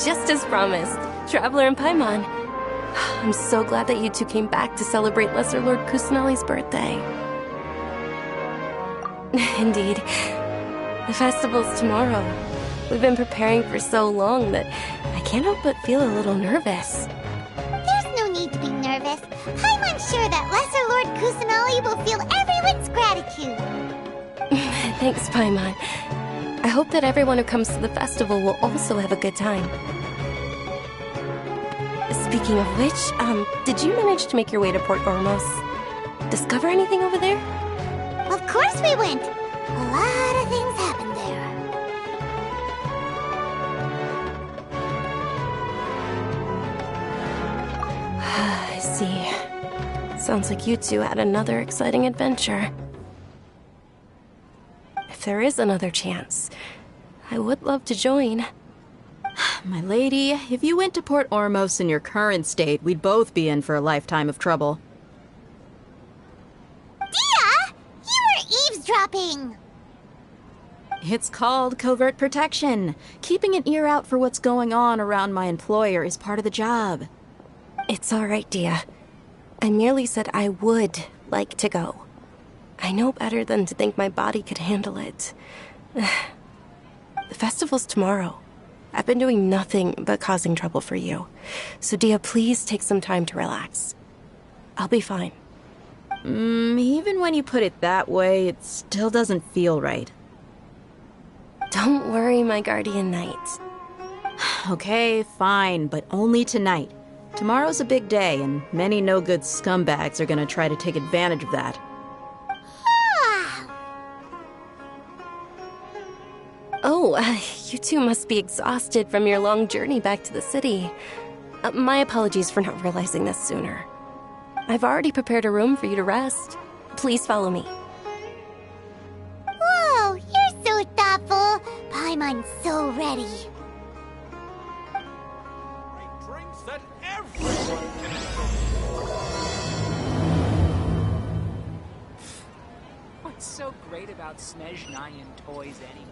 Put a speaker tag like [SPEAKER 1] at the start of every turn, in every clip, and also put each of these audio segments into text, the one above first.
[SPEAKER 1] Just as promised, Traveler and Paimon. I'm so glad that you two came back to celebrate Lesser Lord Kusanali's birthday. Indeed. The festival's tomorrow. We've been preparing for so long that I can't help but feel a little nervous.
[SPEAKER 2] There's no need to be nervous. Paimon's sure that Lesser Lord Kusanali will feel everyone's gratitude.
[SPEAKER 1] Thanks, Paimon. I hope that everyone who comes to the festival will also have a good time. Speaking of which, did you manage to make your way to Port Ormos? Discover anything over there?
[SPEAKER 2] Of course we went. A lot of things happened there.
[SPEAKER 1] I see. Sounds like you two had another exciting adventure. If there is another chance, I would love to join.
[SPEAKER 3] My lady, if you went to Port Ormos in your current state, we'd both be in for a lifetime of trouble.
[SPEAKER 2] Dia! You were eavesdropping!
[SPEAKER 3] It's called covert protection. Keeping an ear out for what's going on around my employer is part of the job.
[SPEAKER 1] It's all right, Dia. I merely said I would like to go. I know better than to think my body could handle it. The festival's tomorrow. I've been doing nothing but causing trouble for you. So, Dia, please take some time to relax. I'll be fine.
[SPEAKER 3] Even when you put it that way, it still doesn't feel right.
[SPEAKER 1] Don't worry, my guardian knight.
[SPEAKER 3] Okay, fine, but only tonight. Tomorrow's a big day, and many no-good scumbags are gonna try to take advantage of that.
[SPEAKER 1] Oh, you two must be exhausted from your long journey back to the city. My apologies for not realizing this sooner. I've already prepared a room for you to rest. Please follow me.
[SPEAKER 2] Whoa, you're so thoughtful. Paimon's so ready.
[SPEAKER 4] Drinks that everyone can enjoy. What's so great about Snezhnayan toys anyway?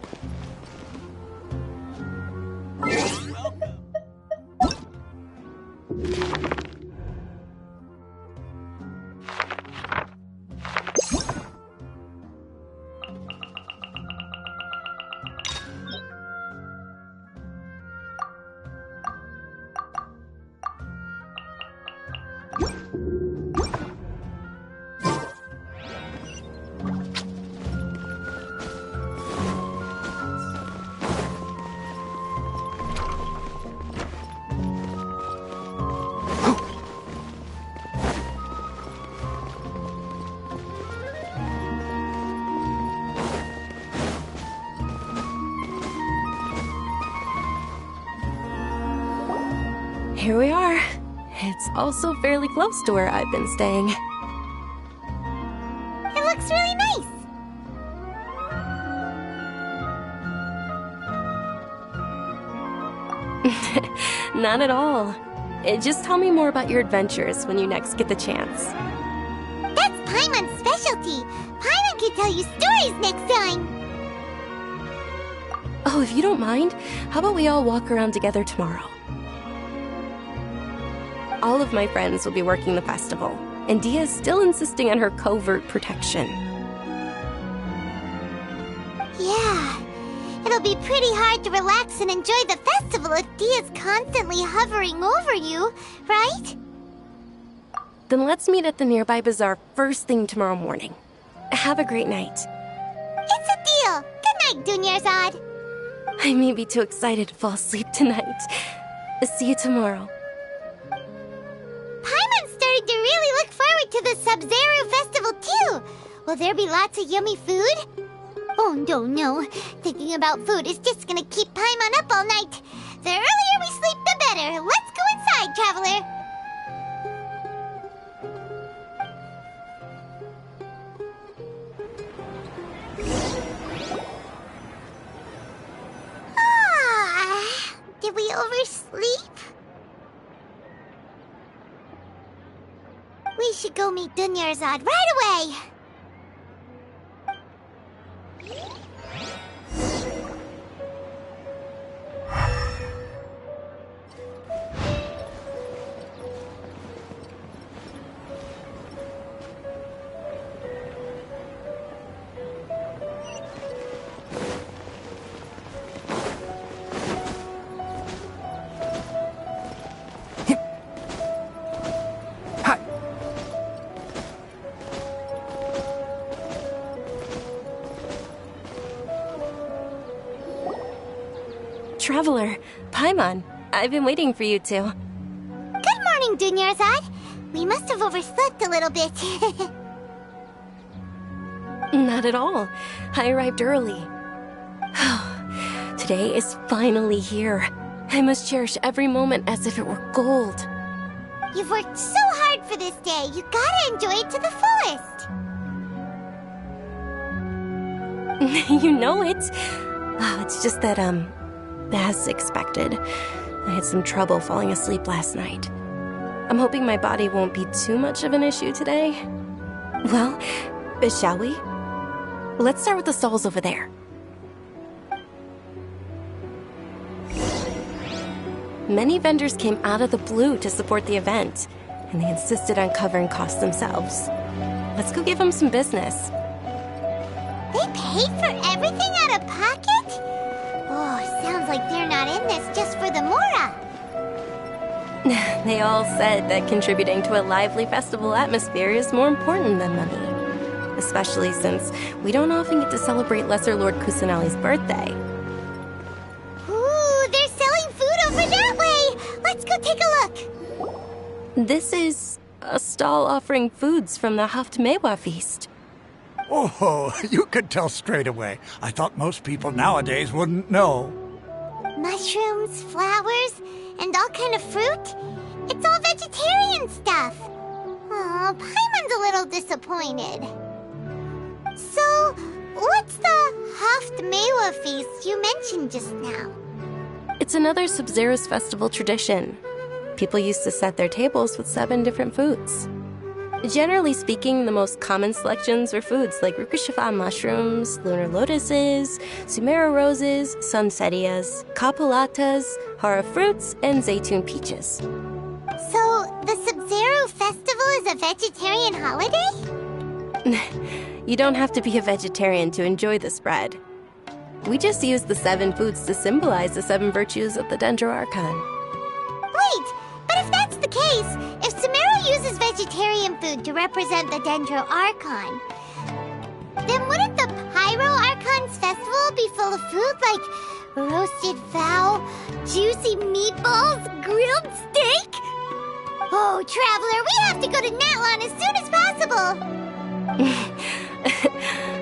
[SPEAKER 4] Welcome.
[SPEAKER 1] Here we are. It's also fairly close to where I've been staying.
[SPEAKER 2] It looks really nice.
[SPEAKER 1] Not at all. Just tell me more about your adventures when you next get the chance.
[SPEAKER 2] That's Paimon's specialty. Paimon can tell you stories next time.
[SPEAKER 1] Oh, if you don't mind, how about we all walk around together tomorrow? All of my friends will be working the festival, and Dia's still insisting on her covert protection.
[SPEAKER 2] Yeah, it'll be pretty hard to relax and enjoy the festival if Dia's constantly hovering over you, right?
[SPEAKER 1] Then let's meet at the nearby bazaar first thing tomorrow morning. Have a great night.
[SPEAKER 2] It's a deal. Good night, Dunyarzad.
[SPEAKER 1] I may be too excited to fall asleep tonight. See you tomorrow.
[SPEAKER 2] Paimon's starting to really look forward to the Sub-Zero festival too. Will there be lots of yummy food? Oh, no. Thinking about food is just gonna keep Paimon up all night. The earlier we sleep, the better. Let's go inside, Traveler. Did we oversleep? We should go meet Dunyarzad right away.
[SPEAKER 1] Traveler, Paimon, I've been waiting for you two.
[SPEAKER 2] Good morning, Dunyarzad. We must have overslept a little bit.
[SPEAKER 1] Not at all. I arrived early. Today is finally here. I must cherish every moment as if it were gold.
[SPEAKER 2] You've worked so hard for this day. You gotta enjoy it to the fullest.
[SPEAKER 1] You know it. Oh, it's just that, as expected, I had some trouble falling asleep last night. I'm hoping my body won't be too much of an issue today. Well, shall we? Let's start with the stalls over there. Many vendors came out of the blue to support the event, and they insisted on covering costs themselves. Let's go give them some business.
[SPEAKER 2] They paid for everything out of pocket? Oh, sounds like they're not in this just for the Mora.
[SPEAKER 1] They all said that contributing to a lively festival atmosphere is more important than money. Especially since we don't often get to celebrate Lesser Lord Kusanali's birthday.
[SPEAKER 2] Ooh, they're selling food over that way! Let's go take a look!
[SPEAKER 1] This is a stall offering foods from the Haftmewa feast.
[SPEAKER 5] Oh, you could tell straight away. I thought most people nowadays wouldn't know.
[SPEAKER 2] Mushrooms, flowers, and all kind of fruit? It's all vegetarian stuff. Oh, Paimon's a little disappointed. So, what's the Haftmewa feast you mentioned just now?
[SPEAKER 1] It's another Sub-Zero's festival tradition. People used to set their tables with 7 different foods. Generally speaking, the most common selections were foods like Rukushifa mushrooms, lunar lotuses, Sumera roses, sunsettias, kapulatas, hara fruits, and zaytun peaches.
[SPEAKER 2] So, the Sub-Zero festival is a vegetarian holiday?
[SPEAKER 1] You don't have to be a vegetarian to enjoy the spread. We just use the 7 foods to symbolize the 7 virtues of the Dendro Archon.
[SPEAKER 2] Wait, but if that's the case, if Sumera uses vegetarian food to represent the Dendro Archon, then wouldn't the Pyro Archon's festival be full of food like roasted fowl, juicy meatballs, grilled steak? Oh, Traveler, we have to go to Natlan as soon as possible!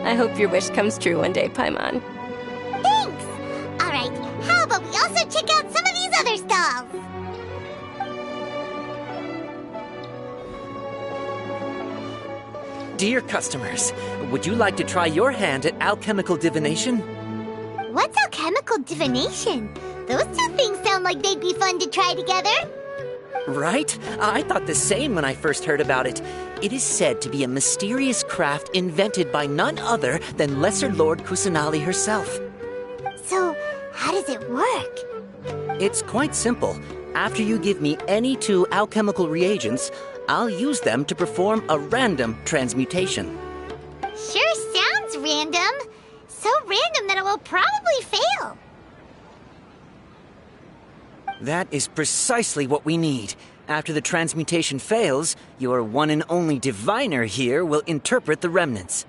[SPEAKER 1] I hope your wish comes true one day, Paimon.
[SPEAKER 2] Thanks! Alright, how about we also check out some of these other stalls?
[SPEAKER 6] Dear customers, would you like to try your hand at alchemical divination?
[SPEAKER 2] What's alchemical divination? Those two things sound like they'd be fun to try together.
[SPEAKER 6] Right? I thought the same when I first heard about it. It is said to be a mysterious craft invented by none other than Lesser Lord Kusanali herself.
[SPEAKER 2] So, how does it work?
[SPEAKER 6] It's quite simple. After you give me any 2 alchemical reagents, I'll use them to perform a random transmutation.
[SPEAKER 2] Sure sounds random. So random that it will probably fail.
[SPEAKER 6] That is precisely what we need. After the transmutation fails, your one and only diviner here will interpret the remnants.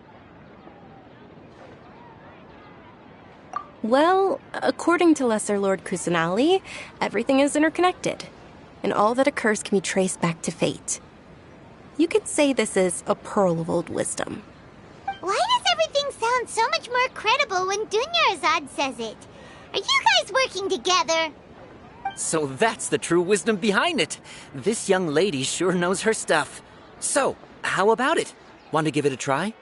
[SPEAKER 1] Well, according to Lesser Lord Kusanali, everything is interconnected, and all that occurs can be traced back to fate. You could say this is a pearl of old wisdom.
[SPEAKER 2] Why does everything sound so much more credible when Dunyarzad says it? Are you guys working together?
[SPEAKER 6] So that's the true wisdom behind it. This young lady sure knows her stuff. So, how about it? Want to give it a try?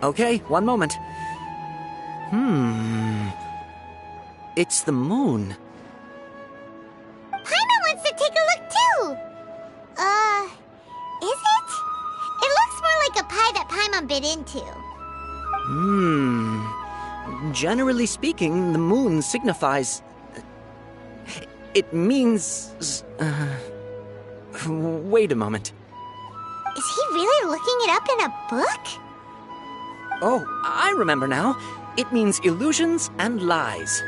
[SPEAKER 6] Okay, one moment. It's the moon.
[SPEAKER 2] Paimon wants to take a look too. Is it? It looks more like a pie that Paimon bit into.
[SPEAKER 6] Generally speaking, the moon signifies... It means... Wait a moment.
[SPEAKER 2] Is he really looking it up in a book?
[SPEAKER 6] Oh, I remember now. It means illusions and lies.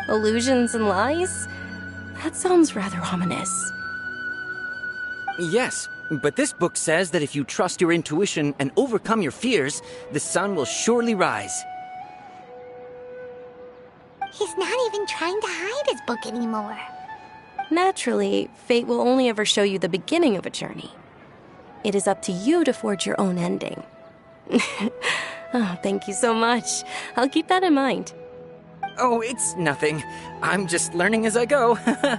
[SPEAKER 1] Illusions and lies? That sounds rather ominous.
[SPEAKER 6] Yes, but this book says that if you trust your intuition and overcome your fears, the sun will surely rise.
[SPEAKER 2] He's not even trying to hide his book anymore.
[SPEAKER 1] Naturally, fate will only ever show you the beginning of a journey. It is up to you to forge your own ending. Oh, thank you so much. I'll keep that in mind.
[SPEAKER 6] Oh, it's nothing. I'm just learning as I go.
[SPEAKER 2] Guess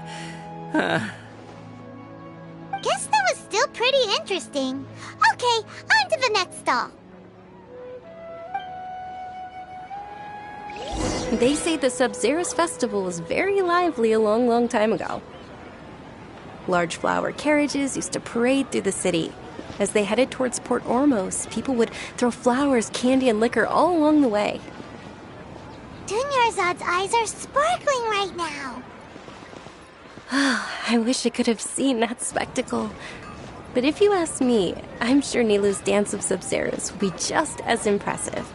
[SPEAKER 2] that was still pretty interesting. Okay, on to the next stall.
[SPEAKER 1] They say the Sub-Zerus festival was very lively a long, long time ago. Large flower carriages used to parade through the city. As they headed towards Port Ormos, people would throw flowers, candy, and liquor all along the way.
[SPEAKER 2] Dunyarzad's eyes are sparkling right now.
[SPEAKER 1] I wish I could have seen that spectacle. But if you ask me, I'm sure Nilu's Dance of Sub-Zerus will be just as impressive.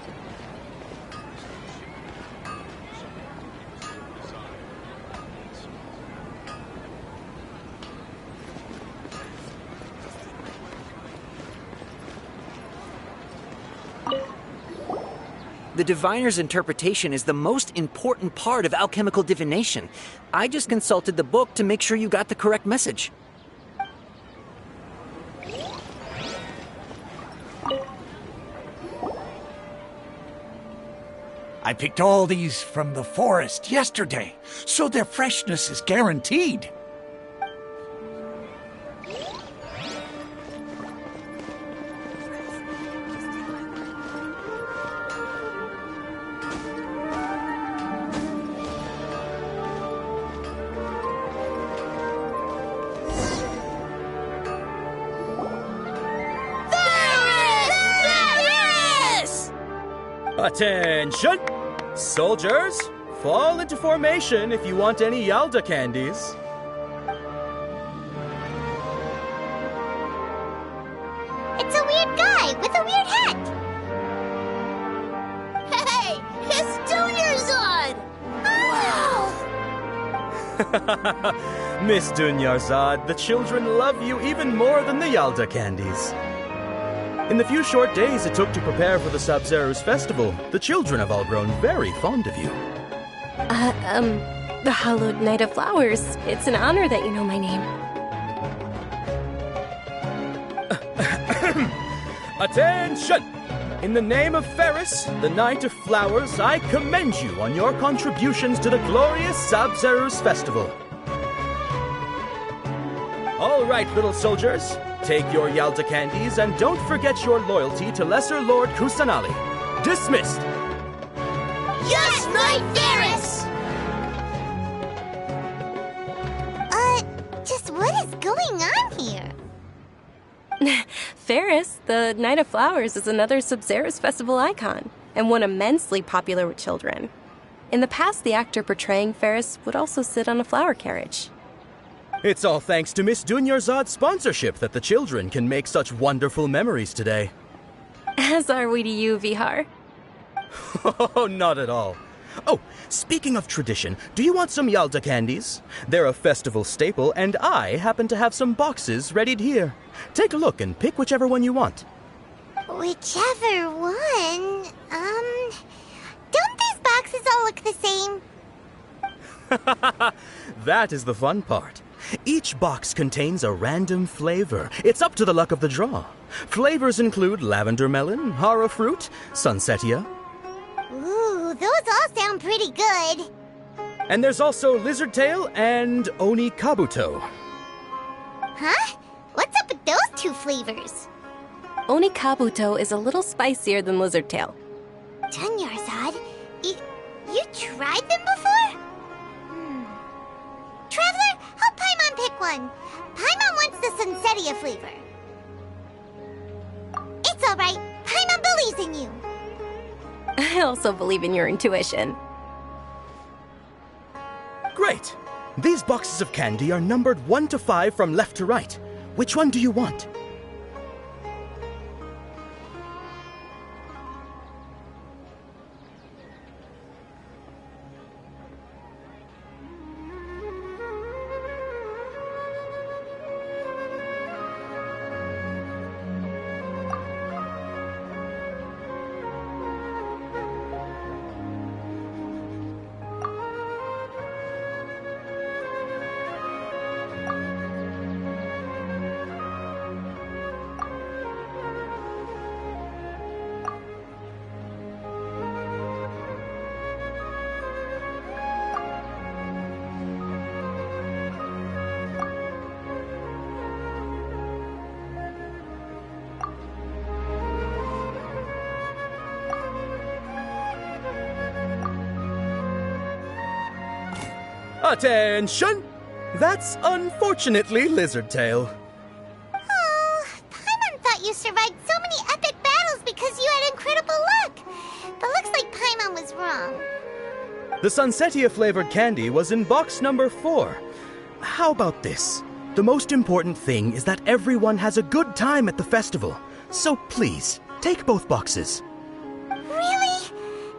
[SPEAKER 6] The diviner's interpretation is the most important part of alchemical divination. I just consulted the book to make sure you got the correct message.
[SPEAKER 5] I picked all these from the forest yesterday, so their freshness is guaranteed.
[SPEAKER 7] Attention! Soldiers, fall into formation if you want any Yalda candies.
[SPEAKER 2] It's a weird guy with a weird hat. Hey, it's Dunyarzad! Wow!
[SPEAKER 7] Miss Dunyarzad, the children love you even more than the Yalda candies. In the few short days it took to prepare for the Sub-Zerus festival, the children have all grown very fond of you.
[SPEAKER 1] The Hallowed Knight of Flowers. It's an honor that you know my name.
[SPEAKER 7] Attention! In the name of Ferris, the Knight of Flowers, I commend you on your contributions to the glorious Sabzeruz Festival. All right, little soldiers, take your Yalda candies and don't forget your loyalty to Lesser Lord Kusanali. Dismissed!
[SPEAKER 2] Yes, Knight Ferris! Just what is going on here?
[SPEAKER 1] Ferris, the Knight of Flowers, is another Sabzeruz festival icon, and one immensely popular with children. In the past, the actor portraying Ferris would also sit on a flower carriage.
[SPEAKER 7] It's all thanks to Miss Dunyarzad's sponsorship that the children can make such wonderful memories today.
[SPEAKER 1] As are we to you, Vihar.
[SPEAKER 7] Oh, not at all. Oh, speaking of tradition, do you want some Yalda candies? They're a festival staple, and I happen to have some boxes readied here. Take a look and pick whichever one you want.
[SPEAKER 2] Whichever one? Don't these boxes all look the same?
[SPEAKER 7] That is the fun part. Each box contains a random flavor. It's up to the luck of the draw. Flavors include lavender melon, hara fruit, sunsetia.
[SPEAKER 2] Ooh, those all sound pretty good.
[SPEAKER 7] And there's also lizard tail and oni kabuto.
[SPEAKER 2] Huh? What's up with those two flavors?
[SPEAKER 1] Oni Kabuto is a little spicier than Lizard Tail.
[SPEAKER 2] Dunyarzad, you tried them before? Traveler, help Paimon pick one. Paimon wants the Sunsetia flavor. It's all right. Paimon believes in you.
[SPEAKER 1] I also believe in your intuition.
[SPEAKER 7] Great! These boxes of candy are numbered 1 to 5 from left to right. Which one do you want? Attention! That's unfortunately Lizard Tail.
[SPEAKER 2] Oh, Paimon thought you survived so many epic battles because you had incredible luck. But looks like Paimon was wrong.
[SPEAKER 7] The Sunsetia flavored candy was in box number 4. How about this? The most important thing is that everyone has a good time at the festival. So please, take both boxes.
[SPEAKER 2] Really?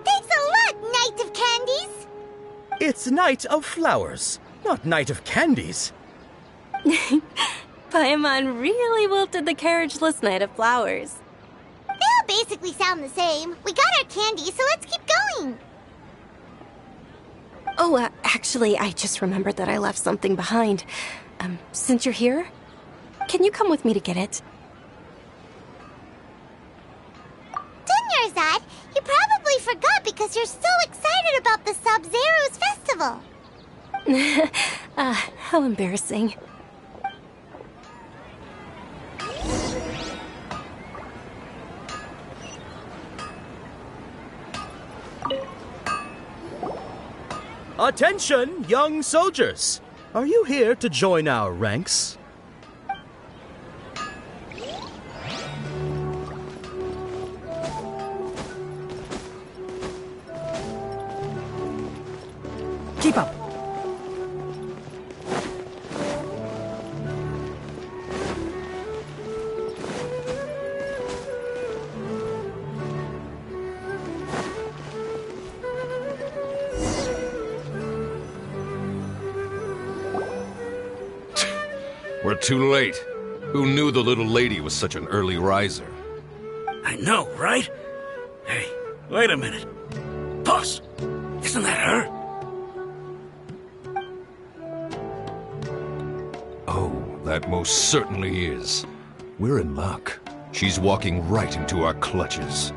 [SPEAKER 2] Thanks a lot, Knight of Candies.
[SPEAKER 7] It's Knight of Flowers, not Knight of Candies.
[SPEAKER 1] Paimon really wilted the carriageless Knight of Flowers.
[SPEAKER 2] They all basically sound the same. We got our candy, so let's keep going.
[SPEAKER 1] Oh, actually, I just remembered that I left something behind. Since you're here, can you come with me to get it?
[SPEAKER 2] Dunyarzad, you probably forgot because you're so excited about the Sabzeruz festival.
[SPEAKER 1] How embarrassing.
[SPEAKER 7] Attention, young soldiers! Are you here to join our ranks?
[SPEAKER 6] Keep up.
[SPEAKER 8] We're too late. Who knew the little lady was such an early riser?
[SPEAKER 9] I know, right? Hey, wait a minute. Boss, isn't that her?
[SPEAKER 8] Oh, that most certainly is. We're in luck. She's walking right into our clutches.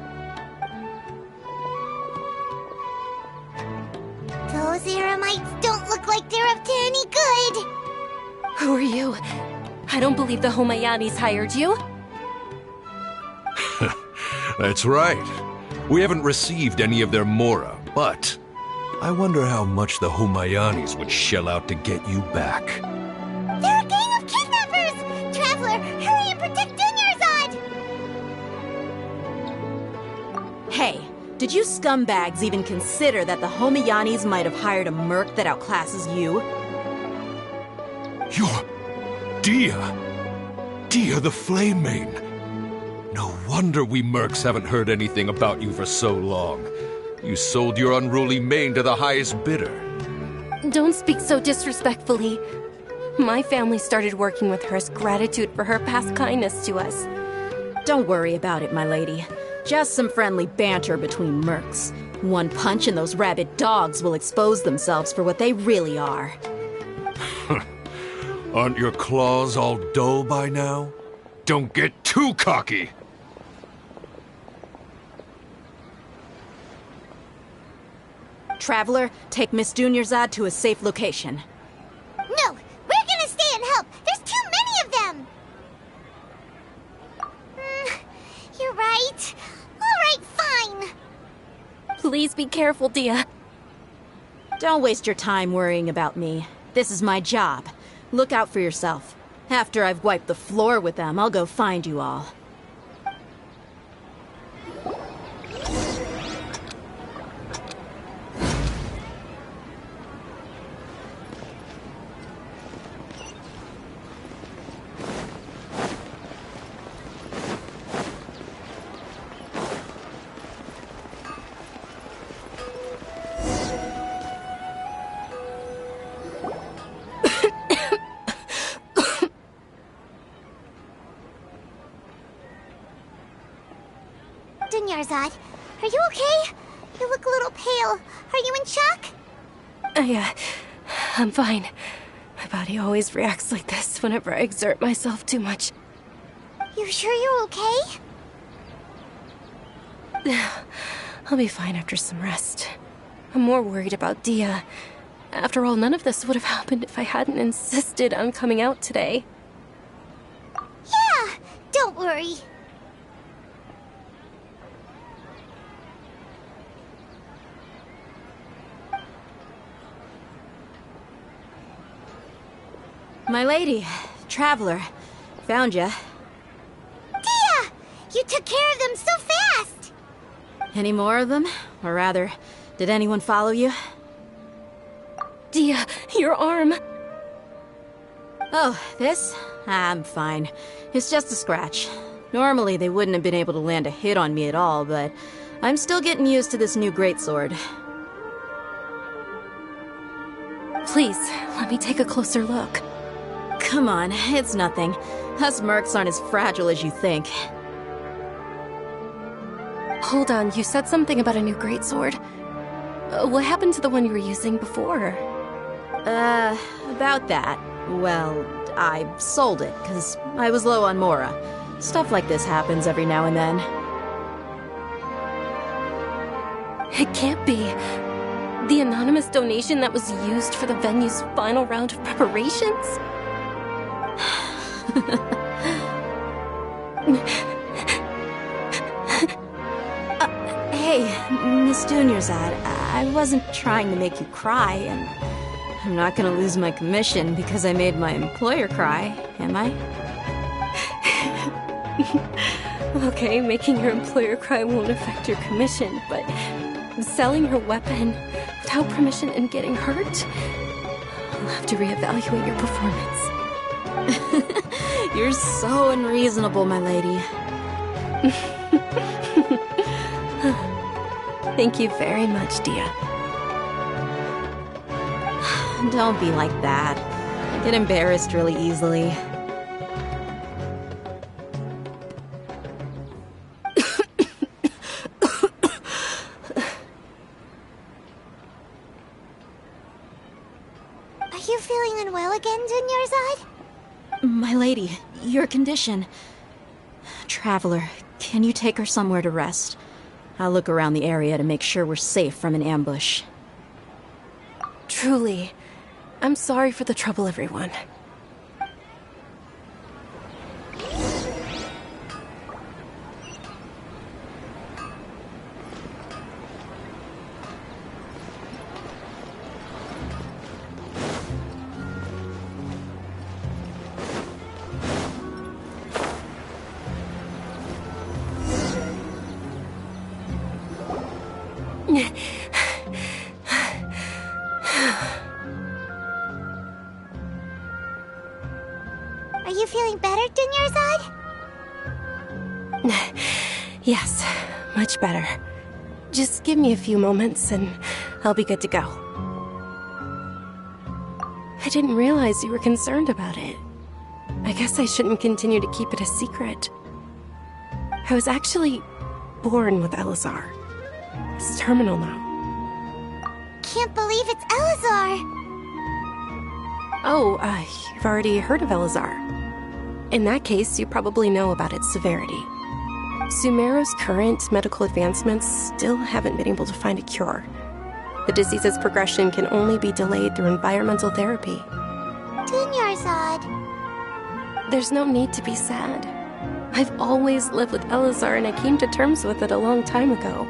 [SPEAKER 2] Those Eremites don't look like they're up to any good.
[SPEAKER 1] Who are you? I don't believe the Homayanis hired you.
[SPEAKER 8] That's right. We haven't received any of their mora, but I wonder how much the Homayanis would shell out to get you back.
[SPEAKER 2] They're a gang of kidnappers! Traveler, hurry and protect Dunyarzad!
[SPEAKER 3] Hey, did you scumbags even consider that the Homayanis might have hired a merc that outclasses you?
[SPEAKER 8] You're... Dia the Flame Mane. No wonder we mercs haven't heard anything about you for so long. You sold your unruly mane to the highest bidder.
[SPEAKER 1] Don't speak so disrespectfully. My family started working with her as gratitude for her past kindness to us.
[SPEAKER 3] Don't worry about it, my lady. Just some friendly banter between mercs. One punch and those rabid dogs will expose themselves for what they really are.
[SPEAKER 8] Aren't your claws all dull by now? Don't get too cocky!
[SPEAKER 3] Traveler, take Miss Dunyarzad to a safe location.
[SPEAKER 2] No, we're gonna stay and help. There's too many of them. You're right. All right, fine.
[SPEAKER 1] Please be careful, Dia.
[SPEAKER 3] Don't waste your time worrying about me. This is my job. Look out for yourself. After I've wiped the floor with them, I'll go find you all.
[SPEAKER 2] Dunyarzad, are you okay? You look a little pale. Are you in shock?
[SPEAKER 1] I'm fine. My body always reacts like this whenever I exert myself too much.
[SPEAKER 2] You sure you're okay?
[SPEAKER 1] I'll be fine after some rest. I'm more worried about Dia. After all, none of this would have happened if I hadn't insisted on coming out today.
[SPEAKER 2] Yeah, don't worry.
[SPEAKER 3] My lady, Traveler, found ya.
[SPEAKER 2] Dia! You took care of them so fast!
[SPEAKER 3] Any more of them? Or rather, did anyone follow you?
[SPEAKER 1] Dia, your arm!
[SPEAKER 3] Oh, this? I'm fine. It's just a scratch. Normally, they wouldn't have been able to land a hit on me at all, but I'm still getting used to this new greatsword.
[SPEAKER 1] Please, let me take a closer look.
[SPEAKER 3] Come on, it's nothing. Us mercs aren't as fragile as you think.
[SPEAKER 1] Hold on, you said something about a new greatsword. What happened to the one you were using before?
[SPEAKER 3] About that. Well, I sold it, because I was low on mora. Stuff like this happens every now and then.
[SPEAKER 1] It can't be. The anonymous donation that was used for the venue's final round of preparations?
[SPEAKER 3] Hey, Miss Dunyarzad, I wasn't trying to make you cry, and I'm not gonna lose my commission because I made my employer cry, am I?
[SPEAKER 1] Okay, making your employer cry won't affect your commission, but selling your weapon without permission and getting hurt? I'll have to reevaluate your performance.
[SPEAKER 3] You're so unreasonable, my lady.
[SPEAKER 1] Thank you very much, Dia.
[SPEAKER 3] Don't be like that. I get embarrassed really easily.
[SPEAKER 2] Are you feeling unwell again, Dunyarzad?
[SPEAKER 3] My lady, your condition. Traveler, can you take her somewhere to rest? I'll look around the area to make sure we're safe from an ambush.
[SPEAKER 1] Truly, I'm sorry for the trouble, everyone.
[SPEAKER 2] Are you feeling better, Dunyarzad?
[SPEAKER 1] Yes, much better. Just give me a few moments and I'll be good to go. I didn't realize you were concerned about it. I guess I shouldn't continue to keep it a secret. I was actually born with Elazar. It's terminal now.
[SPEAKER 2] Can't believe it's Elazar!
[SPEAKER 1] Oh, you've already heard of Elazar. In that case, you probably know about its severity. Sumeru's current medical advancements still haven't been able to find a cure. The disease's progression can only be delayed through environmental therapy.
[SPEAKER 2] Dunyarzad.
[SPEAKER 1] There's no need to be sad. I've always lived with Elazar and I came to terms with it a long time ago.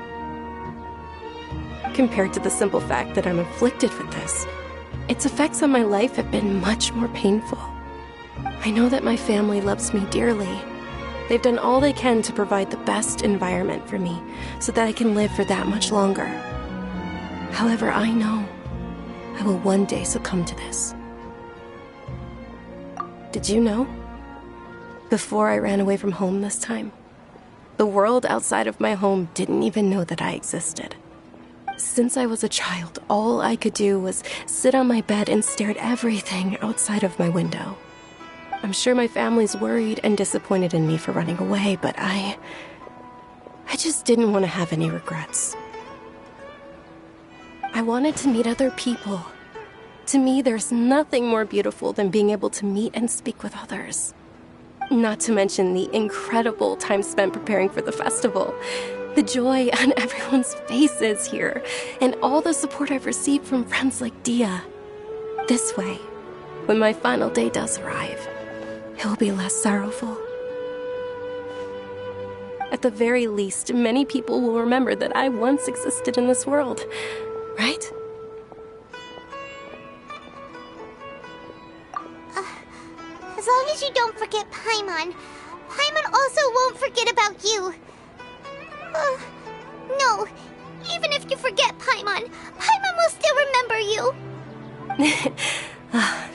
[SPEAKER 1] Compared to the simple fact that I'm afflicted with this, its effects on my life have been much more painful. I know that my family loves me dearly. They've done all they can to provide the best environment for me so that I can live for that much longer. However, I know I will one day succumb to this. Did you know? Before I ran away from home this time, the world outside of my home didn't even know that I existed. Since I was a child, all I could do was sit on my bed and stare at everything outside of my window. I'm sure my family's worried and disappointed in me for running away, but I just didn't want to have any regrets. I wanted to meet other people. To me, there's nothing more beautiful than being able to meet and speak with others. Not to mention the incredible time spent preparing for the festival. The joy on everyone's faces here, and all the support I've received from friends like Dia. This way, when my final day does arrive, it will be less sorrowful. At the very least, many people will remember that I once existed in this world, right?
[SPEAKER 2] As long as you don't forget Paimon, Paimon also won't forget about you. No, even if you forget Paimon, Paimon will still remember you.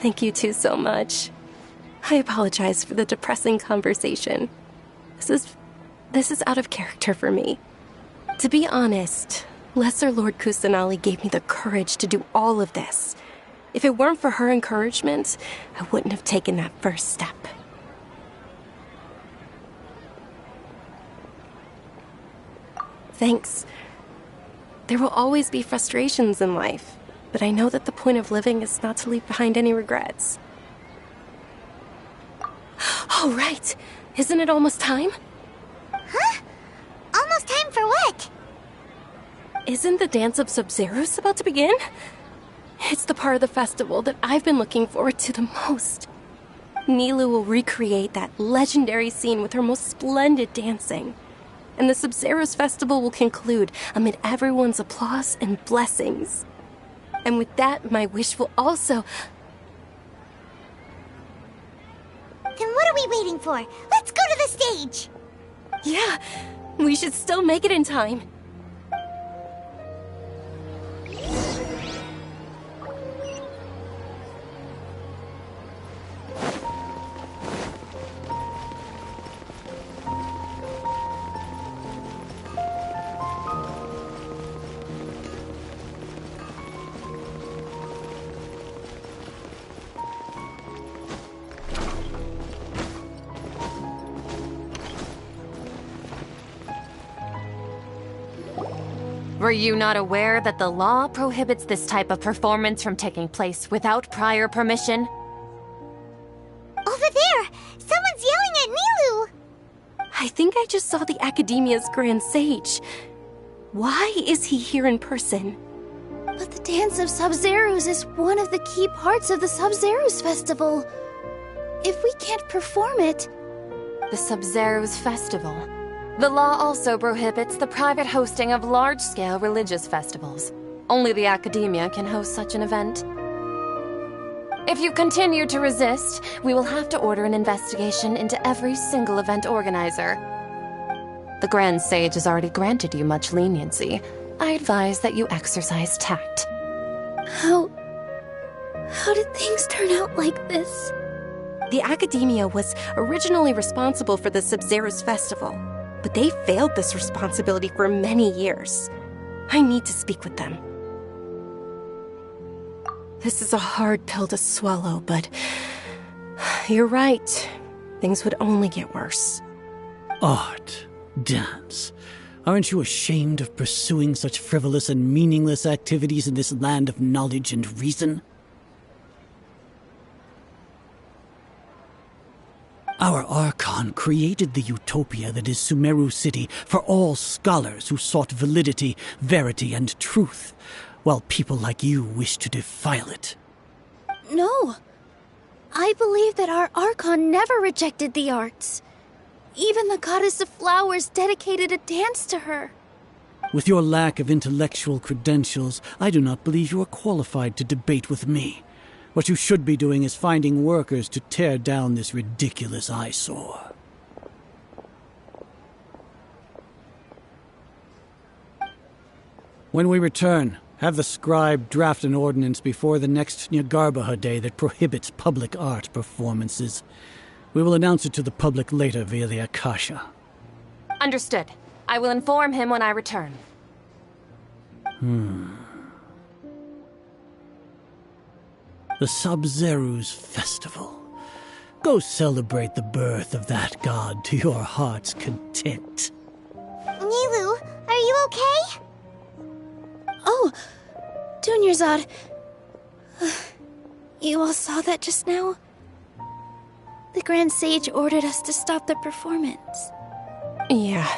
[SPEAKER 1] Thank you two so much. I apologize for the depressing conversation. This is out of character for me. To be honest, Lesser Lord Kusanali gave me the courage to do all of this. If it weren't for her encouragement, I wouldn't have taken that first step. Thanks. There will always be frustrations in life, but I know that the point of living is not to leave behind any regrets. Oh, right. Isn't it almost time?
[SPEAKER 2] Huh? Almost time for what?
[SPEAKER 1] Isn't the Dance of Sub-Zeros about to begin? It's the part of the festival that I've been looking forward to the most. Nilu will recreate that legendary scene with her most splendid dancing. And the Sub-Zeros festival will conclude amid everyone's applause and blessings. And with that, my wish will also...
[SPEAKER 2] Then what are we waiting for? Let's go to the stage!
[SPEAKER 1] Yeah, we should still make it in time.
[SPEAKER 10] Were you not aware that the law prohibits this type of performance from taking place without prior permission?
[SPEAKER 2] Over there! Someone's yelling at Nilu!
[SPEAKER 1] I think just saw the Academia's Grand Sage. Why is he here in person?
[SPEAKER 11] But the Dance of Sub-Zerus is one of the key parts of the Sub-Zerus Festival. If we can't perform it...
[SPEAKER 10] The Sub-Zerus Festival. The law also prohibits the private hosting of large-scale religious festivals. Only the Academia can host such an event. If you continue to resist, we will have to order an investigation into every single event organizer. The Grand Sage has already granted you much leniency. I advise that you exercise tact.
[SPEAKER 11] How did things turn out like this?
[SPEAKER 1] The Academia was originally responsible for the Sub-Zerus Festival, but they failed this responsibility for many years. I need to speak with them. This is a hard pill to swallow, but you're right. Things would only get worse.
[SPEAKER 12] Art, dance. Aren't you ashamed of pursuing such frivolous and meaningless activities in this land of knowledge and reason? Our Archon created the utopia that is Sumeru City for all scholars who sought validity, verity, and truth, while people like you wish to defile it.
[SPEAKER 11] No. I believe that our Archon never rejected the arts. Even the goddess of flowers dedicated a dance to her.
[SPEAKER 12] With your lack of intellectual credentials, I do not believe you are qualified to debate with me. What you should be doing is finding workers to tear down this ridiculous eyesore. When we return, have the scribe draft an ordinance before the next Nyargarbaha Day that prohibits public art performances. We will announce it to the public later via the Akasha.
[SPEAKER 10] Understood. I will inform him when I return.
[SPEAKER 12] The Sub-Zerus Festival. Go celebrate the birth of that god to your heart's content.
[SPEAKER 2] Nilu, are you okay?
[SPEAKER 11] Oh, Dunyarzad. You all saw that just now? The Grand Sage ordered us to stop the performance.
[SPEAKER 1] Yeah.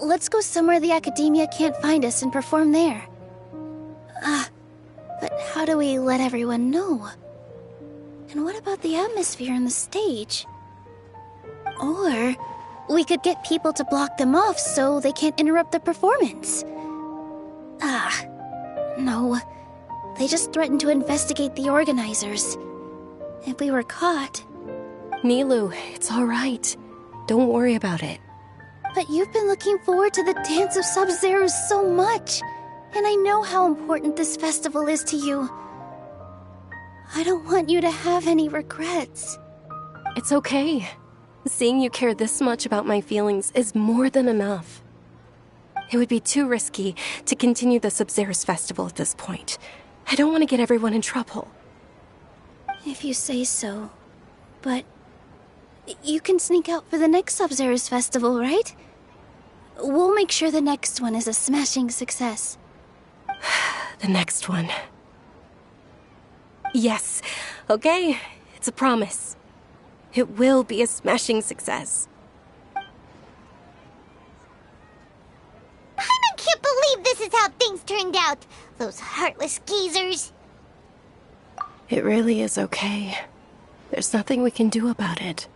[SPEAKER 11] Let's go somewhere the Academia can't find us and perform there. But how do we let everyone know? And what about the atmosphere on the stage? Or we could get people to block them off so they can't interrupt the performance. No. They just threatened to investigate the organizers. If we were caught...
[SPEAKER 1] Nilu, it's all right. Don't worry about it.
[SPEAKER 11] But you've been looking forward to the Dance of Sub-Zerus so much, and I know how important this festival is to you. I don't want you to have any regrets.
[SPEAKER 1] It's okay. Seeing you care this much about my feelings is more than enough. It would be too risky to continue the Sub-Zerus Festival at this point. I don't want to get everyone in trouble.
[SPEAKER 11] If you say so. But you can sneak out for the next Sub-Zerus Festival, right? We'll make sure the next one is a smashing success.
[SPEAKER 1] The next one. Yes. Okay, it's a promise. It will be a smashing success.
[SPEAKER 2] I can't believe this is how things turned out. Those heartless geezers.
[SPEAKER 1] It really is okay. There's nothing we can do about it.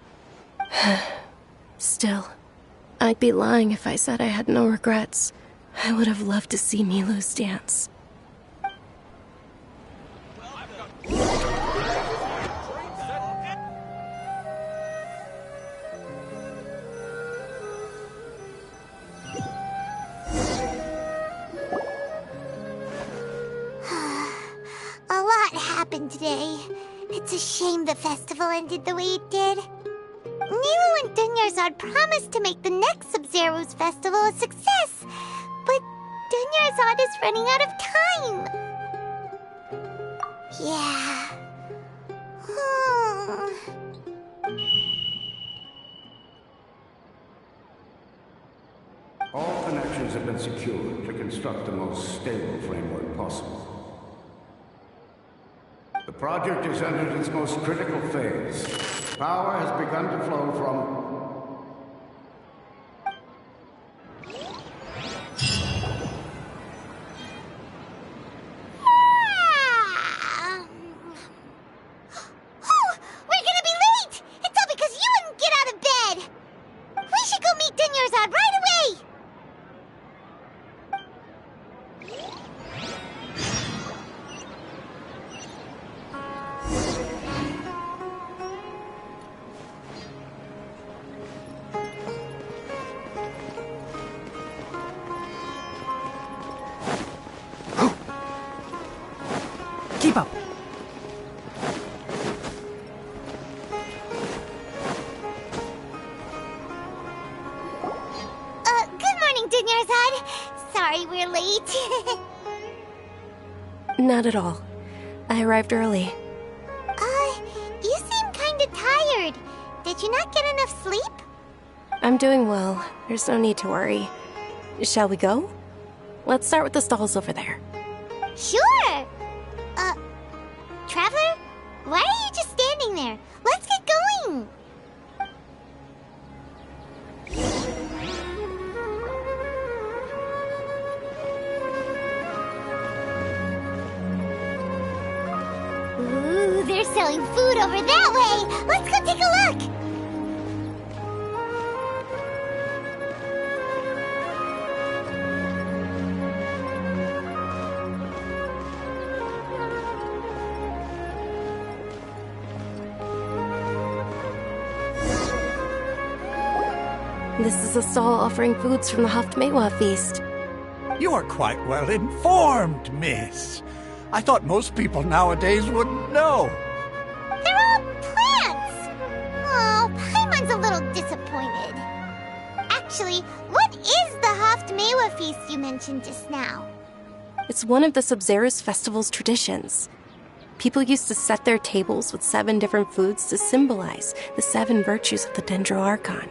[SPEAKER 1] Still, I'd be lying if I said I had no regrets. I would have loved to see Nilu's dance.
[SPEAKER 2] A lot happened today. It's a shame the festival ended the way it did. Nilu and Dunyarzad promised to make the next Sub-Zerus festival a success, but Dunyarzad is running out of time. Yeah.
[SPEAKER 13] All connections have been secured to construct the most stable framework possible. The project has entered its most critical phase. Power has begun to flow from...
[SPEAKER 2] meet Dinyarzad right away!
[SPEAKER 12] Keep up.
[SPEAKER 2] Good morning, Dinyarzad. Sorry we're late.
[SPEAKER 1] Not at all. I arrived early.
[SPEAKER 2] You seem kinda tired. Did you not get enough sleep?
[SPEAKER 1] I'm doing well. There's no need to worry. Shall we go? Let's start with the stalls over there.
[SPEAKER 2] Sure! Traveler? Why are you just standing there? Let's get going! Ooh, they're selling food over that way! Let's go take a look!
[SPEAKER 1] This is a stall offering foods from the Haftmewa feast.
[SPEAKER 5] You are quite well informed, miss. I thought most people nowadays wouldn't know.
[SPEAKER 2] They're all plants! Oh, Paimon's a little disappointed. Actually, what is the Haftmewa feast you mentioned just now?
[SPEAKER 1] It's one of the Sub-Zerus festival's traditions. People used to set their tables with 7 different foods to symbolize the 7 virtues of the Dendro Archon.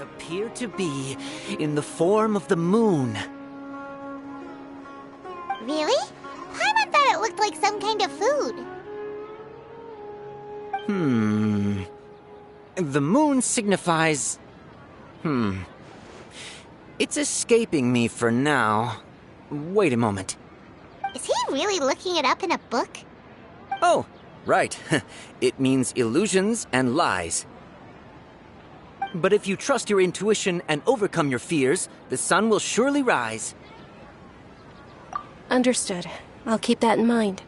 [SPEAKER 6] Appear to be in the form of the moon.
[SPEAKER 2] Really? Paimon thought it looked like some kind of food.
[SPEAKER 6] The moon signifies... It's escaping me for now. Wait a moment.
[SPEAKER 2] Is he really looking it up in a book?
[SPEAKER 6] Oh, right. It means illusions and lies. But if you trust your intuition and overcome your fears, the sun will surely rise.
[SPEAKER 1] Understood. I'll keep that in mind.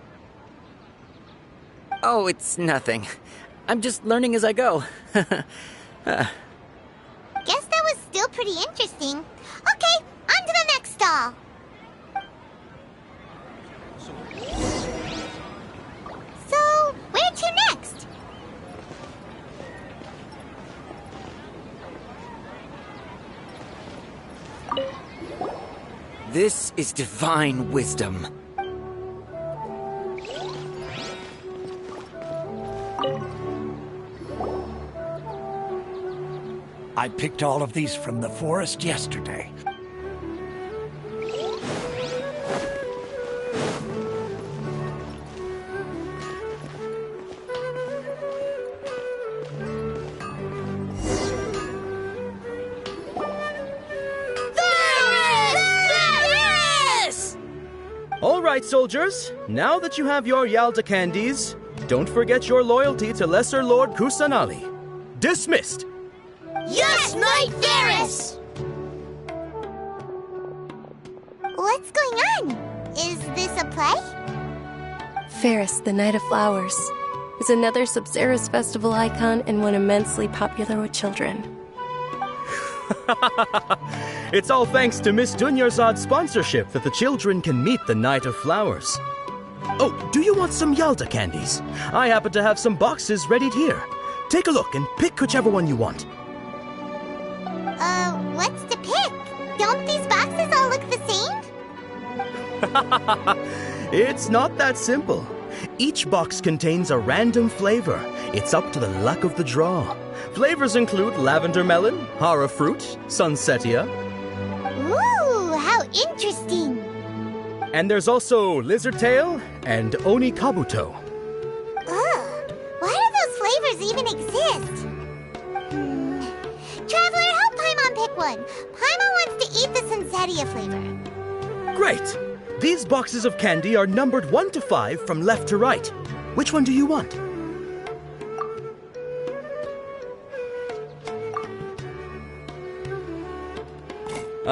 [SPEAKER 6] Oh, it's nothing. I'm just learning as I go.
[SPEAKER 2] Guess that was still pretty interesting. Okay, on to the next stall. So, where to next?
[SPEAKER 6] This is divine wisdom.
[SPEAKER 5] I picked all of these from the forest yesterday.
[SPEAKER 7] All right, soldiers. Now that you have your Yalda candies, don't forget your loyalty to Lesser Lord Kusanali. Dismissed!
[SPEAKER 2] Yes, Knight Varys! What's going on? Is this a play?
[SPEAKER 1] Ferris, the Knight of Flowers, is another Sub-Zerus festival icon and one immensely popular with children.
[SPEAKER 7] It's all thanks to Miss Dunyarzad's sponsorship that the children can meet the Knight of Flowers. Oh, do you want some Yalda candies? I happen to have some boxes readied here. Take a look and pick whichever one you want.
[SPEAKER 2] What's to pick? Don't these boxes all look the same?
[SPEAKER 7] It's not that simple. Each box contains a random flavor. It's up to the luck of the draw. Flavors include lavender melon, hara fruit, sunsetia.
[SPEAKER 2] Ooh, how interesting!
[SPEAKER 7] And there's also lizard tail and oni kabuto.
[SPEAKER 2] Ugh, why do those flavors even exist? Traveler, help Paimon pick one. Paimon wants to eat the sunsetia flavor.
[SPEAKER 7] Great! These boxes of candy are numbered 1 to 5 from left to right. Which one do you want?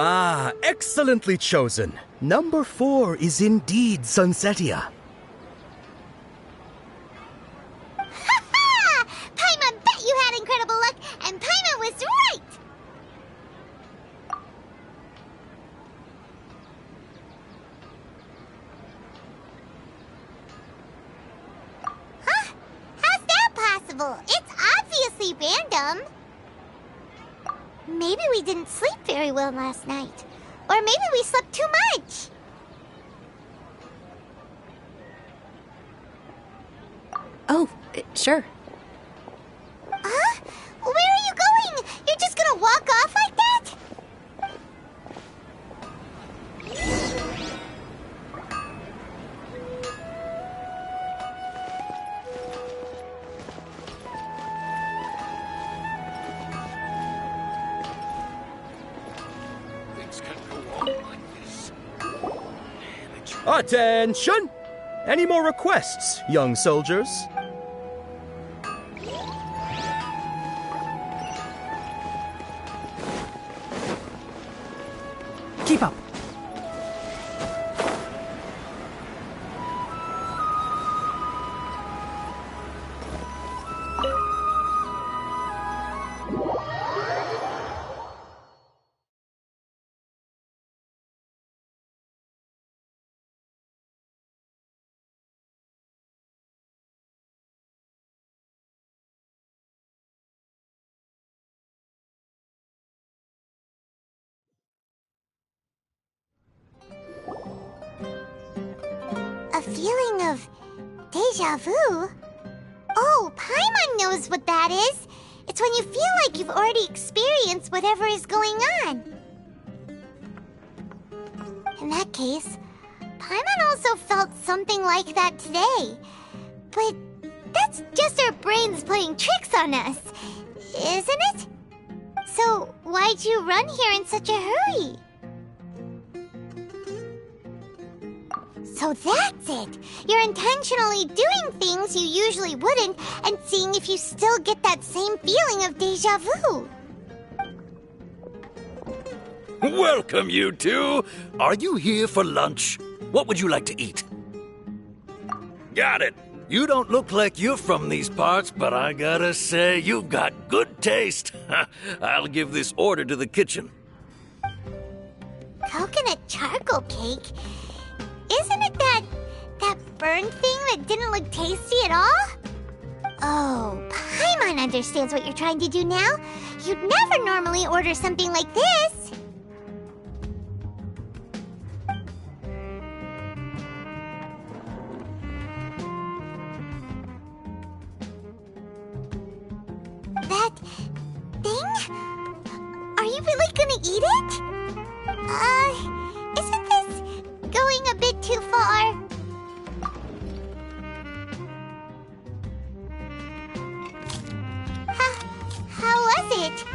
[SPEAKER 7] Ah, excellently chosen. Number 4 is indeed Sunsetia.
[SPEAKER 2] Ha! Paimon bet you had incredible luck, and Paimon was right! Huh? How's that possible? It's obviously random. Maybe we didn't sleep very well last night. Or maybe we slept too much.
[SPEAKER 1] Oh, sure.
[SPEAKER 2] Huh? Where are you going? You're just gonna walk off like that?
[SPEAKER 8] Things can't go on like this.
[SPEAKER 7] Attention! Any more requests, young soldiers?
[SPEAKER 12] Keep up.
[SPEAKER 2] A feeling of deja vu? Oh, Paimon knows what that is. It's when you feel like you've already experienced whatever is going on. In that case, Paimon also felt something like that today. But that's just our brains playing tricks on us, isn't it? So why'd you run here in such a hurry? So that's it! You're intentionally doing things you usually wouldn't and seeing if you still get that same feeling of deja vu.
[SPEAKER 9] Welcome, you two. Are you here for lunch? What would you like to eat? Got it. You don't look like you're from these parts, but I gotta say, you've got good taste. I'll give this order to the kitchen.
[SPEAKER 2] Coconut charcoal cake? Isn't it that burned thing that didn't look tasty at all? Oh, Paimon understands what you're trying to do now. You'd never normally order something like this. That thing? Are you really gonna eat it? Isn't this going a bit too far? How was it?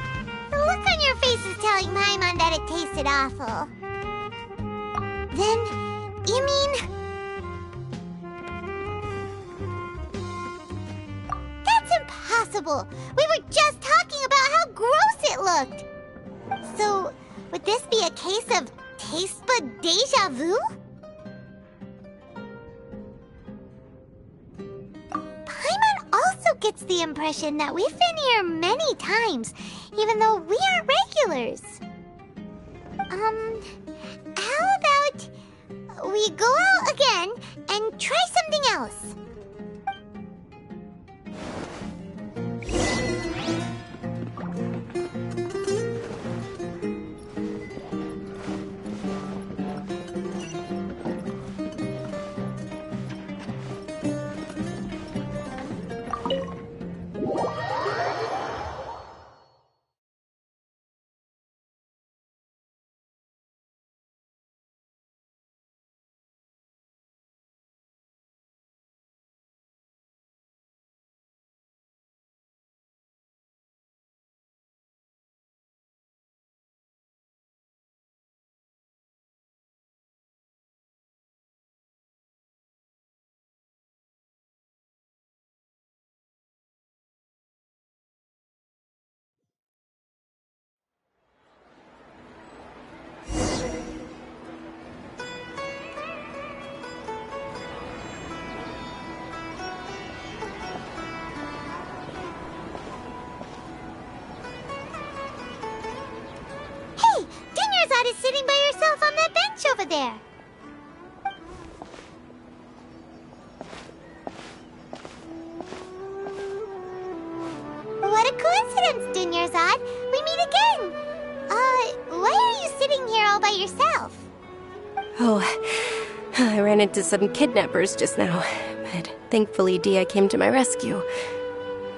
[SPEAKER 2] The look on your face is telling Paimon that it tasted awful. Then, you mean... That's impossible! We were just talking about how gross it looked! So, would this be a case of taste bud deja vu? Paimon also gets the impression that we've been here many times, even though we aren't regulars. How about we go out again and try something else? Dunyarzad is sitting by yourself on that bench over there. What a coincidence, Dunyarzad. We meet again. Why are you sitting here all by yourself?
[SPEAKER 1] Oh, I ran into some kidnappers just now, but thankfully Dia came to my rescue.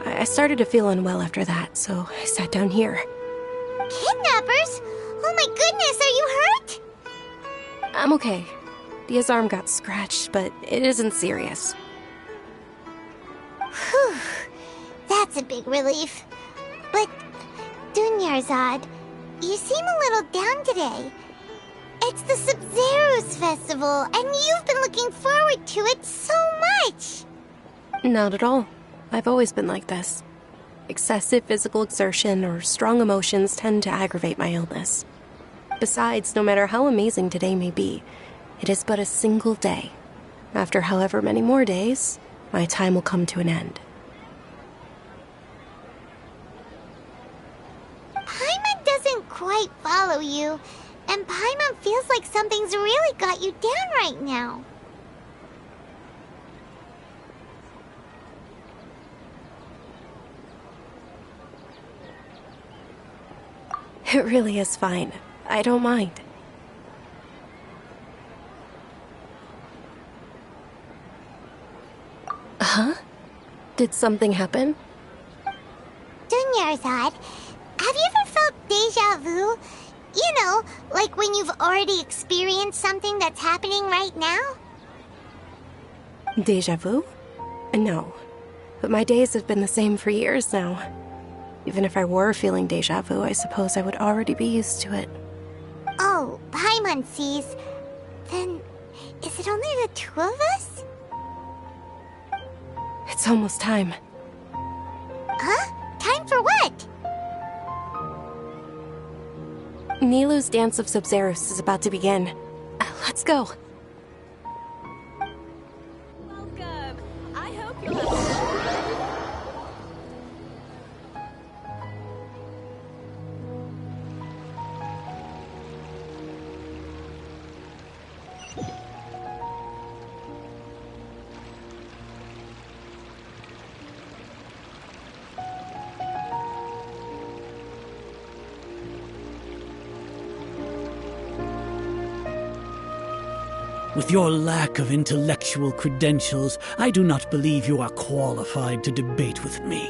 [SPEAKER 1] I started to feel unwell after that, so I sat down here.
[SPEAKER 2] Kidnappers? Oh my goodness, are you hurt?
[SPEAKER 1] I'm okay. Dia's arm got scratched, but it isn't serious.
[SPEAKER 2] Whew. That's a big relief. But, Dunyarzad, you seem a little down today. It's the Sub-Zero's festival, and you've been looking forward to it so much.
[SPEAKER 1] Not at all. I've always been like this. Excessive physical exertion or strong emotions tend to aggravate my illness. Besides, no matter how amazing today may be, it is but a single day. After however many more days, my time will come to an end.
[SPEAKER 2] Paimon doesn't quite follow you, and Paimon feels like something's really got you down right now.
[SPEAKER 1] It really is fine. I don't mind. Huh? Did something happen?
[SPEAKER 2] Dunyarzad, have you ever felt deja vu? You know, like when you've already experienced something that's happening right now?
[SPEAKER 1] Deja vu? No. But my days have been the same for years now. Even if I were feeling deja vu, I suppose I would already be used to it.
[SPEAKER 2] Oh, Paimon sees. Then, is it only the two of us?
[SPEAKER 1] It's almost time.
[SPEAKER 2] Huh? Time for what?
[SPEAKER 1] Nilou's Dance of Sub-Zeros is about to begin. Let's go.
[SPEAKER 3] Welcome. I hope you'll have
[SPEAKER 12] With your lack of intellectual credentials, I do not believe you are qualified to debate with me.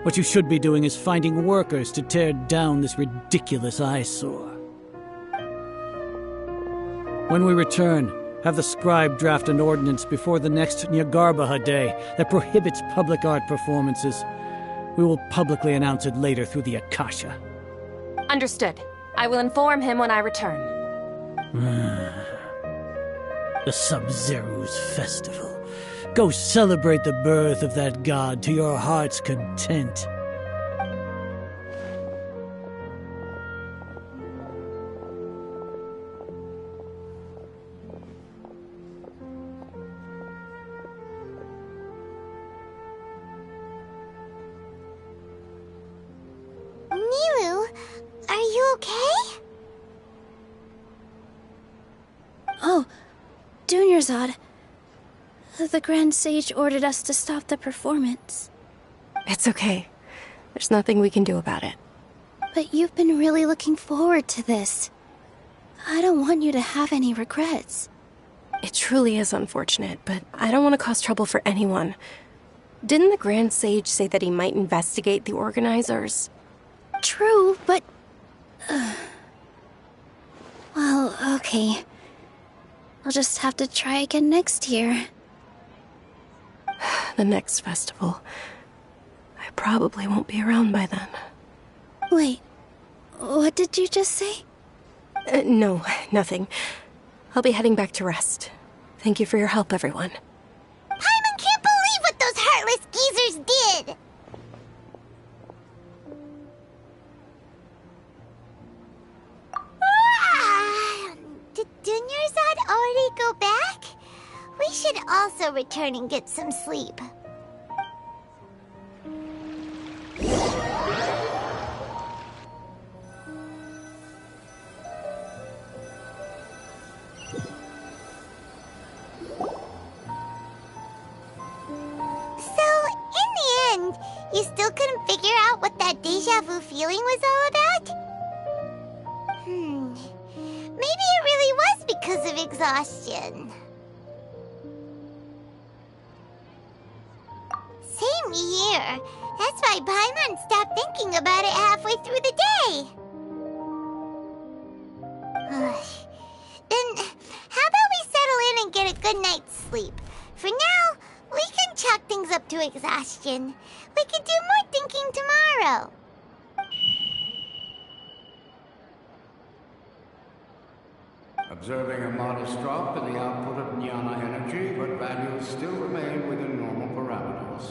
[SPEAKER 12] What you should be doing is finding workers to tear down this ridiculous eyesore. When we return, have the scribe draft an ordinance before the next Nyargarbaha Day that prohibits public art performances. We will publicly announce it later through the Akasha.
[SPEAKER 10] Understood. I will inform him when I return.
[SPEAKER 12] The Sub-Zero's festival. Go celebrate the birth of that god to your heart's content.
[SPEAKER 2] Nilou, are you okay?
[SPEAKER 11] Oh, Dunyarzad. The Grand Sage ordered us to stop the performance.
[SPEAKER 1] It's okay. There's nothing we can do about it.
[SPEAKER 11] But you've been really looking forward to this. I don't want you to have any regrets.
[SPEAKER 1] It truly is unfortunate, but I don't want to cause trouble for anyone. Didn't the Grand Sage say that he might investigate the organizers?
[SPEAKER 11] True, but... Well, okay. I'll just have to try again next year.
[SPEAKER 1] The next festival. I probably won't be around by then.
[SPEAKER 11] Wait, what did you just say?
[SPEAKER 1] No, nothing. I'll be heading back to rest. Thank you for your help, everyone.
[SPEAKER 2] Paimon can't believe what those heartless geezers did! Did Dunyarzad already go back? We should also return and get some sleep. feeling was all about? Maybe it really was because of exhaustion. Same here. That's why Paimon stopped thinking about it halfway through the day. Then, how about we settle in and get a good night's sleep? For now, we can chalk things up to exhaustion. We can do more thinking tomorrow.
[SPEAKER 13] Observing a modest drop in the output of jnana energy, but values still remain within normal parameters.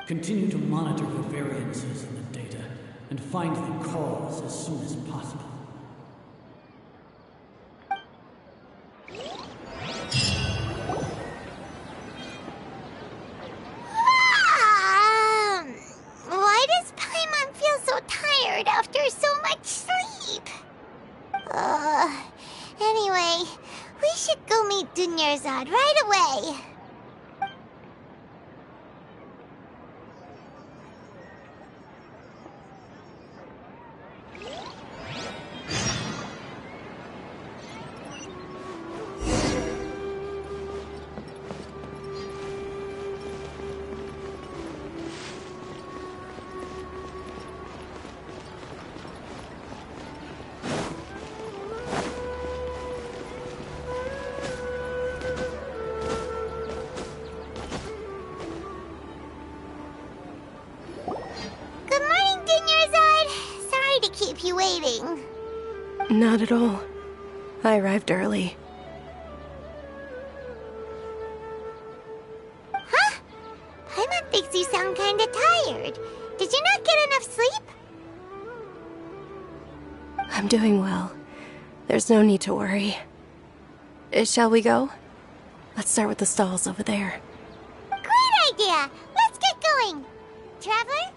[SPEAKER 12] Continue to monitor for variances in the data and find the cause as soon as possible.
[SPEAKER 2] Why does Paimon feel so tired after so much sleep? Anyway, we should go meet Dunyarzad right away. You waiting?
[SPEAKER 1] Not at all. I arrived early.
[SPEAKER 2] Huh? Paimon thinks you sound kinda tired. Did you not get enough sleep?
[SPEAKER 1] I'm doing well. There's no need to worry. Shall we go? Let's start with the stalls over there.
[SPEAKER 2] Great idea! Let's get going! Traveler?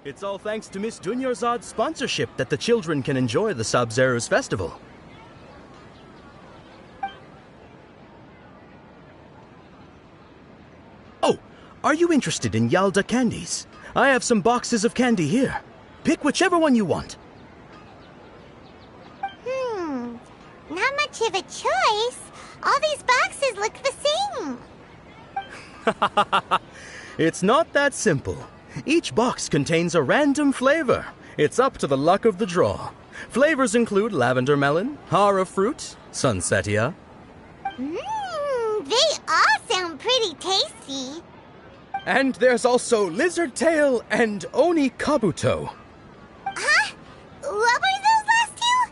[SPEAKER 7] It's all thanks to Miss Dunyarzad's sponsorship that the children can enjoy the Sub-Zero's festival. Oh, are you interested in Yalda candies? I have some boxes of candy here. Pick whichever one you want.
[SPEAKER 2] Not much of a choice. All these boxes look the same.
[SPEAKER 7] It's not that simple. Each box contains a random flavor. It's up to the luck of the draw. Flavors include lavender melon, hara fruit, sunsetia.
[SPEAKER 2] They all sound pretty tasty.
[SPEAKER 7] And there's also lizard tail and oni kabuto.
[SPEAKER 2] Huh? What were those last two?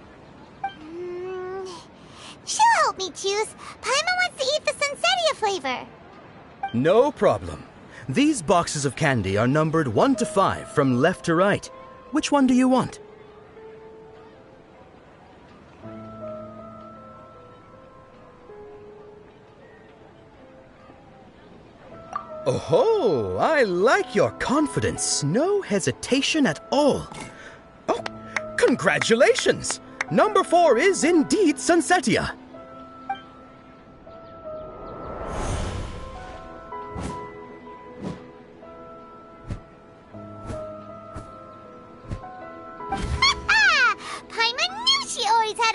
[SPEAKER 2] She'll help me choose. Paimon wants to eat the sunsetia flavor.
[SPEAKER 7] No problem. These boxes of candy are numbered 1 to 5 from left to right. Which one do you want? Oh, I like your confidence. No hesitation at all. Oh, congratulations! Number 4 is indeed sunsetia.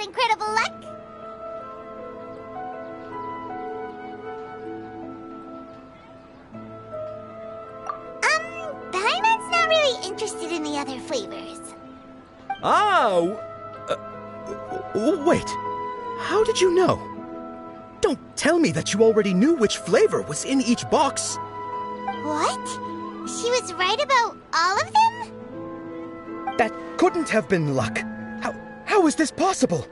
[SPEAKER 2] Incredible luck. Paimon's not really interested in the other flavors.
[SPEAKER 7] Wait. How did you know? Don't tell me that you already knew which flavor was in each box.
[SPEAKER 2] What? She was right about all of them?
[SPEAKER 7] That couldn't have been luck. How is this possible?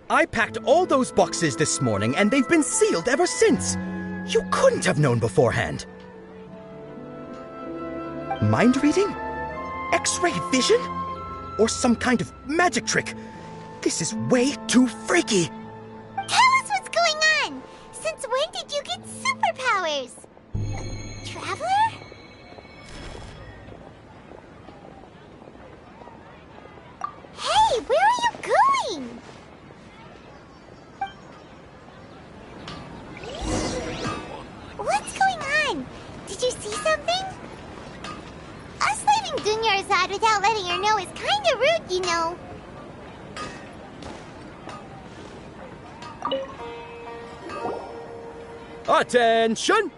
[SPEAKER 7] I packed all those boxes this morning, and they've been sealed ever since. You couldn't have known beforehand. Mind reading? X-ray vision? Or some kind of magic trick? This is way too freaky.
[SPEAKER 2] Tell us what's going on! Since when did you get stairs. Traveler? Hey, where are you going? What's going on? Did you see something? Us leaving Dunyarzad without letting her know is kinda rude, you know.
[SPEAKER 7] Attention!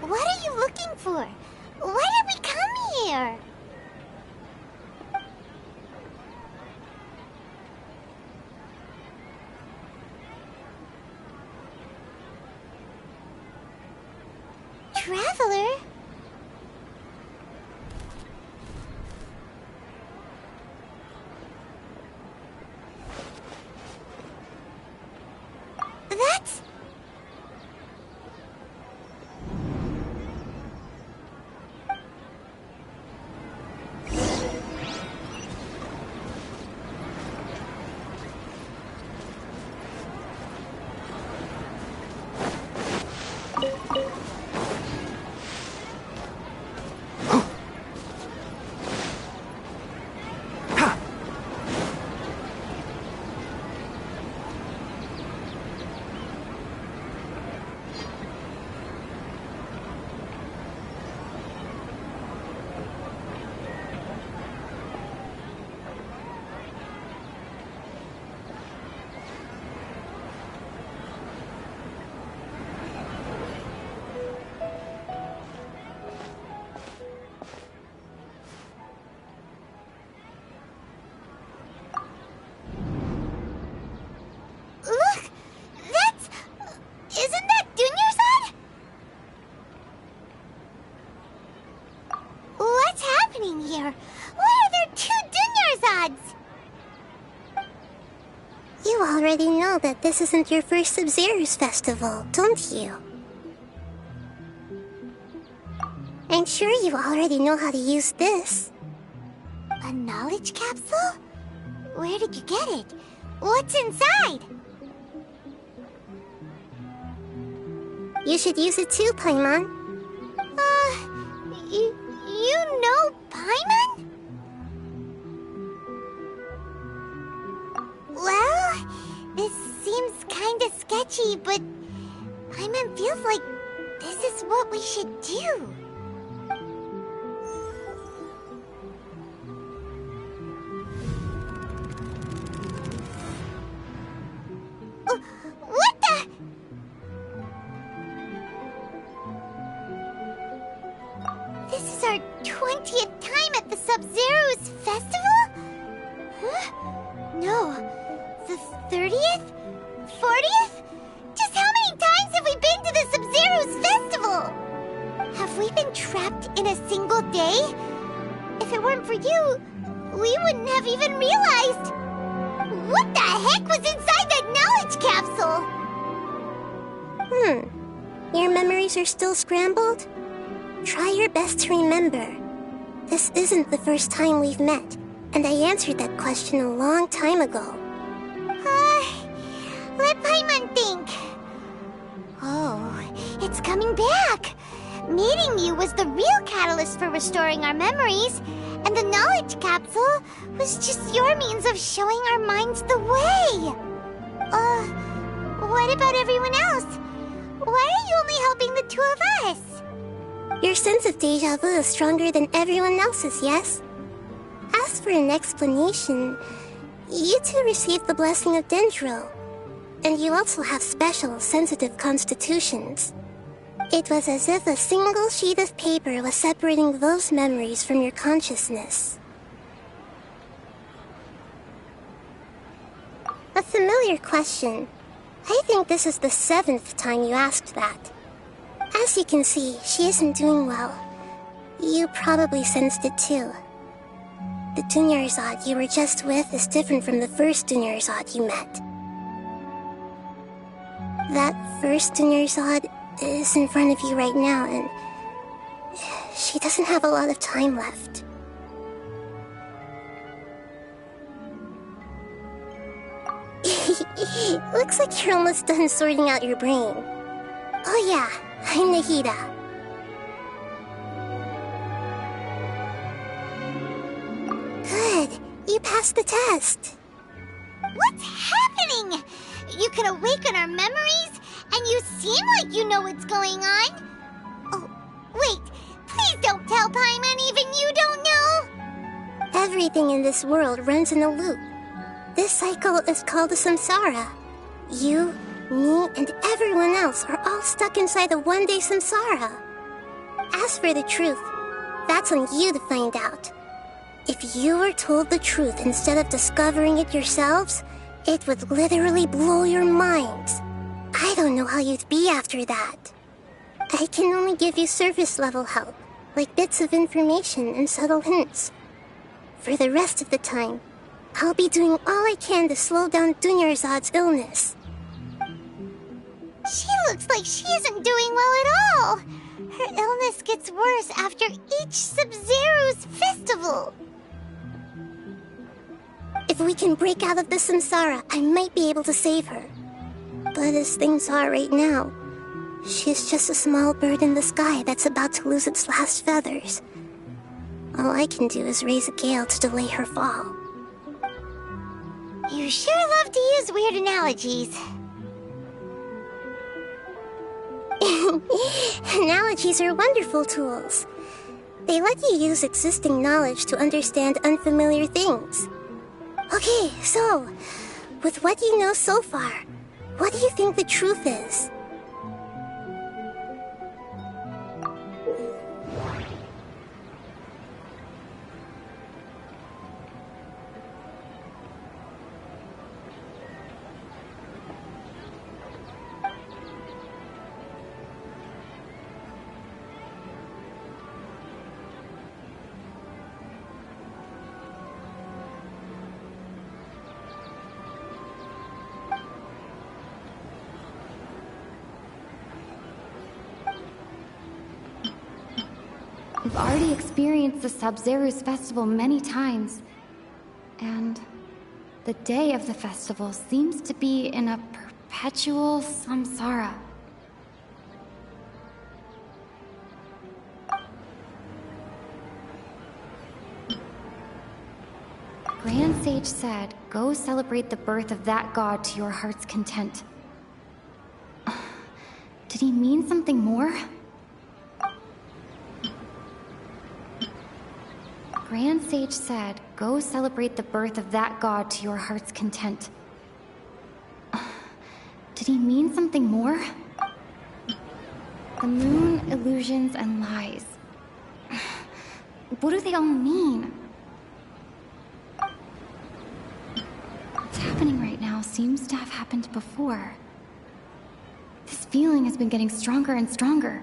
[SPEAKER 2] What are you looking for? Why did we come here? Traveler? That's... here? Why are there 2 Dunyarzad's?
[SPEAKER 14] You already know that this isn't your first Sub-Zero's festival, don't you? I'm sure you already know how to use this.
[SPEAKER 2] A knowledge capsule? Where did you get it? What's inside?
[SPEAKER 14] You should use it too, Paimon.
[SPEAKER 2] You know Paimon? Well, this seems kinda sketchy, but Paimon feels like this is what we should do. What the? This is our 20th time at the Sub-Zero's festival? Huh? No. The 30th? 40th? Just how many times have we been to the Sub-Zero's festival? Have we been trapped in a single day? If it weren't for you, we wouldn't have even realized. What the heck was inside that knowledge capsule?
[SPEAKER 14] Your memories are still scrambled? Try your best to remember. This isn't the first time we've met, and I answered that question a long time ago.
[SPEAKER 2] Let Paimon think. Oh, it's coming back. Meeting you was the real catalyst for restoring our memories, and the knowledge capsule was just your means of showing our minds the way. What about everyone else? Why are you only helping the 2 of us?
[SPEAKER 14] Your sense of deja vu is stronger than everyone else's, yes? As for an explanation, you two received the blessing of Dendro, and you also have special, sensitive constitutions. It was as if a single sheet of paper was separating those memories from your consciousness. A familiar question. I think this is the 7th time you asked that. As you can see, she isn't doing well. You probably sensed it too. The Dunyarzad you were just with is different from the first Dunyarzad you met. That first Dunyarzad is in front of you right now, and she doesn't have a lot of time left. Looks like you're almost done sorting out your brain. Oh yeah, I'm Nahida. Good, you passed the test.
[SPEAKER 2] What's happening? You can awaken our memories, and you seem like you know what's going on. Oh, wait, please don't tell Paimon even you don't know.
[SPEAKER 14] Everything in this world runs in a loop. This cycle is called a samsara. You, me, and everyone else are all stuck inside the one-day samsara. As for the truth, that's on you to find out. If you were told the truth instead of discovering it yourselves, it would literally blow your minds. I don't know how you'd be after that. I can only give you surface-level help, like bits of information and subtle hints. For the rest of the time, I'll be doing all I can to slow down Dunyarzad's illness.
[SPEAKER 2] She looks like she isn't doing well at all. Her illness gets worse after each Sub-Zero's festival.
[SPEAKER 14] If we can break out of the samsara, I might be able to save her. But as things are right now, she's just a small bird in the sky that's about to lose its last feathers. All I can do is raise a gale to delay her fall.
[SPEAKER 2] You sure love to use weird analogies.
[SPEAKER 14] Analogies are wonderful tools. They let you use existing knowledge to understand unfamiliar things. Okay, so, with what you know so far, what do you think the truth is?
[SPEAKER 15] We've already experienced the Sub-Zero's festival many times. And the day of the festival seems to be in a perpetual samsara. Grand Sage said, go celebrate the birth of that god to your heart's content. Did he mean something more? Grand Sage said, go celebrate the birth of that god to your heart's content. Did he mean something more? The moon, illusions, and lies. What do they all mean? What's happening right now seems to have happened before. This feeling has been getting stronger and stronger.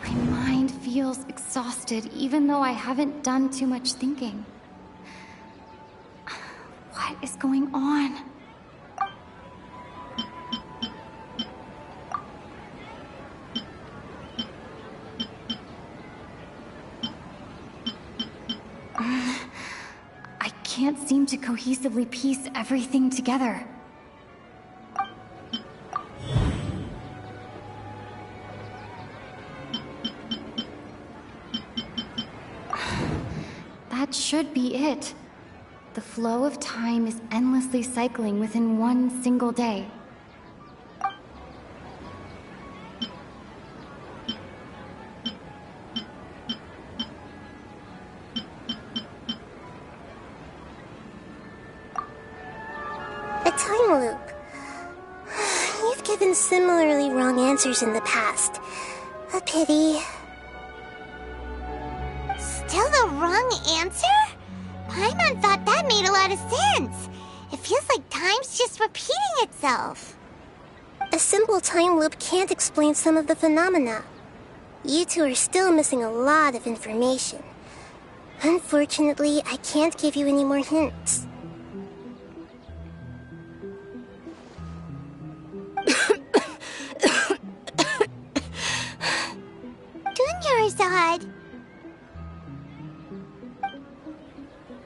[SPEAKER 15] My mind feels exhausted, even though I haven't done too much thinking. What is going on? I can't seem to cohesively piece everything together. That should be it. The flow of time is endlessly cycling within one single day.
[SPEAKER 14] similarly wrong answers in the past. A pity.
[SPEAKER 2] Still the wrong answer? Paimon thought that made a lot of sense. It feels like time's just repeating itself.
[SPEAKER 14] A simple time loop can't explain some of the phenomena. You two are still missing a lot of information. Unfortunately, I can't give you any more hints.
[SPEAKER 2] Dunyarzad!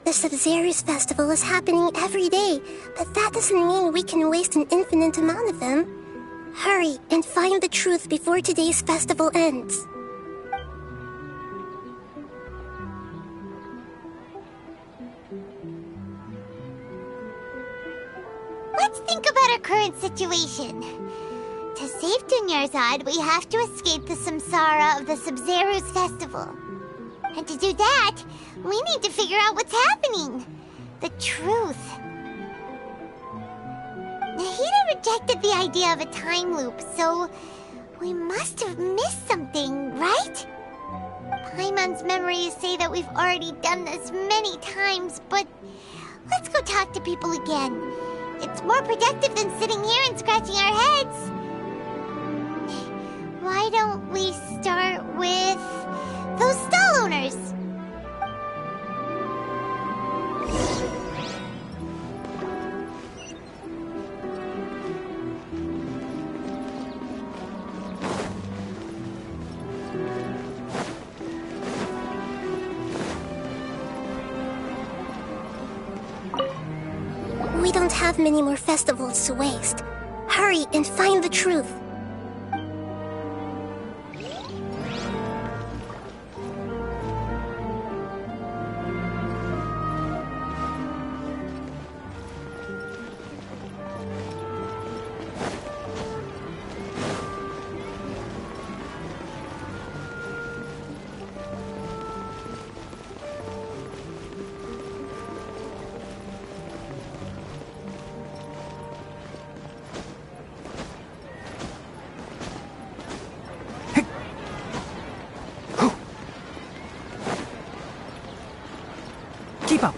[SPEAKER 14] The Sub-Zero's festival is happening every day, but that doesn't mean we can waste an infinite amount of them. Hurry and find the truth before today's festival ends.
[SPEAKER 2] Let's think about our current situation. To save Dunyarzad, we have to escape the samsara of the Sub-Zero's festival. And to do that, we need to figure out what's happening. The truth. Nahida rejected the idea of a time loop, so we must have missed something, right? Paimon's memories say that we've already done this many times, but let's go talk to people again. It's more productive than sitting here and scratching our heads. Why don't we start with those stall owners?
[SPEAKER 14] We don't have many more festivals to waste. Hurry and find the truth.
[SPEAKER 5] Keep up.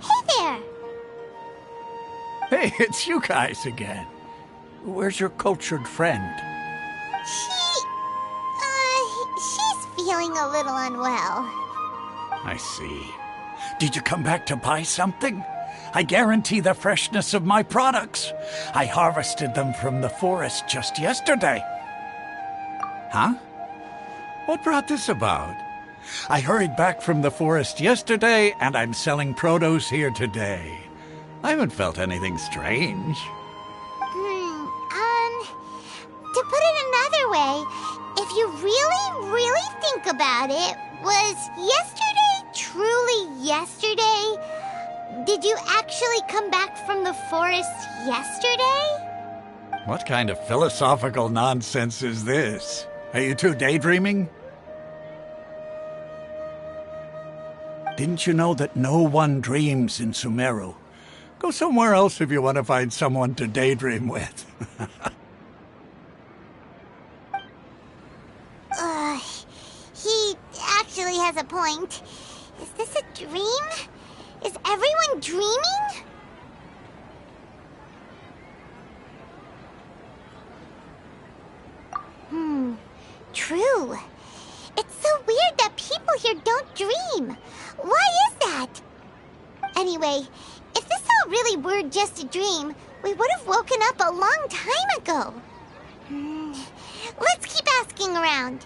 [SPEAKER 2] Hey there!
[SPEAKER 5] Hey, it's you guys again. Where's your cultured friend?
[SPEAKER 2] She's feeling a little unwell.
[SPEAKER 5] I see. Did you come back to buy something? I guarantee the freshness of my products. I harvested them from the forest just yesterday. Huh? What brought this about? I hurried back from the forest yesterday, and I'm selling produce here today. I haven't felt anything strange.
[SPEAKER 2] To put it another way, if you really think about it, was yesterday truly yesterday? Did you actually come back from the forest yesterday?
[SPEAKER 5] What kind of philosophical nonsense is this? Are you two daydreaming? Didn't you know that no one dreams in Sumeru? Go somewhere else if you want to find someone to daydream with.
[SPEAKER 2] He actually has a point. Is this a dream? Is everyone dreaming? True. It's so weird that people here don't dream. Why is that? Anyway, if this all really were just a dream, we would have woken up a long time ago. Let's keep asking around.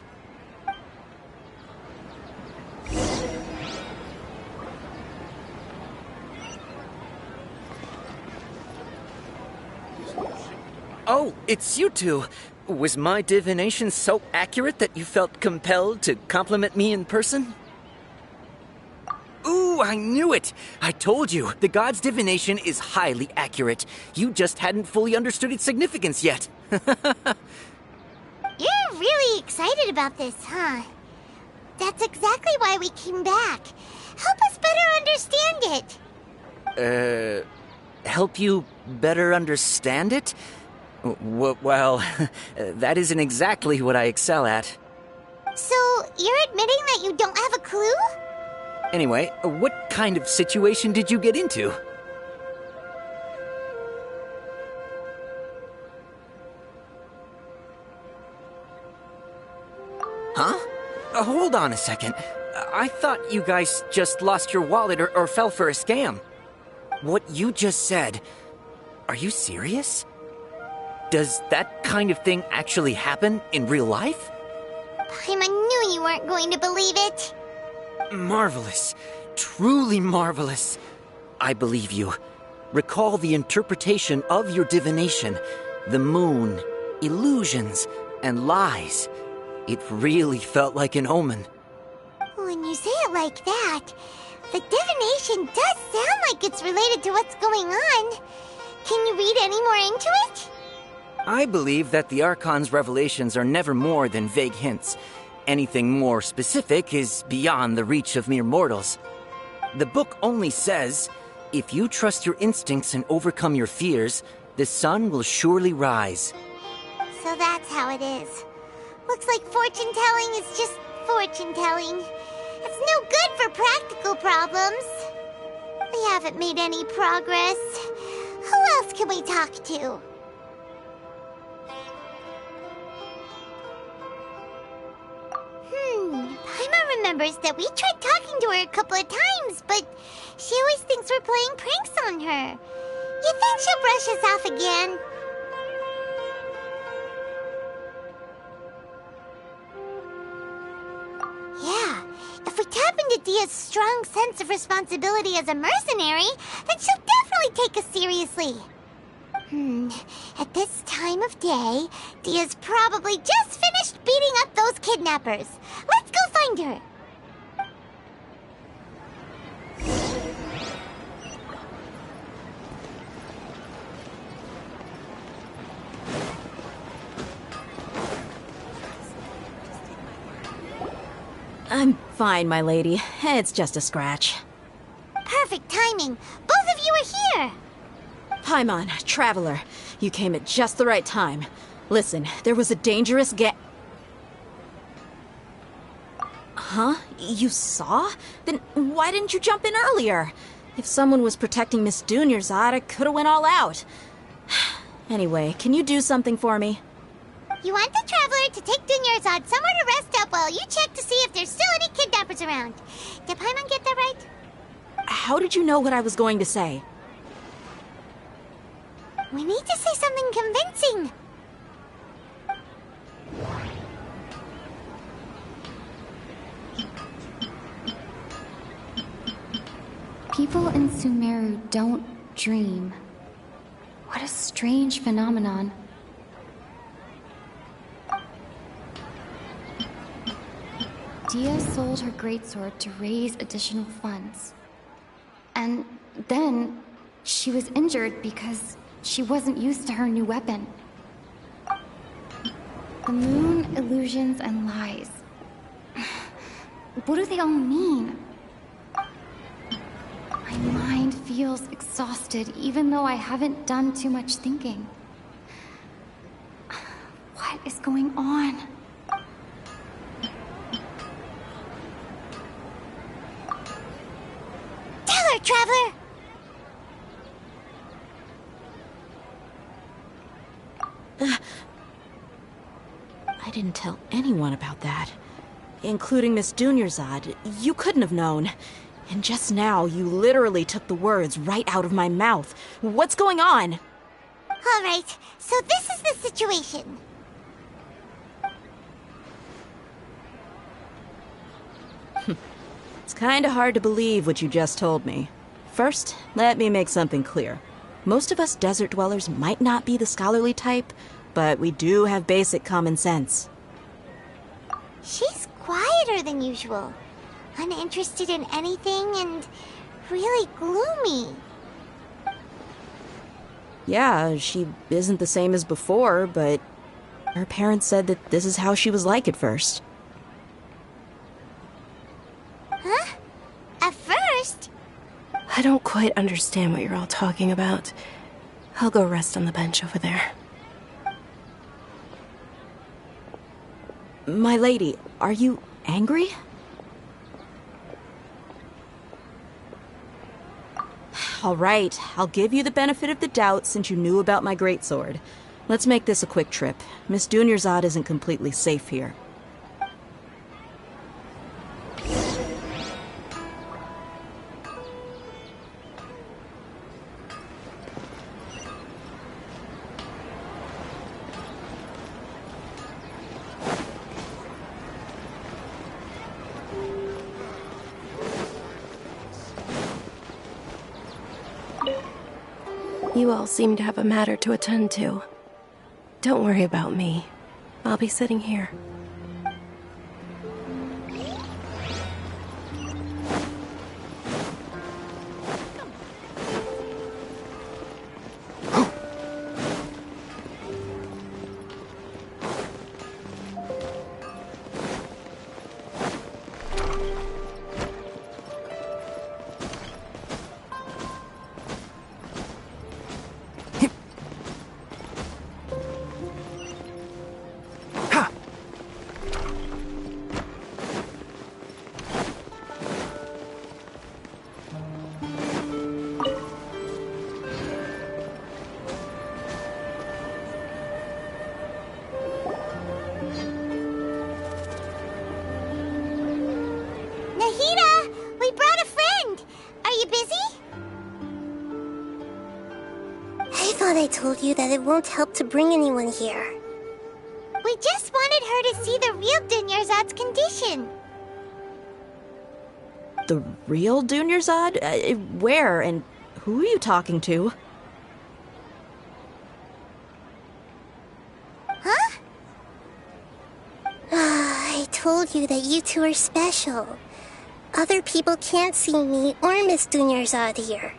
[SPEAKER 6] Oh, it's you two. Was my divination so accurate that you felt compelled to compliment me in person? Ooh, I knew it! I told you, the god's divination is highly accurate. You just hadn't fully understood its significance yet.
[SPEAKER 2] You're really excited about this, huh? That's exactly why we came back. Help us better understand it.
[SPEAKER 6] Help you better understand it? Well, that isn't exactly what I excel at.
[SPEAKER 2] So, you're admitting that you don't have a clue?
[SPEAKER 6] Anyway, what kind of situation did you get into? Huh? Hold on a second. I thought you guys just lost your wallet or fell for a scam. What you just said, are you serious? Does that kind of thing actually happen in real life?
[SPEAKER 2] Paimon knew you weren't going to believe it.
[SPEAKER 6] Marvelous. Truly marvelous. I believe you. Recall the interpretation of your divination. The moon, illusions, and lies. It really felt like an omen.
[SPEAKER 2] When you say it like that, the divination does sound like it's related to what's going on. Can you read any more into it?
[SPEAKER 6] I believe that the Archon's revelations are never more than vague hints. Anything more specific is beyond the reach of mere mortals. The book only says, if you trust your instincts and overcome your fears, the sun will surely rise.
[SPEAKER 2] So that's how it is. Looks like fortune-telling is just fortune-telling. It's no good for practical problems. We haven't made any progress. Who else can we talk to? Paimon remembers that we tried talking to her a couple of times, but she always thinks we're playing pranks on her. You think she'll brush us off again? Yeah, if we tap into Dia's strong sense of responsibility as a mercenary, then she'll definitely take us seriously. At this time of day, Dia's probably just finished beating up those kidnappers. Let's go find her.
[SPEAKER 3] I'm fine, my lady. It's just a scratch.
[SPEAKER 2] Perfect timing. Both of you are here.
[SPEAKER 3] Paimon, Traveler, you came at just the right time. Listen, there was a dangerous Huh? You saw? Then why didn't you jump in earlier? If someone was protecting Miss Dunyarzad, I could have went all out. Anyway, can you do something for me?
[SPEAKER 2] You want the Traveler to take Dunyarzad somewhere to rest up while you check to see if there's still any kidnappers around. Did Paimon get that right?
[SPEAKER 3] How did you know what I was going to say?
[SPEAKER 2] We need to say something convincing.
[SPEAKER 15] People in Sumeru don't dream. What a strange phenomenon. Dia sold her greatsword to raise additional funds. And then she was injured because she wasn't used to her new weapon. The moon, illusions, and lies. What do they all mean? My mind feels exhausted, even though I haven't done too much thinking. What is going on?
[SPEAKER 2] Tell her, Traveler!
[SPEAKER 3] I didn't tell anyone about that. Including Miss Dunyarzad. You couldn't have known. And just now, you literally took the words right out of my mouth. What's going on?
[SPEAKER 2] All right, so this is the situation.
[SPEAKER 3] It's kinda hard to believe what you just told me. First, let me make something clear. Most of us desert dwellers might not be the scholarly type, but we do have basic common sense.
[SPEAKER 2] She's quieter than usual. Uninterested in anything and really gloomy.
[SPEAKER 3] Yeah, she isn't the same as before, but her parents said that this is how she was like at first.
[SPEAKER 2] Huh? At first?
[SPEAKER 1] I don't quite understand what you're all talking about. I'll go rest on the bench over there.
[SPEAKER 3] My lady, are you angry? All right, I'll give you the benefit of the doubt since you knew about my greatsword. Let's make this a quick trip. Miss Dunyarzad isn't completely safe here.
[SPEAKER 1] You all seem to have a matter to attend to. Don't worry about me. I'll be sitting here.
[SPEAKER 14] I told you that it won't help to bring anyone here.
[SPEAKER 2] We just wanted her to see the real Dunyarzad's condition.
[SPEAKER 3] The real Dunyarzad? Where and who are you talking to?
[SPEAKER 2] Huh?
[SPEAKER 14] I told you that you two are special. Other people can't see me or Miss Dunyarzad here.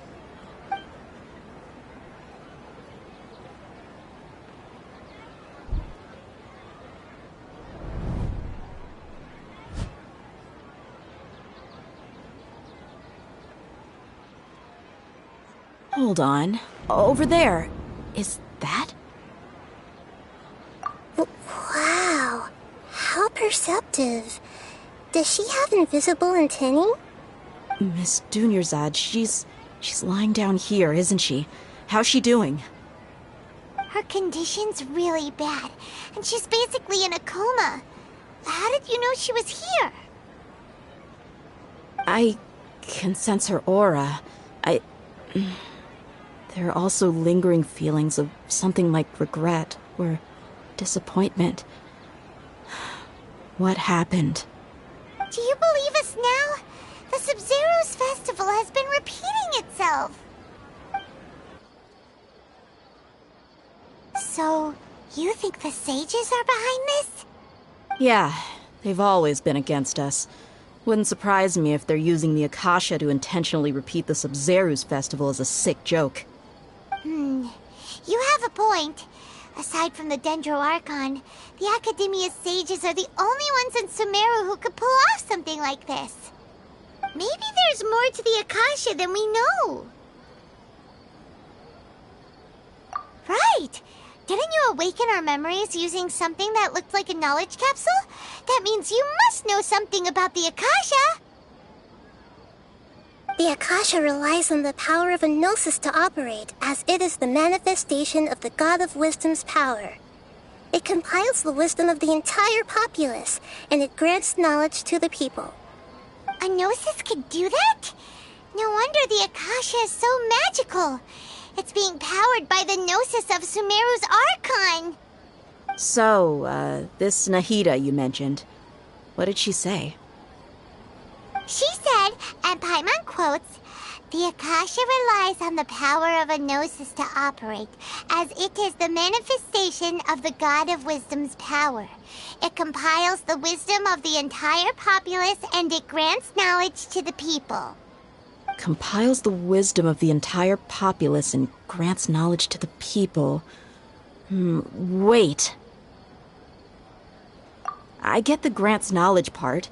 [SPEAKER 3] Hold on. Over there. Is that?
[SPEAKER 14] Wow. How perceptive. Does she have invisible antennae?
[SPEAKER 3] Miss Dunyarzad, she's lying down here, isn't she? How's she doing?
[SPEAKER 2] Her condition's really bad, and she's basically in a coma. How did you know she was here?
[SPEAKER 3] I can sense her aura. There are also lingering feelings of something like regret or disappointment. What happened?
[SPEAKER 2] Do you believe us now? The Sub-Zero's festival has been repeating itself. So, you think the sages are behind this?
[SPEAKER 3] Yeah, they've always been against us. Wouldn't surprise me if they're using the Akasha to intentionally repeat the Sub-Zero's festival as a sick joke.
[SPEAKER 2] You have a point. Aside from the Dendro Archon, the Academia's sages are the only ones in Sumeru who could pull off something like this. Maybe there's more to the Akasha than we know. Right! Didn't you awaken our memories using something that looked like a knowledge capsule? That means you must know something about the Akasha!
[SPEAKER 14] The Akasha relies on the power of Innocence to operate, as it is the manifestation of the God of Wisdom's power. It compiles the wisdom of the entire populace, and it grants knowledge to the people.
[SPEAKER 2] A Gnosis could do that? No wonder the Akasha is so magical. It's being powered by the Gnosis of Sumeru's Archon.
[SPEAKER 3] So, this Nahida you mentioned, what did she say?
[SPEAKER 2] She said, and Paimon quotes, "The Akasha relies on the power of a Gnosis to operate, as it is the manifestation of the God of Wisdom's power. It compiles the wisdom of the entire populace, and it grants knowledge to the people."
[SPEAKER 3] Compiles the wisdom of the entire populace and grants knowledge to the people. Wait. I get the grants knowledge part.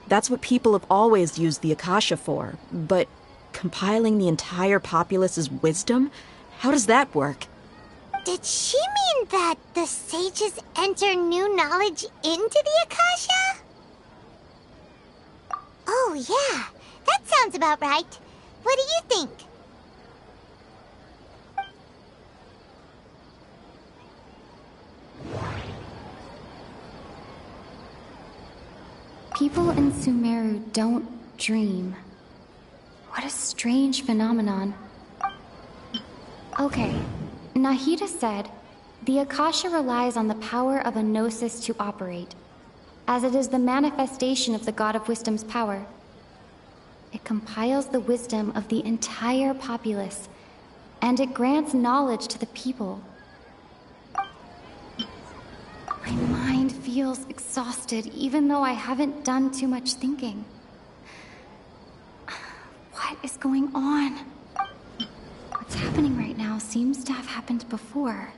[SPEAKER 3] That's what people have always used the Akasha for. But compiling the entire populace's wisdom? How does that work?
[SPEAKER 2] Did she mean that the sages enter new knowledge into the Akasha? Oh, yeah. That sounds about right. What do you think?
[SPEAKER 15] People in Sumeru don't dream. What a strange phenomenon. Okay, Nahida said, the Akasha relies on the power of a gnosis to operate, as it is the manifestation of the God of Wisdom's power. It compiles the wisdom of the entire populace, and it grants knowledge to the people. My mind feels exhausted, even though I haven't done too much thinking. What is going on? What's happening right now seems to have happened before.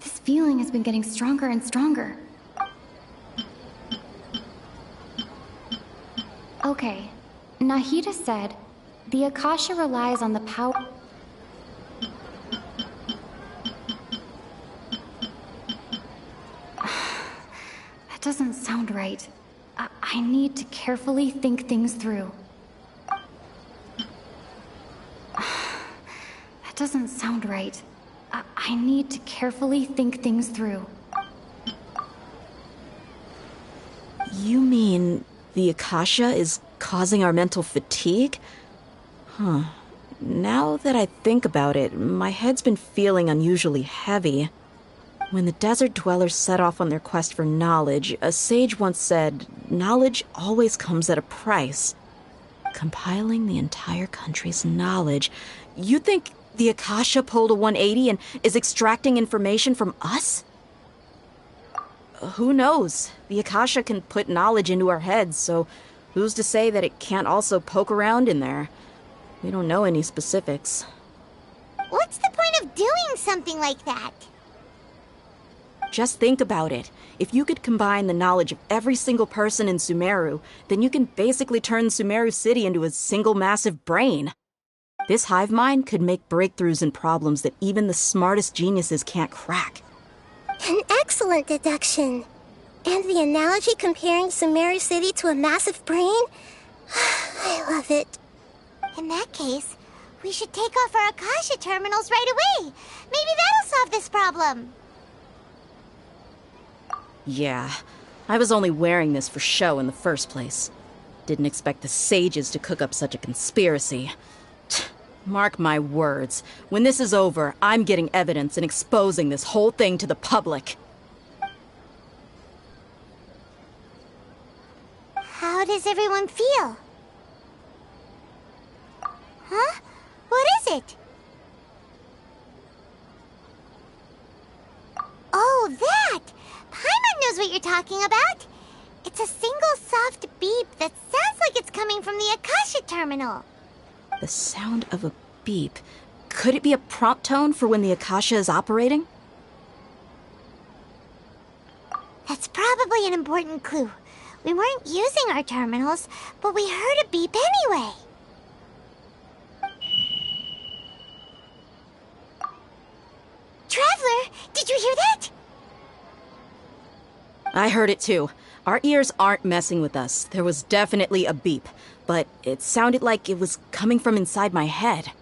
[SPEAKER 15] This feeling has been getting stronger and stronger. Okay, Nahida said, the Akasha relies on the power... That doesn't sound right. I need to carefully think things through. That doesn't sound right. I need to carefully think things through.
[SPEAKER 3] You mean the Akasha is causing our mental fatigue? Huh. Now that I think about it, my head's been feeling unusually heavy. When the desert dwellers set off on their quest for knowledge, a sage once said, knowledge always comes at a price. Compiling the entire country's knowledge. You think the Akasha pulled a 180 and is extracting information from us? Who knows? The Akasha can put knowledge into our heads, so who's to say that it can't also poke around in there? We don't know any specifics.
[SPEAKER 2] What's the point of doing something like that?
[SPEAKER 3] Just think about it. If you could combine the knowledge of every single person in Sumeru, then you can basically turn Sumeru City into a single massive brain. This hive mind could make breakthroughs in problems that even the smartest geniuses can't crack.
[SPEAKER 14] An excellent deduction. And the analogy comparing Sumeru City to a massive brain? I love it.
[SPEAKER 2] In that case, we should take off our Akasha terminals right away. Maybe that'll solve this problem.
[SPEAKER 3] Yeah, I was only wearing this for show in the first place. Didn't expect the sages to cook up such a conspiracy. Mark my words, when this is over, I'm getting evidence and exposing this whole thing to the public.
[SPEAKER 2] How does everyone feel? Huh? What is it? Oh, that! Paimon knows what you're talking about. It's a single soft beep that sounds like it's coming from the Akasha terminal.
[SPEAKER 3] The sound of a beep. Could it be a prompt tone for when the Akasha is operating?
[SPEAKER 2] That's probably an important clue. We weren't using our terminals, but we heard a beep anyway. Traveler, did you hear that?
[SPEAKER 3] I heard it too. Our ears aren't messing with us. There was definitely a beep, but it sounded like it was coming from inside my head.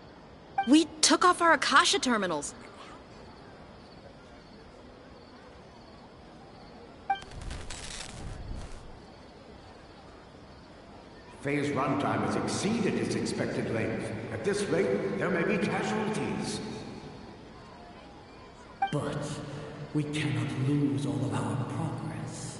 [SPEAKER 3] We took off our Akasha terminals.
[SPEAKER 13] Phase runtime has exceeded its expected length. At this rate, there may be casualties.
[SPEAKER 12] But we cannot lose all of our progress.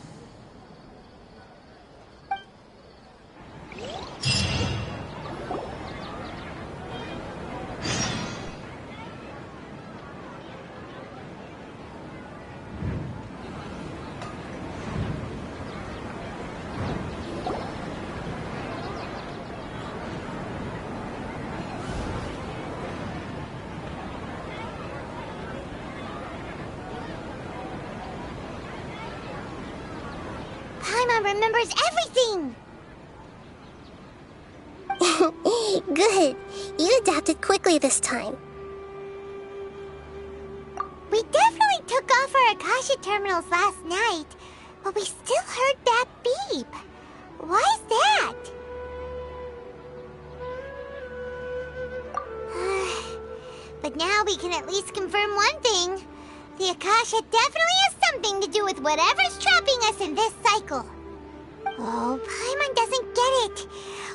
[SPEAKER 2] Paimon remembers everything!
[SPEAKER 14] Good. You adapted quickly this time.
[SPEAKER 2] We definitely took off our Akasha terminals last night, but we still heard that beep. Why is that? But now we can at least confirm one thing. The Akasha definitely has something to do with whatever's trapping us in this cycle. Oh, Paimon doesn't get it.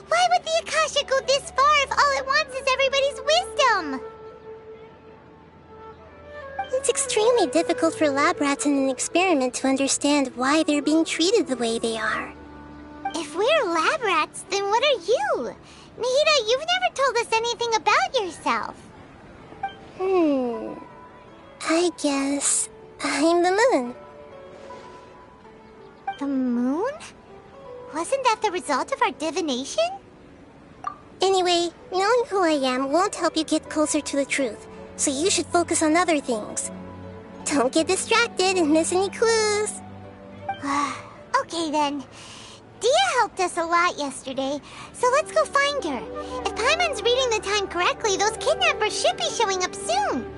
[SPEAKER 2] Why would the Akasha go this far if all it wants is everybody's wisdom?
[SPEAKER 14] It's extremely difficult for lab rats in an experiment to understand why they're being treated the way they are.
[SPEAKER 2] If we're lab rats, then what are you? Nahida, you've never told us anything about yourself.
[SPEAKER 14] I guess I'm the moon.
[SPEAKER 2] The moon? Wasn't that the result of our divination?
[SPEAKER 14] Anyway, knowing who I am won't help you get closer to the truth, so you should focus on other things. Don't get distracted and miss any clues.
[SPEAKER 2] Okay then. Dia helped us a lot yesterday, so let's go find her. If Paimon's reading the time correctly, those kidnappers should be showing up soon.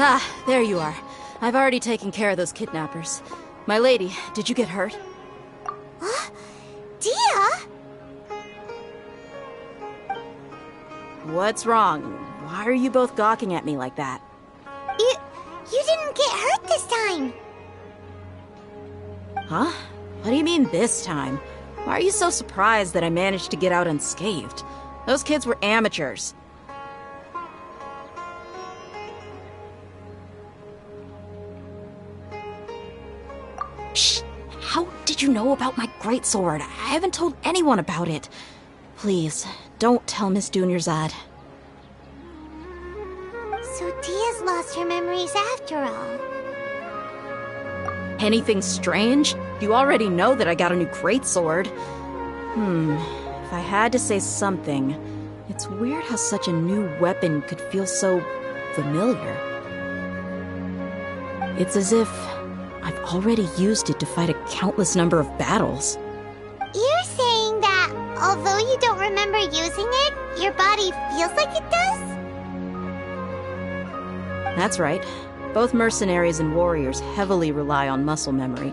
[SPEAKER 3] Ah, there you are. I've already taken care of those kidnappers. My lady, did you get hurt?
[SPEAKER 2] Huh? Dia?
[SPEAKER 3] What's wrong? Why are you both gawking at me like that?
[SPEAKER 2] You didn't get hurt this time.
[SPEAKER 3] Huh? What do you mean this time? Why are you so surprised that I managed to get out unscathed? Those kids were amateurs. Shh! How did you know about my greatsword? I haven't told anyone about it. Please, don't tell Miss Dunyarzad.
[SPEAKER 2] So Dia's lost her memories after all.
[SPEAKER 3] Anything strange? You already know that I got a new greatsword. If I had to say something, it's weird how such a new weapon could feel so familiar. It's as if I've already used it to fight a countless number of battles.
[SPEAKER 2] You're saying that although you don't remember using it, your body feels like it does?
[SPEAKER 3] That's right. Both mercenaries and warriors heavily rely on muscle memory.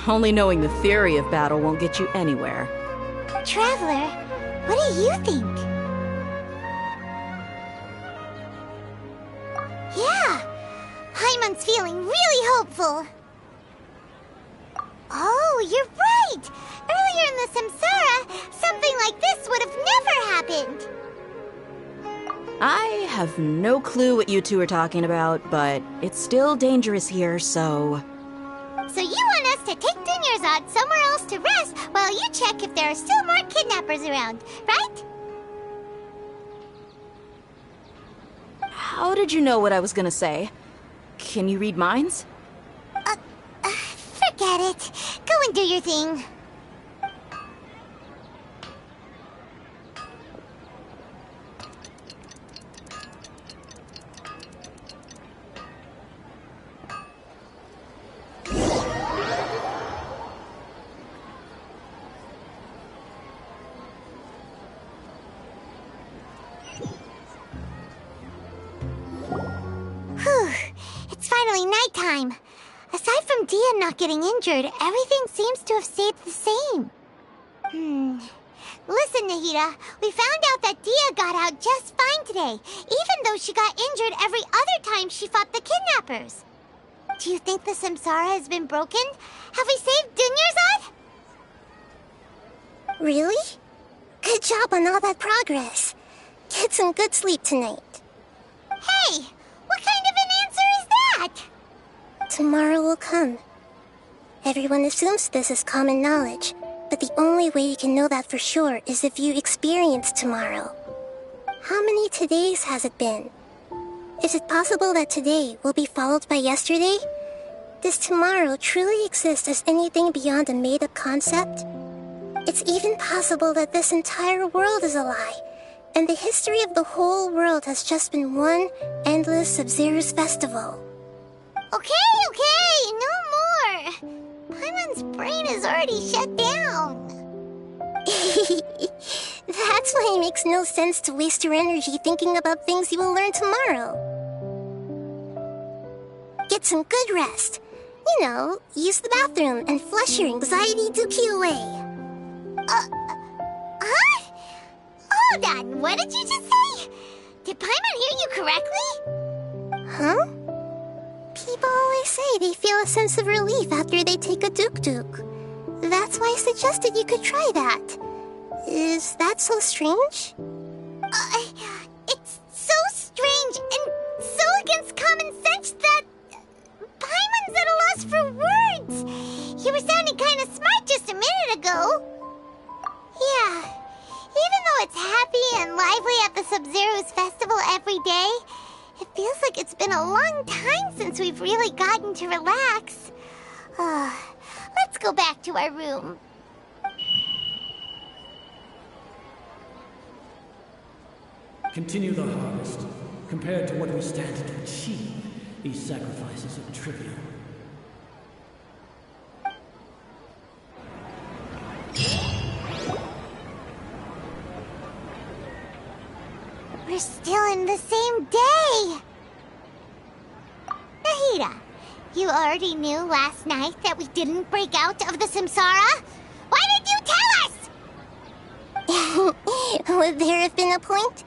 [SPEAKER 3] Only knowing the theory of battle won't get you anywhere.
[SPEAKER 2] Traveler, what do you think? Yeah, Paimon's feeling really hopeful. Oh, you're right! Earlier in the Samsara, something like this would have never happened!
[SPEAKER 3] I have no clue what you two are talking about, but it's still dangerous here, so...
[SPEAKER 2] So you want us to take Dunyarzad somewhere else to rest while you check if there are still more kidnappers around, right?
[SPEAKER 3] How did you know what I was gonna say? Can you read minds?
[SPEAKER 2] Forget it. Go and do your thing. Whew. It's finally nighttime. Aside from Dia not getting injured, everything seems to have stayed the same. Listen, Nahida, we found out that Dia got out just fine today, even though she got injured every other time she fought the kidnappers. Do you think the Samsara has been broken? Have we saved Dunyarzad?
[SPEAKER 14] Really? Good job on all that progress. Get some good sleep tonight.
[SPEAKER 2] Hey, what kind of an answer is that?
[SPEAKER 14] Tomorrow will come. Everyone assumes this is common knowledge, but the only way you can know that for sure is if you experience tomorrow. How many todays has it been? Is it possible that today will be followed by yesterday? Does tomorrow truly exist as anything beyond a made-up concept? It's even possible that this entire world is a lie, and the history of the whole world has just been one endless Sub-Zero's festival.
[SPEAKER 2] Okay, no more! Paimon's brain is already shut down.
[SPEAKER 14] That's why it makes no sense to waste your energy thinking about things you will learn tomorrow. Get some good rest. You know, use the bathroom and flush your anxiety dookie away.
[SPEAKER 2] Huh? Hold on, what did you just say? Did Paimon hear you correctly?
[SPEAKER 14] Huh? People always say they feel a sense of relief after they take a duk-duk. That's why I suggested you could try that. Is that so strange?
[SPEAKER 2] It's so strange and so against common sense that Paimon's at a loss for words. You were sounding kind of smart just a minute ago. Yeah, even though it's happy and lively at the Sub-Zero's festival every day, it feels like it's been a long time since we've really gotten to relax. Let's go back to our room.
[SPEAKER 12] Continue the harvest. Compared to what we stand to achieve, these sacrifices are trivial.
[SPEAKER 2] We're still in the same day! Nahida, you already knew last night that we didn't break out of the Samsara? Why did you tell us?
[SPEAKER 14] Would there have been a point?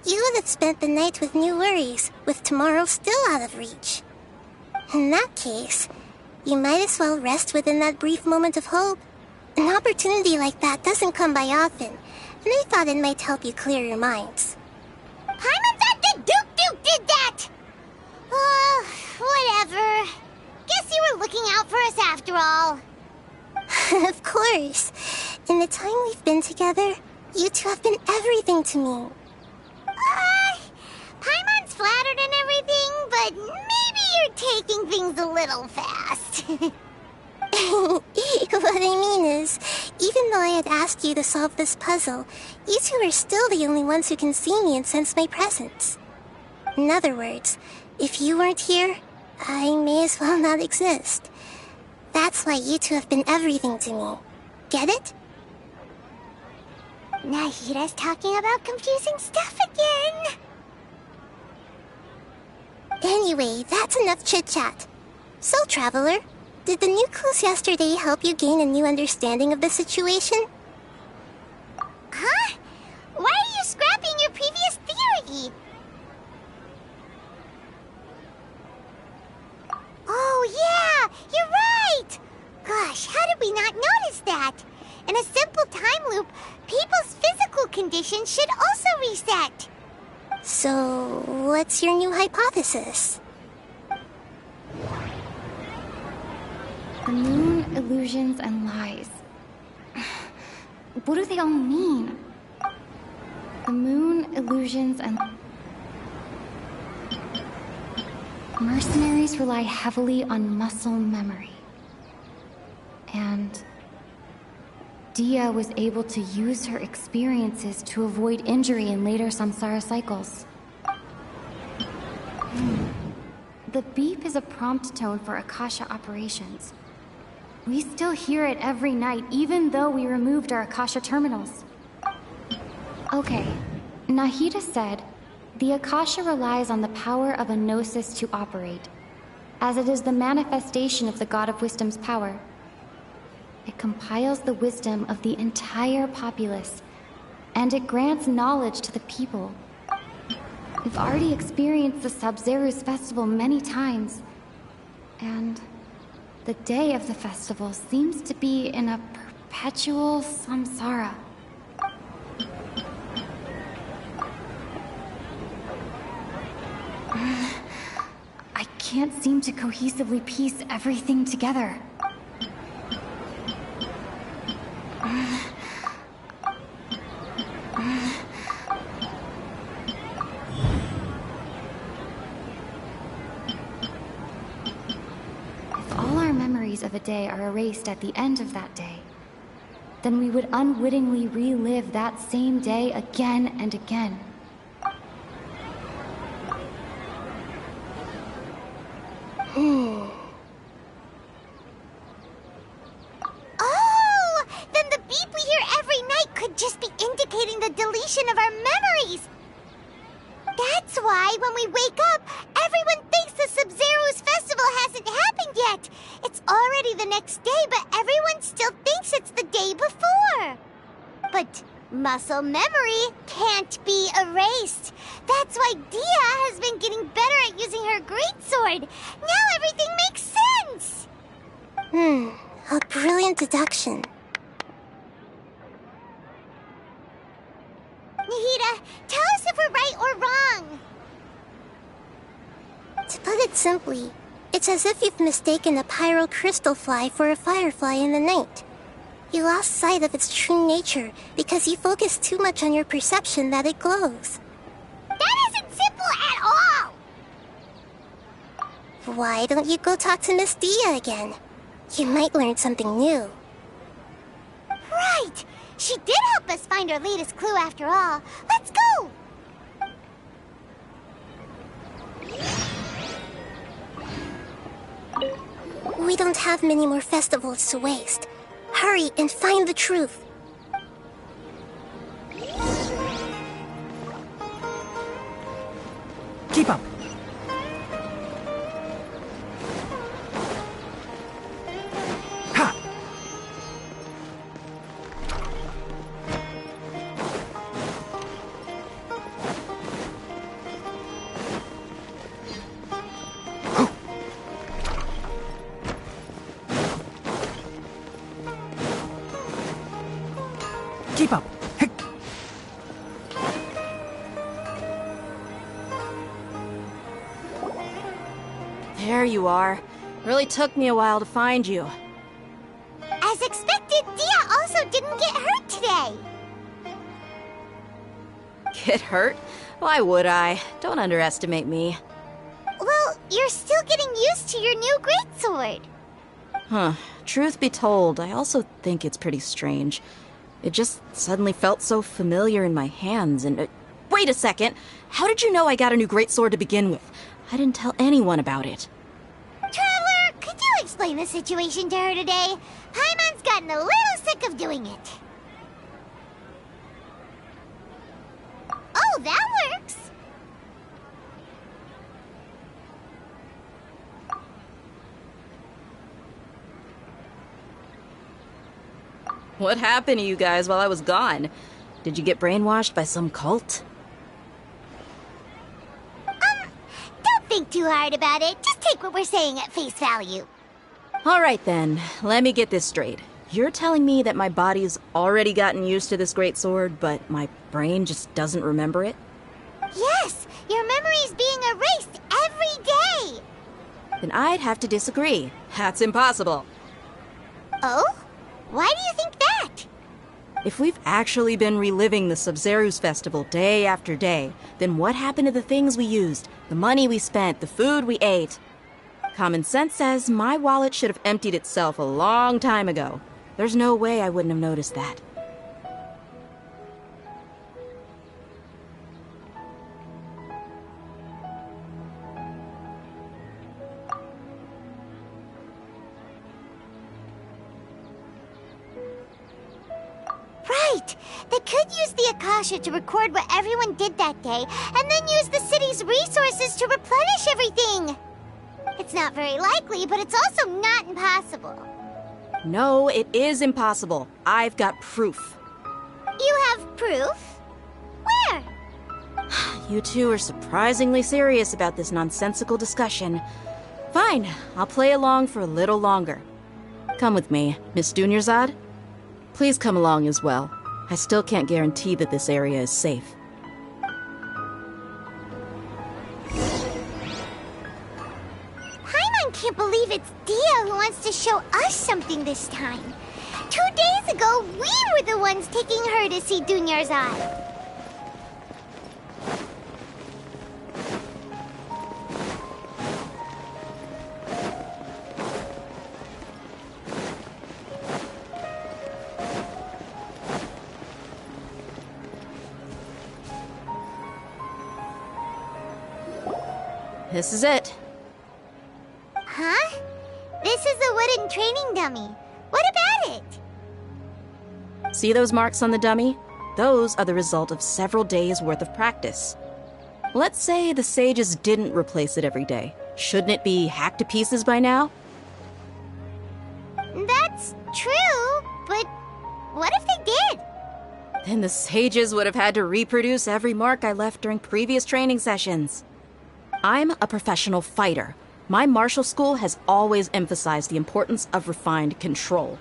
[SPEAKER 14] You would have spent the night with new worries, with tomorrow still out of reach. In that case, you might as well rest within that brief moment of hope. An opportunity like that doesn't come by often, and I thought it might help you clear your minds.
[SPEAKER 2] Paimon thought the Duke did that! Whatever. Guess you were looking out for us after all.
[SPEAKER 14] Of course. In the time we've been together, you two have been everything to me.
[SPEAKER 2] Paimon's flattered and everything, but maybe you're taking things a little fast.
[SPEAKER 14] What I mean is, even though I had asked you to solve this puzzle, you two are still the only ones who can see me and sense my presence. In other words, if you weren't here, I may as well not exist. That's why you two have been everything to me. Get it?
[SPEAKER 2] Nahida's talking about confusing stuff again.
[SPEAKER 14] Anyway, that's enough chit-chat. So, Traveler, did the new clues yesterday help you gain a new understanding of the situation?
[SPEAKER 2] Huh? Why are you scrapping your previous theory? Oh yeah, you're right! Gosh, how did we not notice that? In a simple time loop, people's physical condition should also reset.
[SPEAKER 14] So, what's your new hypothesis?
[SPEAKER 15] The moon, illusions, and lies. What do they all mean? The moon, illusions, and... Mercenaries rely heavily on muscle memory. And... Dia was able to use her experiences to avoid injury in later samsara cycles. The beep is a prompt tone for Akasha operations. We still hear it every night, even though we removed our Akasha terminals. Okay, Nahida said, the Akasha relies on the power of a gnosis to operate, as it is the manifestation of the God of Wisdom's power. It compiles the wisdom of the entire populace, and it grants knowledge to the people. We've already experienced the Sub-Zero's festival many times, and the day of the festival seems to be in a perpetual samsara. I can't seem to cohesively piece everything together. If a day are erased at the end of that day, then we would unwittingly relive that same day again and again.
[SPEAKER 2] Oh! Then the beep we hear every night could just be indicating the deletion of our memories! That's why when we wake up, everyone thinks the Sub-Zero's festival hasn't happened yet! It's already the next day, but everyone still thinks it's the day before! But muscle memory can't be erased. That's why Dia has been getting better at using her greatsword. Now everything makes sense!
[SPEAKER 14] A brilliant deduction.
[SPEAKER 2] Nahida, tell us if we're right or wrong.
[SPEAKER 14] To put it simply, it's as if you've mistaken a pyro crystal fly for a firefly in the night. You lost sight of its true nature because you focused too much on your perception that it glows.
[SPEAKER 2] That isn't simple at all!
[SPEAKER 14] Why don't you go talk to Miss Dia again? You might learn something new.
[SPEAKER 2] Right! She did help us find our latest clue after all. Let's go!
[SPEAKER 14] We don't have many more festivals to waste. Hurry and find the truth.
[SPEAKER 12] Keep up! Ha! Keep up! Hick.
[SPEAKER 3] There you are. Really took me a while to find you.
[SPEAKER 2] As expected, Dia also didn't get hurt today.
[SPEAKER 3] Get hurt? Why would I? Don't underestimate me.
[SPEAKER 2] Well, you're still getting used to your new greatsword.
[SPEAKER 3] Huh. Truth be told, I also think it's pretty strange. It just suddenly felt so familiar in my hands and... wait a second! How did you know I got a new greatsword to begin with? I didn't tell anyone about it.
[SPEAKER 2] Traveler, could you explain the situation to her today? Paimon's gotten a little sick of doing it. Oh, that works!
[SPEAKER 3] What happened to you guys while I was gone? Did you get brainwashed by some cult?
[SPEAKER 2] Don't think too hard about it. Just take what we're saying at face value.
[SPEAKER 3] All right then, let me get this straight. You're telling me that my body's already gotten used to this greatsword, but my brain just doesn't remember it?
[SPEAKER 2] Yes, your memory's being erased every day.
[SPEAKER 3] Then I'd have to disagree. That's impossible.
[SPEAKER 2] Oh? Why do you think that?
[SPEAKER 3] If we've actually been reliving the Sub-Zero's festival day after day, then what happened to the things we used, the money we spent, the food we ate? Common sense says my wallet should have emptied itself a long time ago. There's no way I wouldn't have noticed that.
[SPEAKER 2] Right! They could use the Akasha to record what everyone did that day, and then use the city's resources to replenish everything! It's not very likely, but it's also not impossible.
[SPEAKER 3] No, it is impossible. I've got proof.
[SPEAKER 2] You have proof? Where?
[SPEAKER 3] You two are surprisingly serious about this nonsensical discussion. Fine, I'll play along for a little longer. Come with me, Miss Dunyarzad. Please come along as well. I still can't guarantee that this area is safe.
[SPEAKER 2] Paimon can't believe it's Dia who wants to show us something this time. 2 days ago, we were the ones taking her to see Dunyarzad.
[SPEAKER 3] This is it.
[SPEAKER 2] Huh? This is a wooden training dummy. What about it?
[SPEAKER 3] See those marks on the dummy? Those are the result of several days' worth of practice. Let's say the sages didn't replace it every day. Shouldn't it be hacked to pieces by now?
[SPEAKER 2] That's true, but what if they did?
[SPEAKER 3] Then the sages would have had to reproduce every mark I left during previous training sessions. I'm a professional fighter. My martial school has always emphasized the importance of refined control.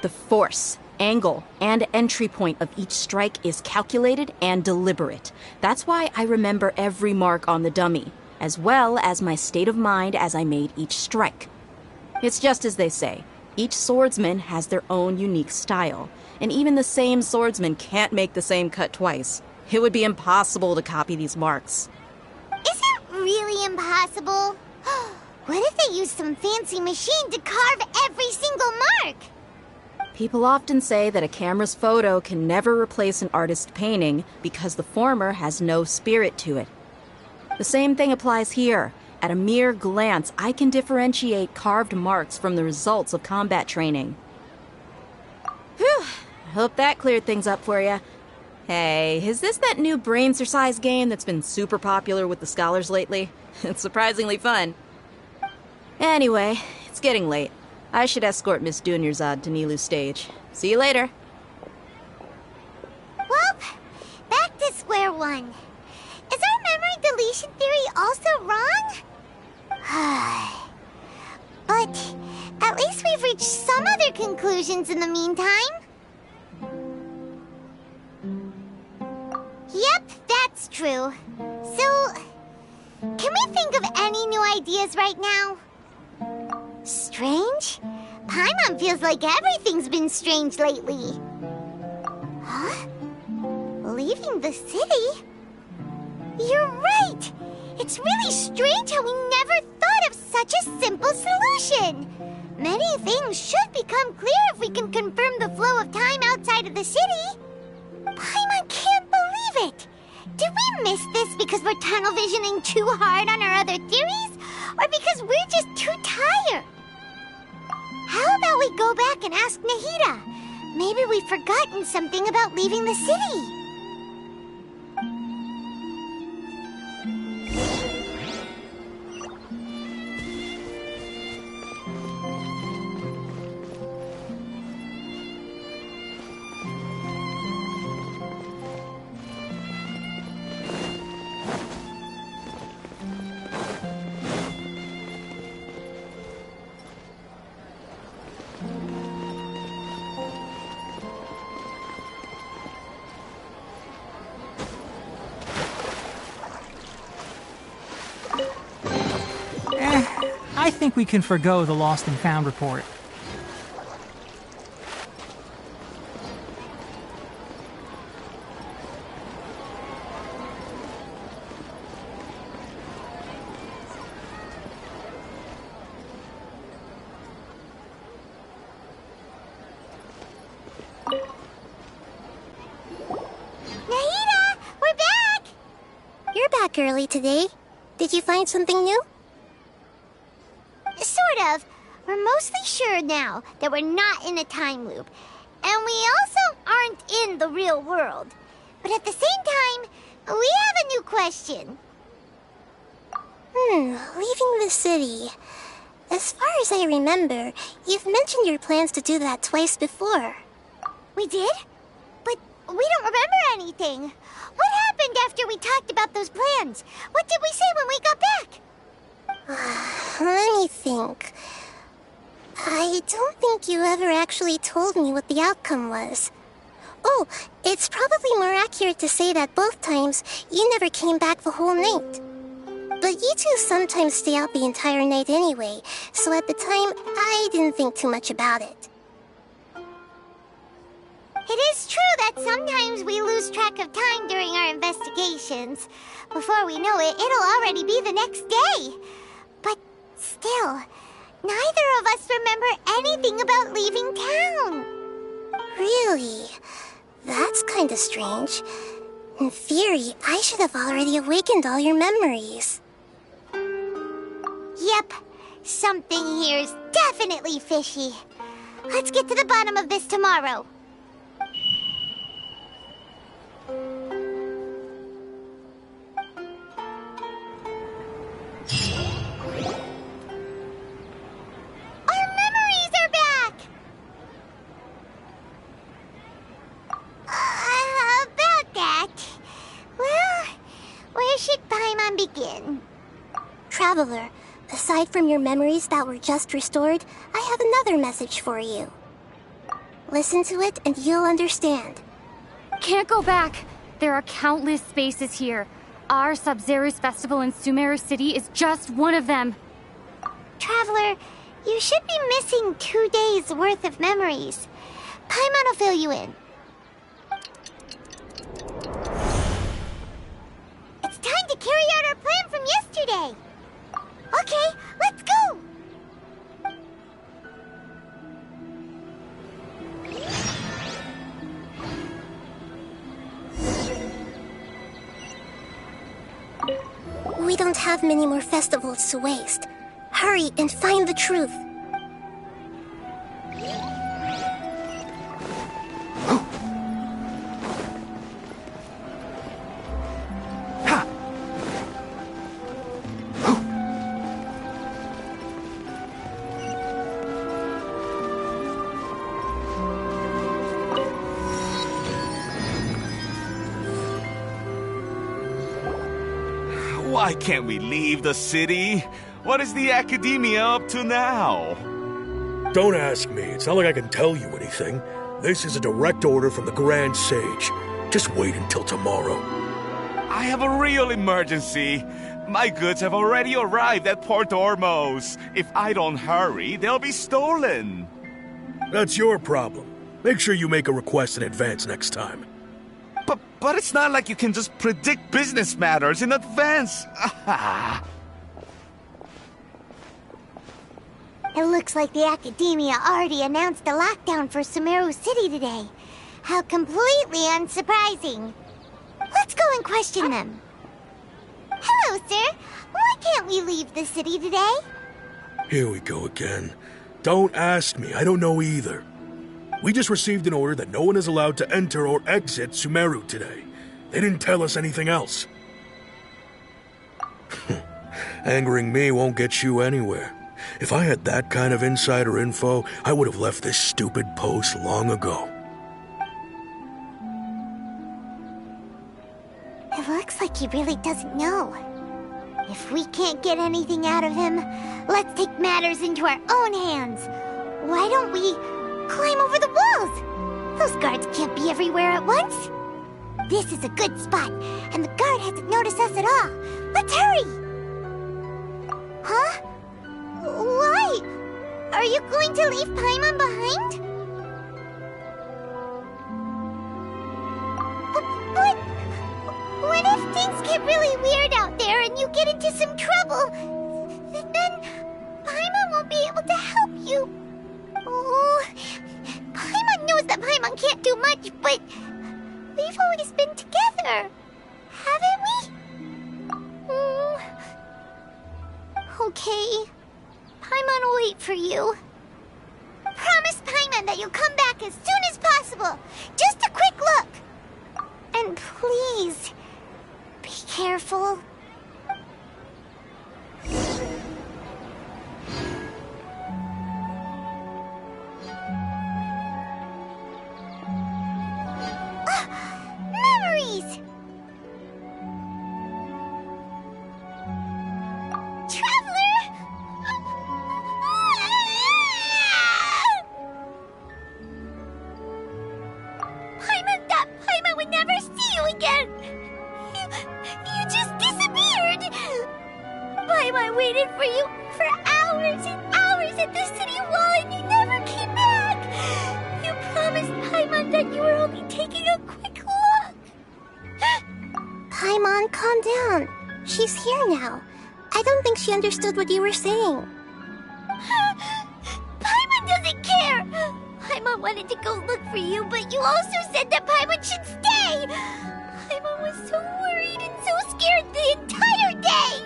[SPEAKER 3] The force, angle, and entry point of each strike is calculated and deliberate. That's why I remember every mark on the dummy, as well as my state of mind as I made each strike. It's just as they say, each swordsman has their own unique style, and even the same swordsman can't make the same cut twice. It would be impossible to copy these marks.
[SPEAKER 2] Is it really impossible? What if they used some fancy machine to carve every single mark?
[SPEAKER 3] People often say that a camera's photo can never replace an artist's painting because the former has no spirit to it. The same thing applies here. At a mere glance, I can differentiate carved marks from the results of combat training. Whew, hope that cleared things up for you. Hey, is this that new brain exercise game that's been super popular with the scholars lately? It's surprisingly fun. Anyway, it's getting late. I should escort Miss Dunyarzad to Nilu's stage. See you later.
[SPEAKER 2] Well, back to square one. Is our memory deletion theory also wrong? But at least we've reached some other conclusions in the meantime. Yep, that's true. So, can we think of any new ideas right now? Strange? Paimon feels like everything's been strange lately. Huh? Leaving the city? You're right! It's really strange how we never thought of such a simple solution! Many things should become clear if we can confirm the flow of time outside of the city. Paimon can't believe it! Did we miss this because we're tunnel visioning too hard on our other theories? Or because we're just too tired? How about we go back and ask Nahida? Maybe we've forgotten something about leaving the city.
[SPEAKER 4] I think we can forgo the lost and found report.
[SPEAKER 2] Nahida, we're back!
[SPEAKER 14] You're back early today. Did you find something new?
[SPEAKER 2] Sort of. We're mostly sure now that we're not in a time loop. And we also aren't in the real world. But at the same time, we have a new question.
[SPEAKER 14] Leaving the city. As far as I remember, you've mentioned your plans to do that twice before.
[SPEAKER 2] We did? But we don't remember anything. What happened after we talked about those plans? What did we say when we got back?
[SPEAKER 14] Let me think. I don't think you ever actually told me what the outcome was. Oh, it's probably more accurate to say that both times you never came back the whole night. But you two sometimes stay out the entire night anyway, so at the time, I didn't think too much about it.
[SPEAKER 2] It is true that sometimes we lose track of time during our investigations. Before we know it, it'll already be the next day. But still, neither of us remember anything about leaving town.
[SPEAKER 14] Really? That's kinda strange. In theory, I should have already awakened all your memories.
[SPEAKER 2] Yep. Something here's definitely fishy. Let's get to the bottom of this tomorrow. Our memories are back! About that. Well, where should Paimon begin?
[SPEAKER 14] Traveler, aside from your memories that were just restored, I have another message for you. Listen to it and you'll understand.
[SPEAKER 15] Can't go back. There are countless spaces here. Our Sub-Zero's festival in Sumeru City is just one of them.
[SPEAKER 2] Traveler, you should be missing 2 days' worth of memories. Paimon will fill you in. It's time to carry out our plan from yesterday. Okay, let's go!
[SPEAKER 14] We don't have many more festivals to waste. Hurry and find the truth.
[SPEAKER 16] Why can't we leave the city? What is the Academia up to now?
[SPEAKER 17] Don't ask me. It's not like I can tell you anything. This is a direct order from the Grand Sage. Just wait until tomorrow.
[SPEAKER 16] I have a real emergency. My goods have already arrived at Port Ormos. If I don't hurry, they'll be stolen.
[SPEAKER 17] That's your problem. Make sure you make a request in advance next time.
[SPEAKER 16] But it's not like you can just predict business matters in advance.
[SPEAKER 2] It looks like the Academia already announced a lockdown for Sumeru City today. How completely unsurprising. Let's go and question them. Hello, sir. Why can't we leave the city today?
[SPEAKER 17] Here we go again. Don't ask me. I don't know either. We just received an order that no one is allowed to enter or exit Sumeru today. They didn't tell us anything else. Angering me won't get you anywhere. If I had that kind of insider info, I would have left this stupid post long ago.
[SPEAKER 2] It looks like he really doesn't know. If we can't get anything out of him, let's take matters into our own hands. Why don't we climb over the walls? Those guards can't be everywhere at once. This is a good spot, and the guard hasn't noticed us at all. Let's hurry! Huh? Why? Are you going to leave Paimon behind? But what if things get really weird out there and you get into some trouble? Then Paimon won't be able to help you. Oh, Paimon knows that Paimon can't do much, but we've always been together, haven't we? Okay. Paimon will wait for you. Promise Paimon that you'll come back as soon as possible. Just a quick look. And please, be careful. Memories! I waited for you for hours and hours at the city wall and you never came back. You promised Paimon that you were only taking a quick look.
[SPEAKER 14] Paimon, calm down. She's here now. I don't think she understood what you were saying.
[SPEAKER 2] Paimon doesn't care. Paimon wanted to go look for you, but you also said that Paimon should stay. Paimon was so worried and so scared the entire day.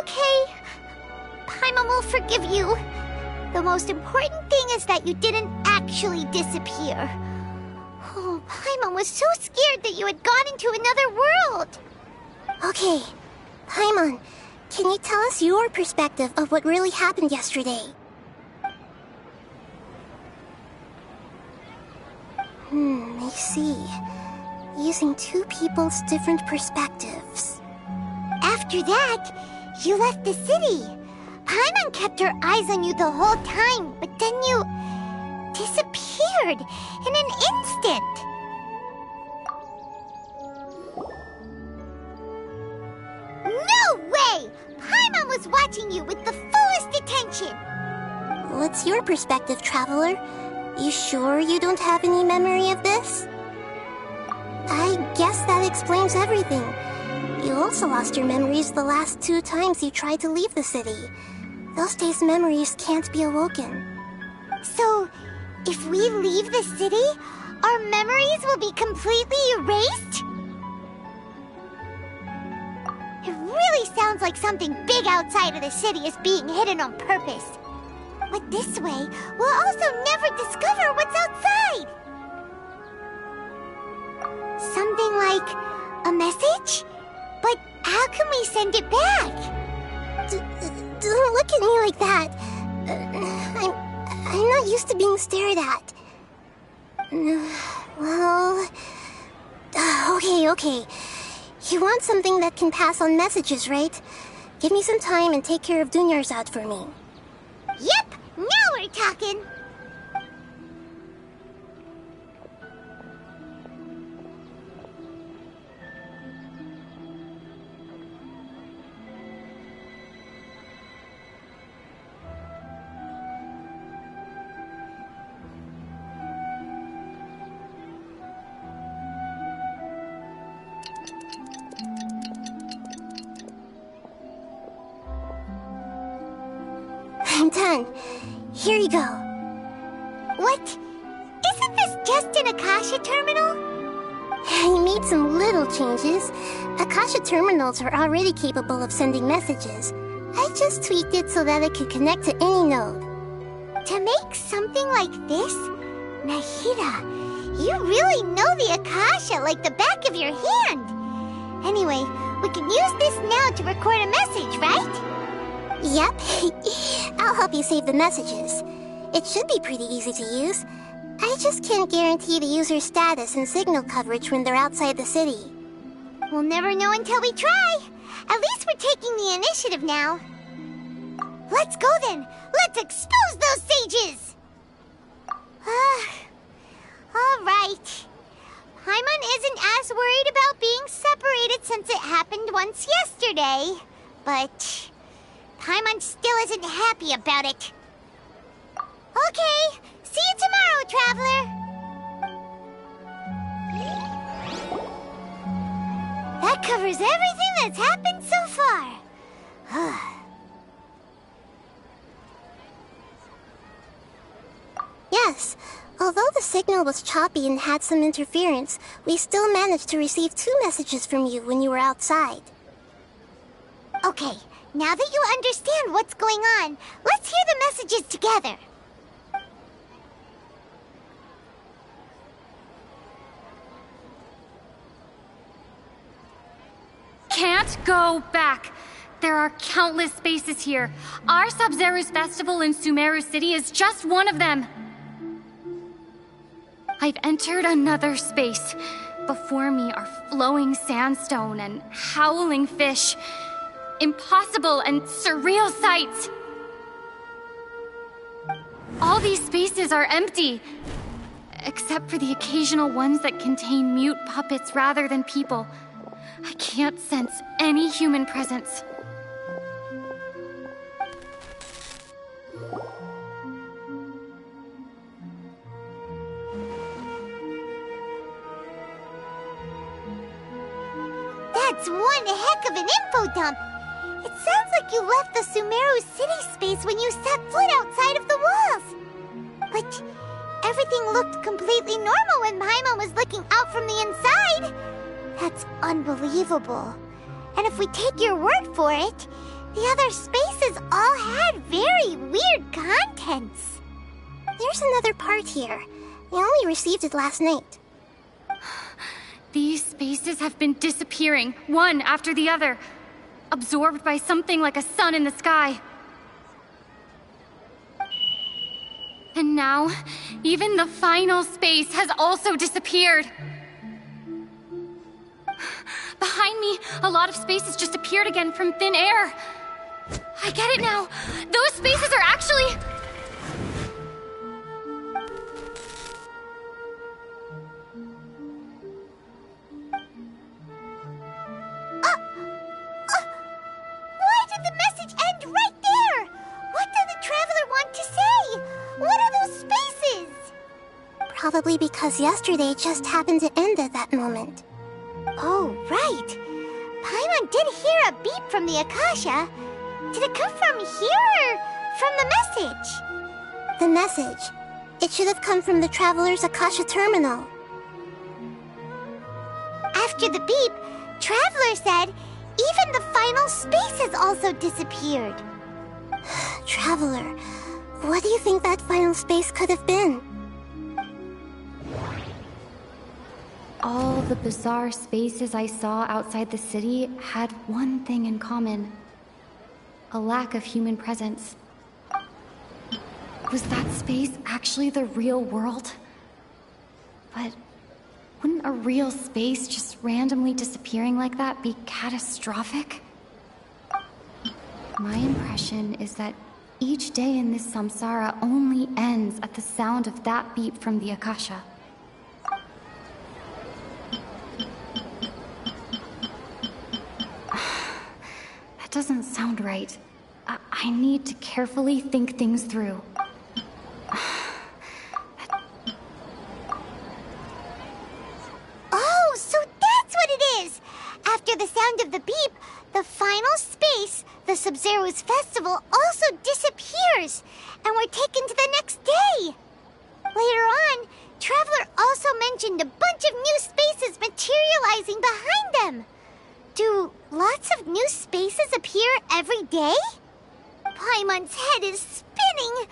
[SPEAKER 2] okay. Paimon will forgive you. The most important thing is that you didn't actually disappear. Oh, Paimon was so scared that you had gone into another world.
[SPEAKER 14] Okay, Paimon, can you tell us your perspective of what really happened yesterday? I see. Using two people's different perspectives.
[SPEAKER 2] After that, you left the city. Paimon kept her eyes on you the whole time, but then you disappeared in an instant. No way! Paimon was watching you with the fullest attention.
[SPEAKER 14] What's your perspective, Traveler? You sure you don't have any memory of this? I guess that explains everything. You also lost your memories the last 2 times you tried to leave the city. Those days' memories can't be awoken.
[SPEAKER 2] So, if we leave the city, our memories will be completely erased? It really sounds like something big outside of the city is being hidden on purpose. But this way, we'll also never discover what's outside. Something like a message? But how can we send it back?
[SPEAKER 14] Don't look at me like that. I'm not used to being stared at. Well... Okay. You want something that can pass on messages, right? Give me some time and take care of Dunyarzad for me.
[SPEAKER 2] Yep! Now we're talking!
[SPEAKER 14] I'm done. Here you go.
[SPEAKER 2] What? Isn't this just an Akasha terminal?
[SPEAKER 14] I made some little changes. Akasha terminals are already capable of sending messages. I just tweaked it so that it could connect to any node.
[SPEAKER 2] To make something like this? Nahida, you really know the Akasha like the back of your hand. Anyway, we can use this now to record a message, right?
[SPEAKER 14] Yep. I'll help you save the messages. It should be pretty easy to use. I just can't guarantee the user's status and signal coverage when they're outside the city.
[SPEAKER 2] We'll never know until we try. At least we're taking the initiative now. Let's go then. Let's expose those sages! All right. Paimon isn't as worried about being separated since it happened once yesterday. But Paimon still isn't happy about it. Okay, see you tomorrow, Traveler. That covers everything that's happened so far.
[SPEAKER 14] Yes, although the signal was choppy and had some interference, we still managed to receive 2 messages from you when you were outside.
[SPEAKER 2] Okay, now that you understand what's going on, let's hear the messages together.
[SPEAKER 15] Can't go back. There are countless spaces here. Our Sub-Zero's festival in Sumeru City is just one of them. I've entered another space. Before me are flowing sandstone and howling fish. Impossible and surreal sights. All these spaces are empty, except for the occasional ones that contain mute puppets rather than people. I can't sense any human presence.
[SPEAKER 2] That's one heck of an info dump. It sounds like you left the Sumeru City space when you set foot outside of the walls. But everything looked completely normal when Paimon was looking out from the inside. That's unbelievable. And if we take your word for it, The other spaces all had very weird contents.
[SPEAKER 14] There's another part here. I only received it last night.
[SPEAKER 15] These spaces have been disappearing, one after the other, absorbed by something like a sun in the sky. And now, even the final space has also disappeared. Behind me, a lot of spaces just appeared again from thin air. I get it now. Those spaces are actually...
[SPEAKER 2] Why did the message end right there? What did the Traveler want to say? What are those spaces?
[SPEAKER 14] Probably because yesterday just happened to end at that moment.
[SPEAKER 2] Oh, right. Paimon did hear a beep from the Akasha. Did it come from here or from the message?
[SPEAKER 14] The message. It should have come from the Traveler's Akasha terminal.
[SPEAKER 2] After the beep, Traveler said even the final spaces also disappeared.
[SPEAKER 14] Traveler, what do you think that final space could have been?
[SPEAKER 15] All the bizarre spaces I saw outside the city had one thing in common. A lack of human presence. Was that space actually the real world? But wouldn't a real space just randomly disappearing like that be catastrophic? My impression is that each day in this samsara only ends at the sound of that beep from the Akasha. That doesn't sound right. I need to carefully think things through.
[SPEAKER 2] Oh, so that's what it is! After the sound of the beep, the final space, the Sub-Zero's festival, also disappears, and we're taken to the next day. Later on, Traveler also mentioned a bunch of new spaces materializing behind them. Do lots of new spaces appear every day? Paimon's head is spinning.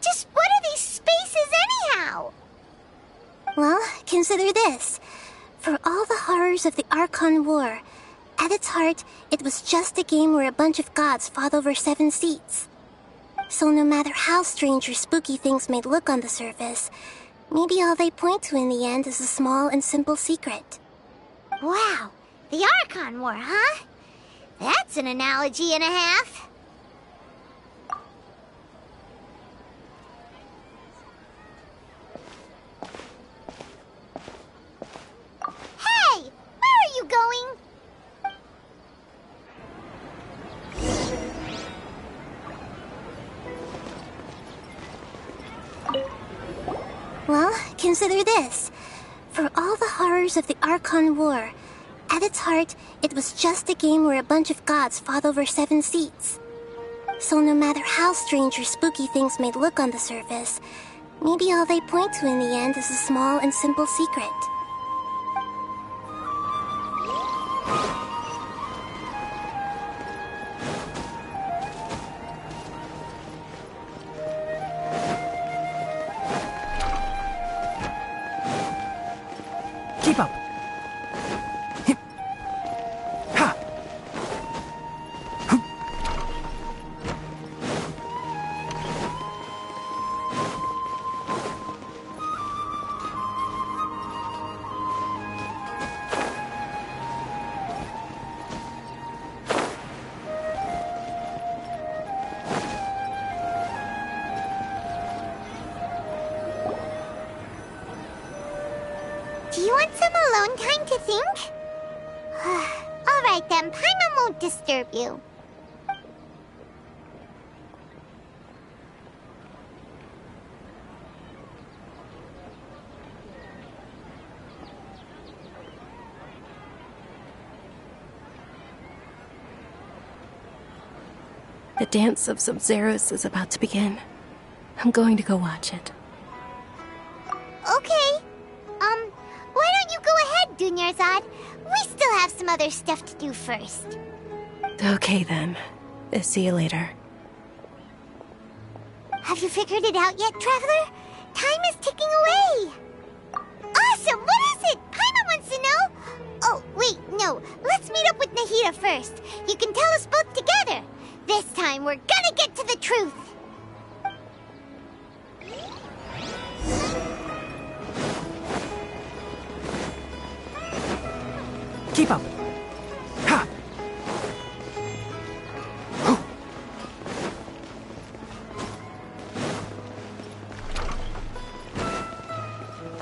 [SPEAKER 2] Just what are these spaces anyhow?
[SPEAKER 14] Well, consider this. For all the horrors of the Archon War, at its heart, it was just a game where a bunch of gods fought over 7 seats. So no matter how strange or spooky things may look on the surface, maybe all they point to in the end is a small and simple secret.
[SPEAKER 2] Wow, the Archon War, huh? That's an analogy and a half. Hey, where are you going?
[SPEAKER 14] Well, consider this. For all the horrors of the Archon War, at its heart, it was just a game where a bunch of gods fought over 7 seats. So no matter how strange or spooky things may look on the surface, maybe all they point to in the end is a small and simple secret.
[SPEAKER 6] Keep up!
[SPEAKER 2] Do you want some alone time to think? Alright then, Paimon won't disturb you.
[SPEAKER 1] The dance of Sub-Zeros is about to begin. I'm going to go watch it.
[SPEAKER 2] Okay. Why don't you go ahead, Dunyarzad? We still have some other stuff to do first.
[SPEAKER 1] Okay then. See you later.
[SPEAKER 2] Have you figured it out yet, Traveler? Time is ticking away. Awesome! What is it? Paimon wants to know. Oh, wait, no. Let's meet up with Nahida first. You can tell us both together. This time, we're gonna get to the truth.
[SPEAKER 4] Keep up. Ha!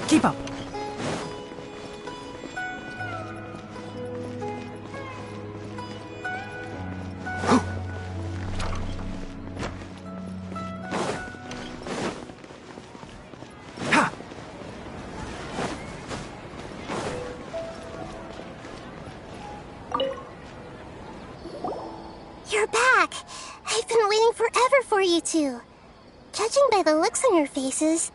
[SPEAKER 4] Keep up.
[SPEAKER 14] You're back. I've been waiting forever for you two. Judging by the looks on your faces,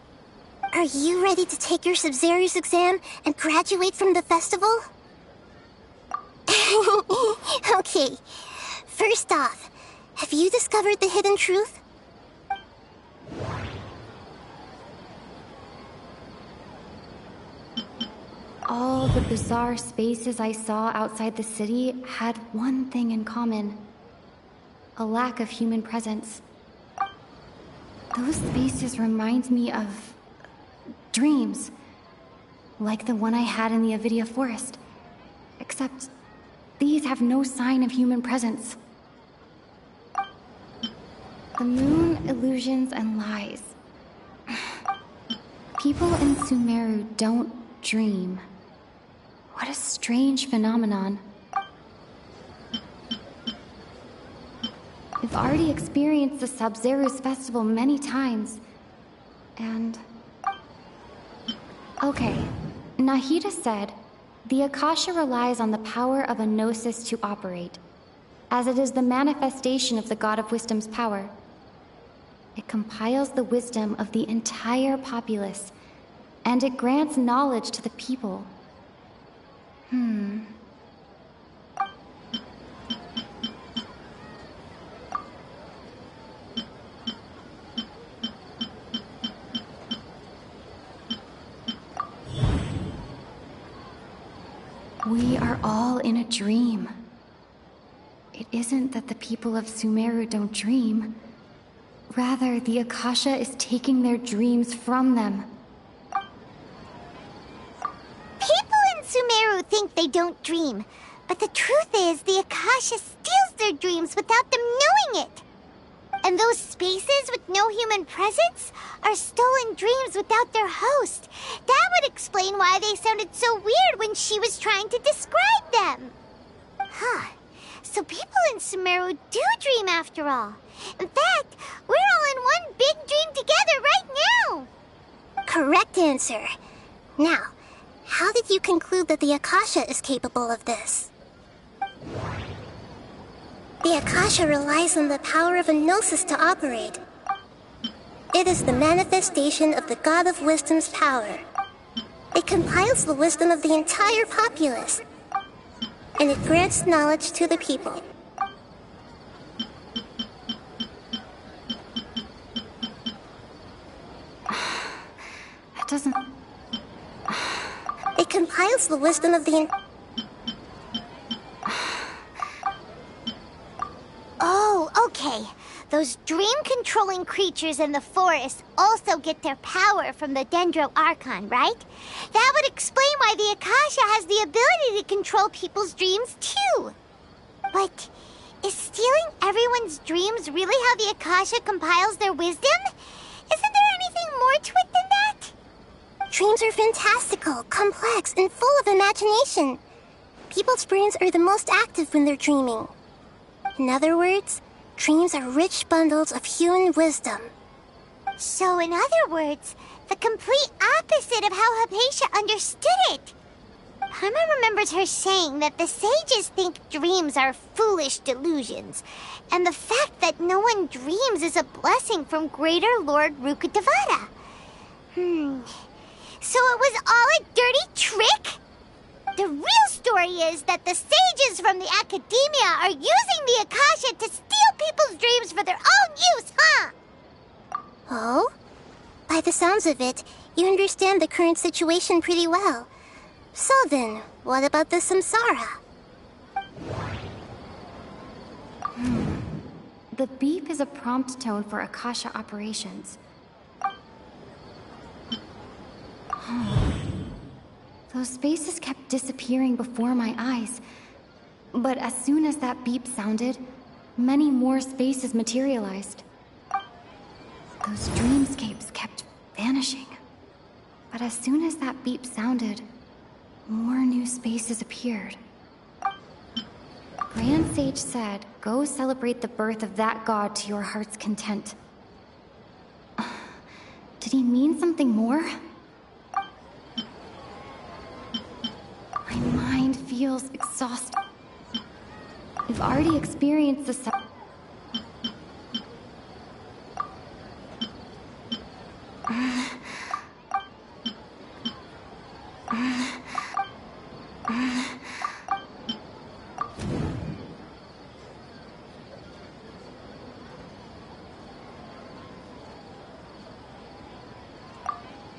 [SPEAKER 14] are you ready to take your Sub-Zero's exam and graduate from the festival? Okay. First off, have you discovered the hidden truth?
[SPEAKER 15] All the bizarre spaces I saw outside the city had one thing in common: a lack of human presence. Those spaces remind me of dreams, like the one I had in the Avidia Forest. Except these have no sign of human presence. The moon, illusions, and lies. People in Sumeru don't dream. What a strange phenomenon. I've already experienced the Sub-Zero's festival many times, and... Okay, Nahida said, the Akasha relies on the power of a Gnosis to operate, as it is the manifestation of the God of Wisdom's power. It compiles the wisdom of the entire populace, and it grants knowledge to the people. We are all in a dream. It isn't that the people of Sumeru don't dream. Rather, the Akasha is taking their dreams from them.
[SPEAKER 2] People in Sumeru think they don't dream, but the truth is the Akasha steals their dreams without them knowing it. And those spaces with no human presence are stolen dreams without their host. That would explain why they sounded so weird when she was trying to describe them. Huh. So people in Sumeru do dream after all. In fact, we're all in one big dream together right now.
[SPEAKER 14] Correct answer. Now, how did you conclude that the Akasha is capable of this? The Akasha relies on the power of a Gnosis to operate. It is the manifestation of the God of Wisdom's power. It compiles the wisdom of the entire populace, and it grants knowledge to the people.
[SPEAKER 15] That doesn't...
[SPEAKER 14] It compiles the wisdom of the...
[SPEAKER 2] Oh, okay. Those dream-controlling creatures in the forest also get their power from the Dendro Archon, right? That would explain why the Akasha has the ability to control people's dreams, too. But is stealing everyone's dreams really how the Akasha compiles their wisdom? Isn't there anything more to it than that?
[SPEAKER 14] Dreams are fantastical, complex, and full of imagination. People's brains are the most active when they're dreaming. In other words, dreams are rich bundles of human wisdom.
[SPEAKER 2] So in other words, the complete opposite of how Hypatia understood it. Paimon remembers her saying that the sages think dreams are foolish delusions, and the fact that no one dreams is a blessing from Greater Lord Rukkhadevata. So it was all a dirty trick? The real story is that the sages from the Academia are using the Akasha to steal people's dreams for their own use, huh?
[SPEAKER 14] Oh? By the sounds of it, you understand the current situation pretty well. So then, what about the samsara?
[SPEAKER 15] The beep is a prompt tone for Akasha operations. Those spaces kept disappearing before my eyes. But as soon as that beep sounded, many more spaces materialized. Those dreamscapes kept vanishing. But as soon as that beep sounded, more new spaces appeared. Grand Sage said, "Go celebrate the birth of that god to your heart's content." Did he mean something more? My mind feels exhausted. We've already experienced the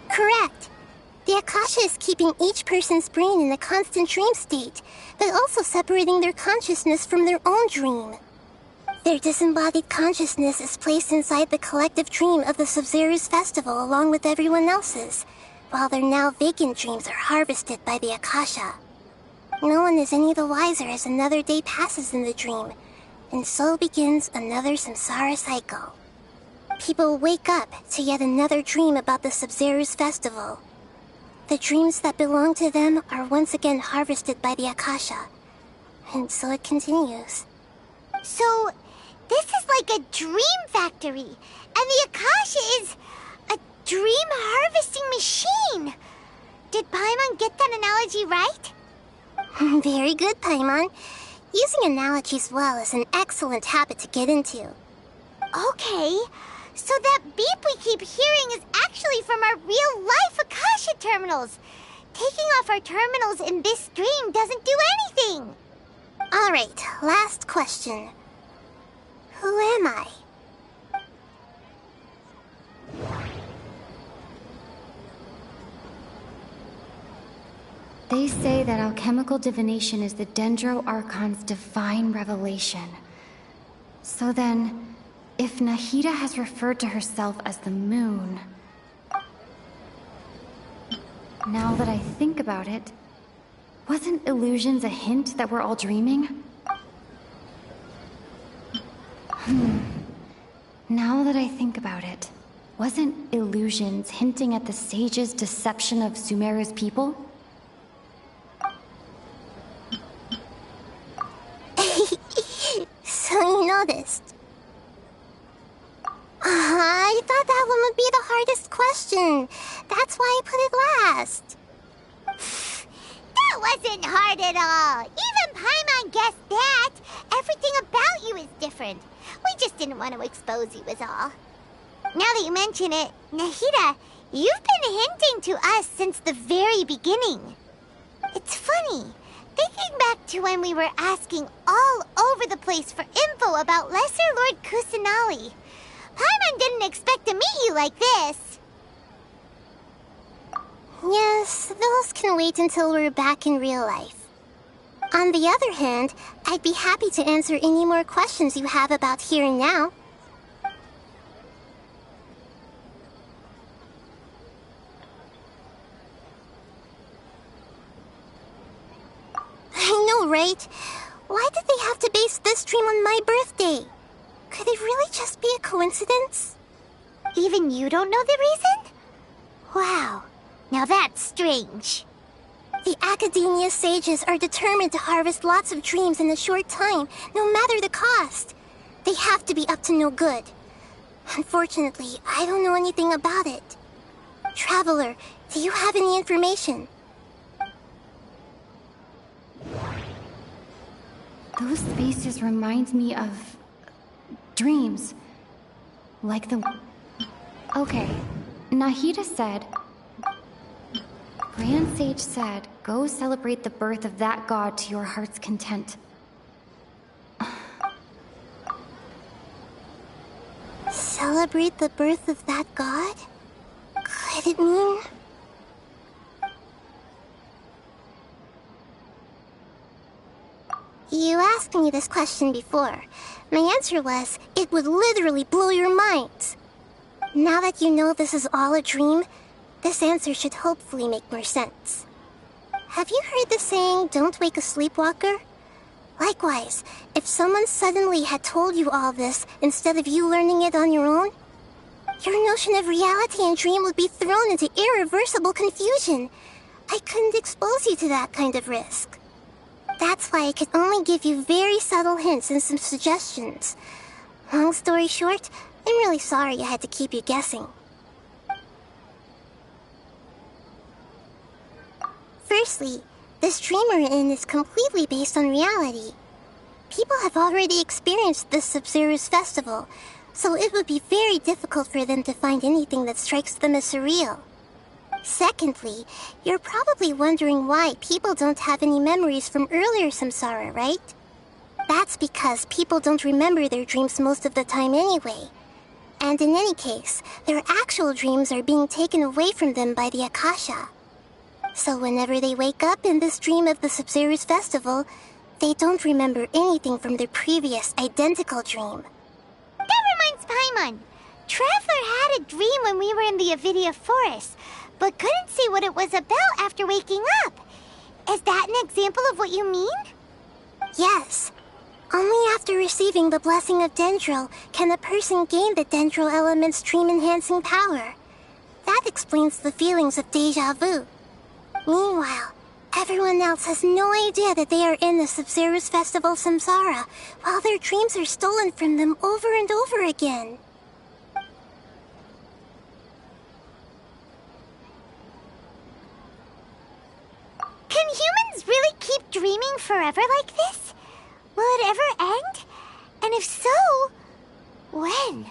[SPEAKER 14] Correct. The Akasha is keeping each person's brain in a constant dream state, but also separating their consciousness from their own dream. Their disembodied consciousness is placed inside the collective dream of the Sub-Zero's festival along with everyone else's, while their now vacant dreams are harvested by the Akasha. No one is any the wiser as another day passes in the dream, and so begins another samsara cycle. People wake up to yet another dream about the Sub-Zero's festival. The dreams that belong to them are once again harvested by the Akasha, and so it continues.
[SPEAKER 2] So, this is like a dream factory, and the Akasha is a dream harvesting machine. Did Paimon get that analogy right?
[SPEAKER 14] Very good, Paimon. Using analogies well is an excellent habit to get into.
[SPEAKER 2] Okay, so that beep we keep hearing is actually from our real-life Akasha terminals. Taking off our terminals in this dream doesn't do anything.
[SPEAKER 14] Alright, last question. Who am I?
[SPEAKER 15] They say that alchemical divination is the Dendro Archon's divine revelation. So then, if Nahida has referred to herself as the moon... Now that I think about it, wasn't illusions a hint that we're all dreaming? Now that I think about it, wasn't illusions hinting at the sage's deception of Sumeru's people?
[SPEAKER 14] So you noticed. I thought that one would be the hardest question. That's why I put it last.
[SPEAKER 2] That wasn't hard at all. Even Paimon guessed that. Everything about you is different. We just didn't want to expose you is all. Now that you mention it, Nahida, you've been hinting to us since the very beginning. It's funny. Thinking back to when we were asking all over the place for info about Lesser Lord Kusanali, Paimon didn't expect to meet you like this.
[SPEAKER 14] Yes, those can wait until we're back in real life. On the other hand, I'd be happy to answer any more questions you have about here and now. I know, right? Why did they have to base this dream on my birthday? Could it really just be a coincidence?
[SPEAKER 2] Even you don't know the reason? Wow, now that's strange.
[SPEAKER 14] The Academia sages are determined to harvest lots of dreams in a short time, no matter the cost. They have to be up to no good. Unfortunately, I don't know anything about it. Traveler, do you have any information?
[SPEAKER 15] Those spaces remind me of... dreams. Like the... Okay, Nahida said... Grand Sage said, go celebrate the birth of that god to your heart's content.
[SPEAKER 14] celebrate the birth of that god? Could it mean... You asked me this question before. My answer was, it would literally blow your minds. Now that you know this is all a dream, this answer should hopefully make more sense. Have you heard the saying, don't wake a sleepwalker? Likewise, if someone suddenly had told you all this instead of you learning it on your own, your notion of reality and dream would be thrown into irreversible confusion. I couldn't expose you to that kind of risk. That's why I could only give you very subtle hints and some suggestions. Long story short, I'm really sorry I had to keep you guessing. Firstly, this dream we're in is completely based on reality. People have already experienced this Sub-Zero's festival, so it would be very difficult for them to find anything that strikes them as surreal. Secondly, you're probably wondering why people don't have any memories from earlier samsara, right? That's because people don't remember their dreams most of the time anyway. And in any case, their actual dreams are being taken away from them by the Akasha. So whenever they wake up in this dream of the Sub-Zero's festival, they don't remember anything from their previous identical dream.
[SPEAKER 2] That reminds Paimon. Traveler had a dream when we were in the Avidia Forest, but couldn't see what it was about after waking up. Is that an example of what you mean?
[SPEAKER 14] Yes. Only after receiving the blessing of Dendro can a person gain the Dendro element's dream-enhancing power. That explains the feelings of déjà vu. Meanwhile, everyone else has no idea that they are in the Sub-Zero's festival samsara, while their dreams are stolen from them over and over again.
[SPEAKER 2] Can humans really keep dreaming forever like this? Will it ever end? And if so, when?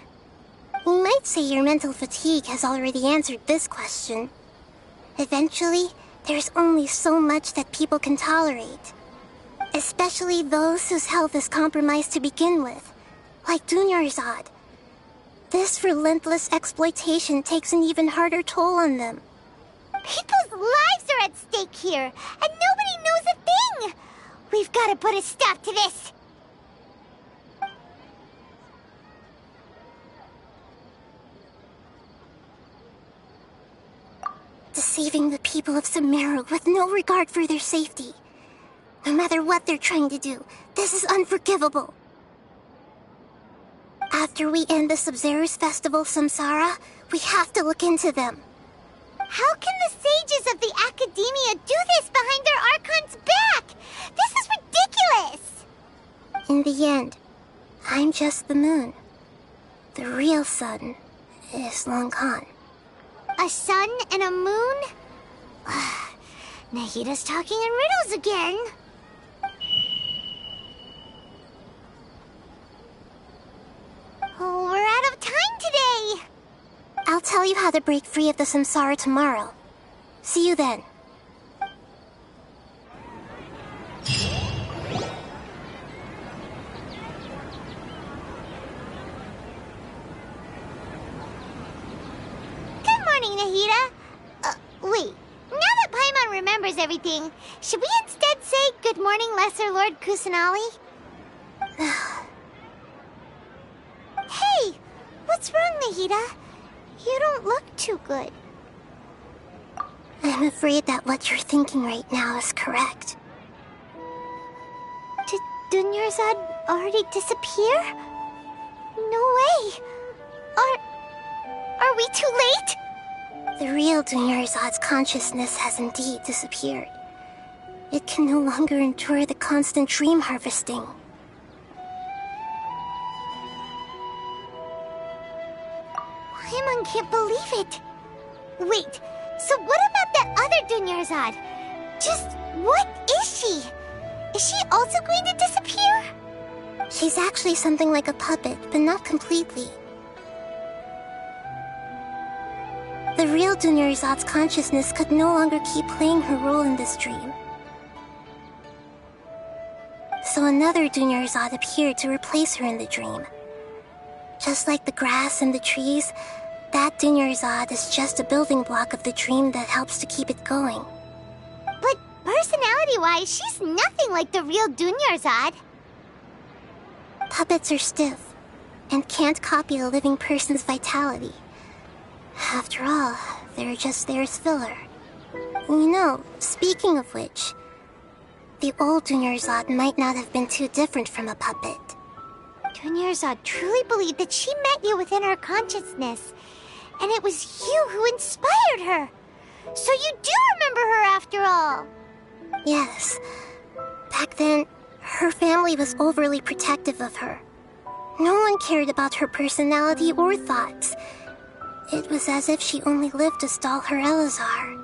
[SPEAKER 14] You might say your mental fatigue has already answered this question. Eventually, there's only so much that people can tolerate. Especially those whose health is compromised to begin with, like Dunyarzad. This relentless exploitation takes an even harder toll on them.
[SPEAKER 2] People's lives are at stake here, and nobody knows a thing! We've got to put a stop to this!
[SPEAKER 14] Deceiving the people of Sumeru with no regard for their safety. No matter what they're trying to do, this is unforgivable. After we end the Sub-Zero's festival samsara, we have to look into them.
[SPEAKER 2] How can the sages of the Academia do this behind their Archon's back? This is ridiculous!
[SPEAKER 14] In the end, I'm just the moon. The real sun is long gone.
[SPEAKER 2] A sun and a moon? Nahida's talking in riddles again. Oh, we're out of time today!
[SPEAKER 14] I'll tell you how to break free of the samsara tomorrow. See you then.
[SPEAKER 2] Good morning, Nahida. Wait. Now that Paimon remembers everything, should we instead say good morning, Lesser Lord Kusanali? Hey! What's wrong, Nahida? You don't look too good.
[SPEAKER 14] I'm afraid that what you're thinking right now is correct.
[SPEAKER 2] Did Dunyarzad already disappear? No way! Are we too late?
[SPEAKER 14] The real Dunyarzad's consciousness has indeed disappeared. It can no longer endure the constant dream harvesting.
[SPEAKER 2] Paimon can't believe it. Wait, so what about that other Dunyarzad? Just what is she? Is she also going to disappear?
[SPEAKER 14] She's actually something like a puppet, but not completely. The real Dunyarzad's consciousness could no longer keep playing her role in this dream. So another Dunyarzad appeared to replace her in the dream. Just like the grass and the trees, that Dunyarzad is just a building block of the dream that helps to keep it going.
[SPEAKER 2] But personality-wise, she's nothing like the real Dunyarzad.
[SPEAKER 14] Puppets are stiff and can't copy a living person's vitality. After all, they're just there as filler. You know, speaking of which, the old Dunyarzad might not have been too different from a puppet.
[SPEAKER 2] Dunyarzad truly believed that she met you within her consciousness, and it was you who inspired her. So you do remember her after all.
[SPEAKER 14] Yes. Back then, her family was overly protective of her. No one cared about her personality or thoughts. It was as if she only lived to stall her Elazar.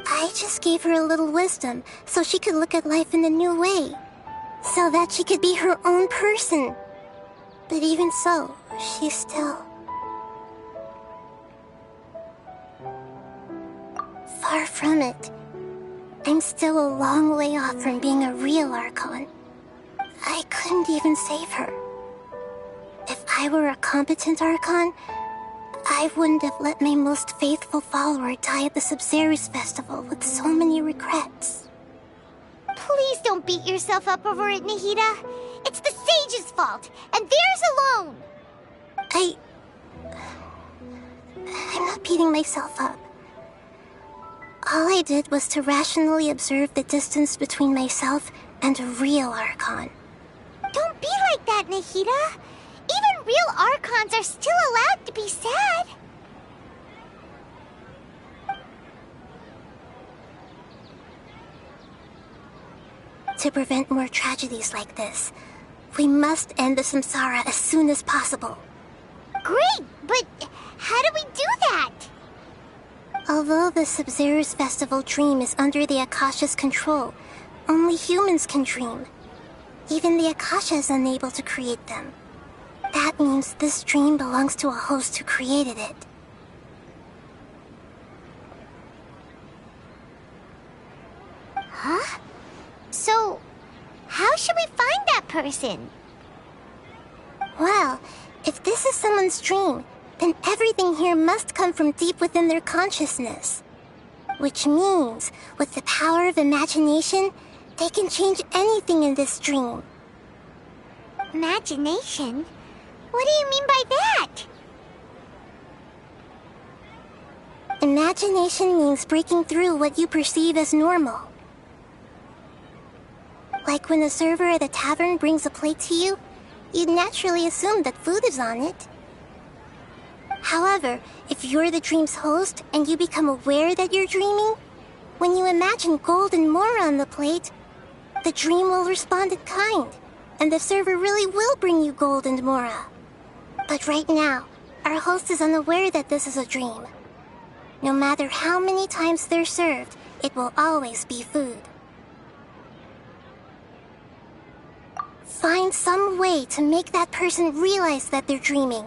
[SPEAKER 14] I just gave her a little wisdom so she could look at life in a new way. So that she could be her own person. But even so, she's still... far from it. I'm still a long way off from being a real Archon. I couldn't even save her. If I were a competent Archon, I wouldn't have let my most faithful follower die at the Sabzeruz festival with so many regrets.
[SPEAKER 2] Please don't beat yourself up over it, Nahida. It's the sage's fault, and theirs alone.
[SPEAKER 14] I'm not beating myself up. All I did was to rationally observe the distance between myself and a real Archon.
[SPEAKER 2] Don't be like that, Nahida. Even real Archons are still allowed to be sad.
[SPEAKER 14] To prevent more tragedies like this, we must end the samsara as soon as possible.
[SPEAKER 2] Great, but how do we do that?
[SPEAKER 14] Although the Sabzeruz festival dream is under the Akasha's control, only humans can dream. Even the Akasha is unable to create them. That means this dream belongs to a host who created it.
[SPEAKER 2] Huh? So, how should we find that person?
[SPEAKER 14] Well, if this is someone's dream, then everything here must come from deep within their consciousness. Which means, with the power of imagination, they can change anything in this dream.
[SPEAKER 2] Imagination? What do you mean by that?
[SPEAKER 14] Imagination means breaking through what you perceive as normal. Like when a server at a tavern brings a plate to you, you'd naturally assume that food is on it. However, if you're the dream's host and you become aware that you're dreaming, when you imagine gold and more on the plate, the dream will respond in kind, and the server really will bring you gold and mora. But right now, our host is unaware that this is a dream. No matter how many times they're served, it will always be food. Find some way to make that person realize that they're dreaming.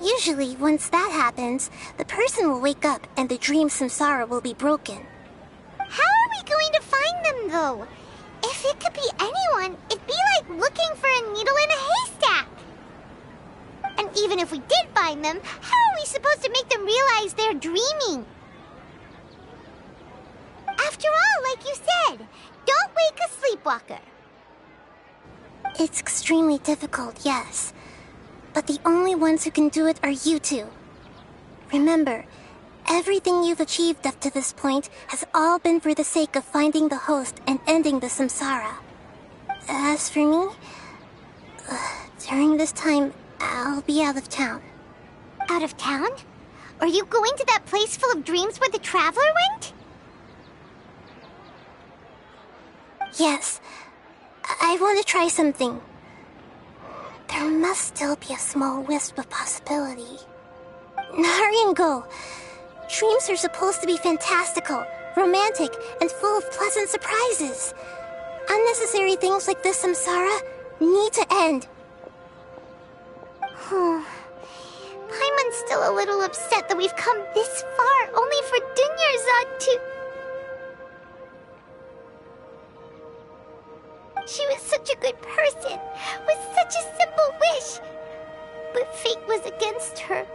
[SPEAKER 14] Usually, once that happens, the person will wake up and the dream samsara will be broken.
[SPEAKER 2] How are we going to find them, though? If it could be anyone, it'd be like looking for a needle in a haystack. And even if we did find them, how are we supposed to make them realize they're dreaming? After all, like you said, don't wake a sleepwalker.
[SPEAKER 14] It's extremely difficult, yes. But the only ones who can do it are you two. Remember, everything you've achieved up to this point has all been for the sake of finding the host and ending the samsara. As for me, during this time, I'll be out of town.
[SPEAKER 2] Out of town? Are you going to that place full of dreams where the Traveler went?
[SPEAKER 14] Yes. I want to try something. There must still be a small wisp of possibility. Hurry and go. Dreams are supposed to be fantastical, romantic, and full of pleasant surprises. Unnecessary things like this samsara need to end.
[SPEAKER 2] Paimon's still a little upset that we've come this far only for Dunyarzad to... She was such a good person, with such a simple wish. But fate was against her.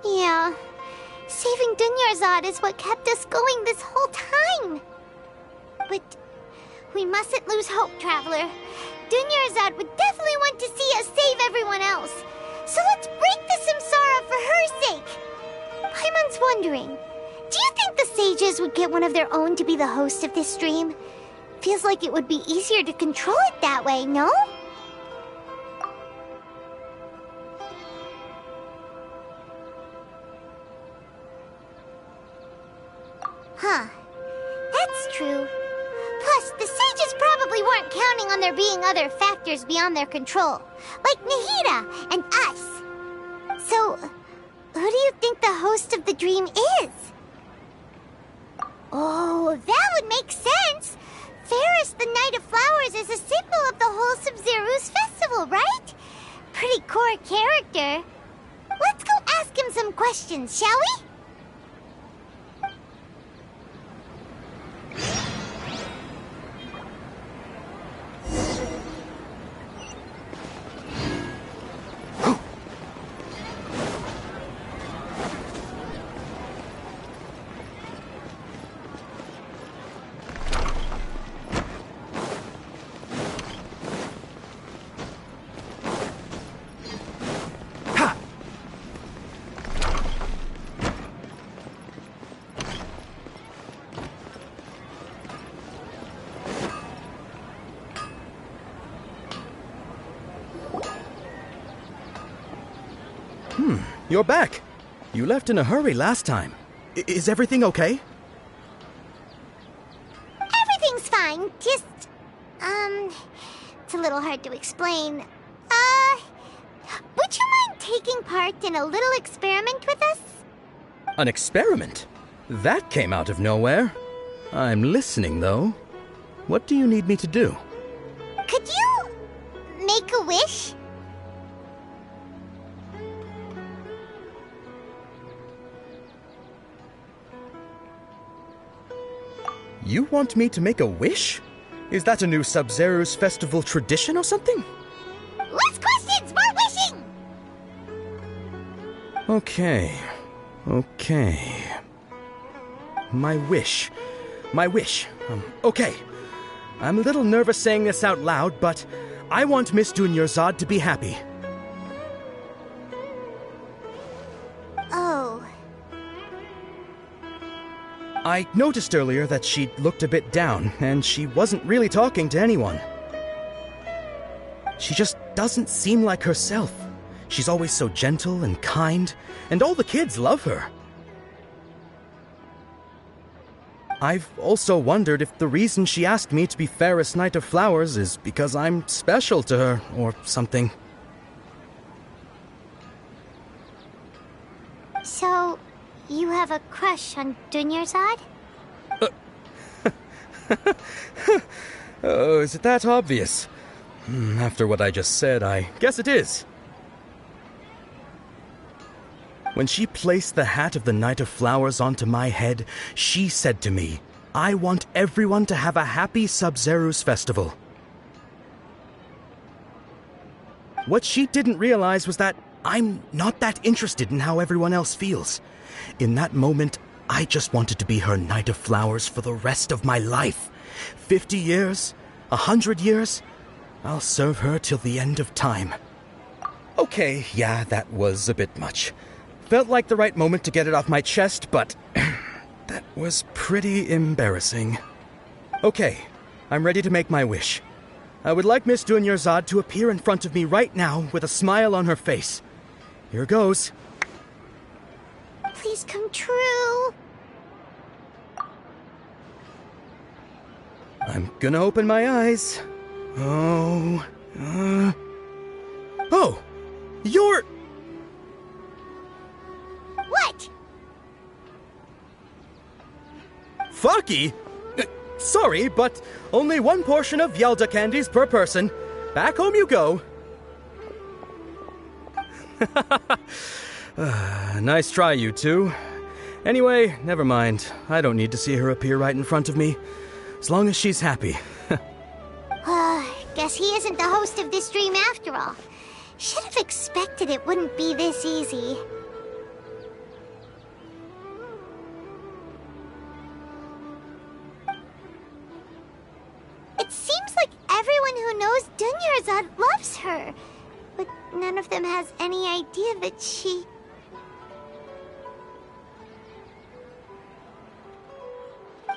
[SPEAKER 2] Yeah, saving Dunyarzad is what kept us going this whole time. But we mustn't lose hope, Traveler. Dunyarzad would definitely want to see us save everyone else. So let's break the Samsara for her sake. Paimon's wondering, do you think the sages would get one of their own to be the host of this stream? Feels like it would be easier to control it that way, no? Huh. That's true. Plus, the sages probably weren't counting on there being other factors beyond their control, like Nahida and us. So, who do you think the host of the dream is? Oh, that would make sense. Ferris, the Knight of Flowers, is a symbol of the whole Sub-Zero's festival, right? Pretty core character. Let's go ask him some questions, shall we?
[SPEAKER 7] You're back. You left in a hurry last time. Is everything okay?
[SPEAKER 2] Everything's fine. Just, it's a little hard to explain. Would you mind taking part in a little experiment with us?
[SPEAKER 7] An experiment? That came out of nowhere. I'm listening, though. What do you need me to do?
[SPEAKER 2] Could you make a wish?
[SPEAKER 7] You want me to make a wish? Is that a new Sub-Zero's festival tradition or something?
[SPEAKER 2] Less questions, more wishing!
[SPEAKER 7] Okay. My wish. Okay. I'm a little nervous saying this out loud, but I want Miss Dunyarzad to be happy.
[SPEAKER 2] Oh.
[SPEAKER 7] I noticed earlier that she looked a bit down, and she wasn't really talking to anyone. She just doesn't seem like herself. She's always so gentle and kind, and all the kids love her. I've also wondered if the reason she asked me to be Fairest Knight of Flowers is because I'm special to her, or something.
[SPEAKER 2] So, you have a crush on Dunyarzad?
[SPEAKER 7] Oh, is it that obvious? After what I just said, I guess it is. When she placed the hat of the Knight of Flowers onto my head, she said to me, I want everyone to have a happy Sub-Zero's festival. What she didn't realize was that I'm not that interested in how everyone else feels. In that moment, I just wanted to be her Knight of Flowers for the rest of my life. 50 years? 100 years? I'll serve her till the end of time. Okay, yeah, that was a bit much. Felt like the right moment to get it off my chest, but that was pretty embarrassing. Okay, I'm ready to make my wish. I would like Miss Dunyarzad to appear in front of me right now with a smile on her face. Here goes.
[SPEAKER 2] Please come true.
[SPEAKER 7] I'm gonna open my eyes. Oh, Oh, you're...
[SPEAKER 2] What?
[SPEAKER 7] Faki? Sorry, but only one portion of Yalda candies per person. Back home you go. Nice try, you two. Anyway, never mind. I don't need to see her appear right in front of me. As long as she's happy.
[SPEAKER 2] Guess he isn't the host of this dream after all. Should have expected it wouldn't be this easy. It seems like everyone who knows Dunyarzad loves her, but none of them has any idea that she...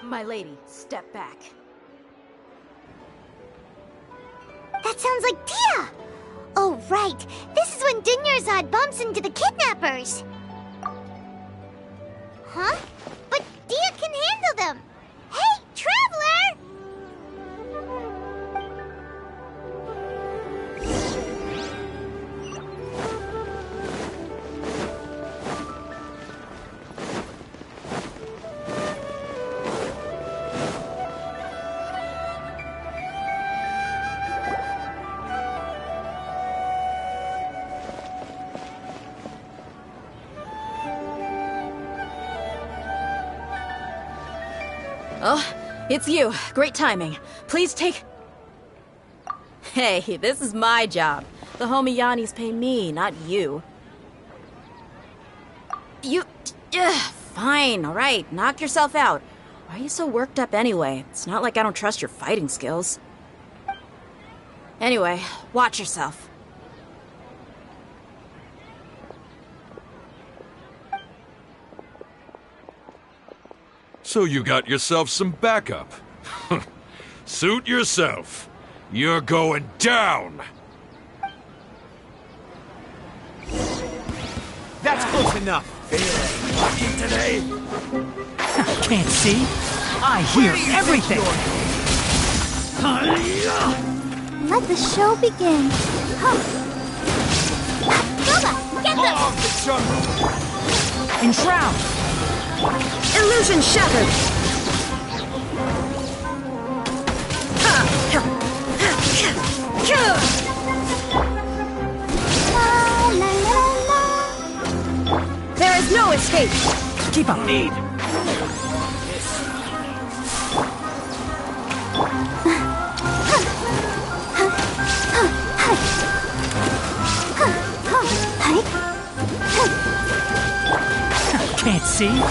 [SPEAKER 3] My lady, step back.
[SPEAKER 2] That sounds like Dia! Oh, right. This is when Dunyarzad bumps into the kidnappers. Huh? But Dia can handle them. Hey, Traveler!
[SPEAKER 3] Oh, it's you. Great timing. Please take... Hey, this is my job. The homie Yanni's pay me, not you. You... Fine, alright. Knock yourself out. Why are you so worked up anyway? It's not like I don't trust your fighting skills. Anyway, watch yourself.
[SPEAKER 8] So you got yourself some backup. Suit yourself. You're going down.
[SPEAKER 18] That's close enough.
[SPEAKER 5] Lucky today.
[SPEAKER 12] Can't see. I hear everything.
[SPEAKER 11] Let the show begin.
[SPEAKER 2] Boba, get them!
[SPEAKER 18] Off the jungle!
[SPEAKER 12] Enshroud.
[SPEAKER 3] Illusion shattered! There is no escape!
[SPEAKER 12] Keep up.
[SPEAKER 5] Need.
[SPEAKER 12] Can't see.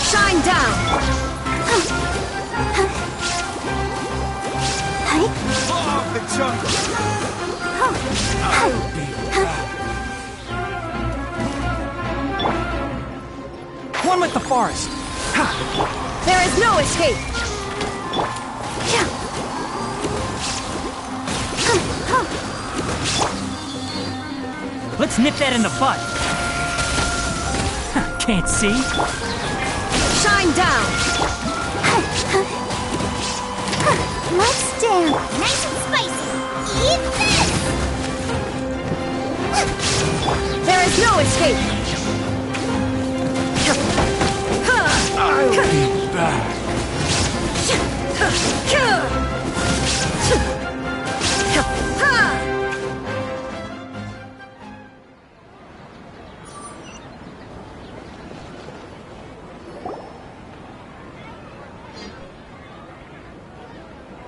[SPEAKER 3] Shine down!
[SPEAKER 18] Off the jungle!
[SPEAKER 12] One with the forest.
[SPEAKER 3] There is no escape!
[SPEAKER 12] Let's nip that in the bud. Can't see.
[SPEAKER 3] Shine down!
[SPEAKER 11] Let's dance.
[SPEAKER 2] Nice and spicy. Eat this!
[SPEAKER 3] There is no escape!
[SPEAKER 5] I'll be back.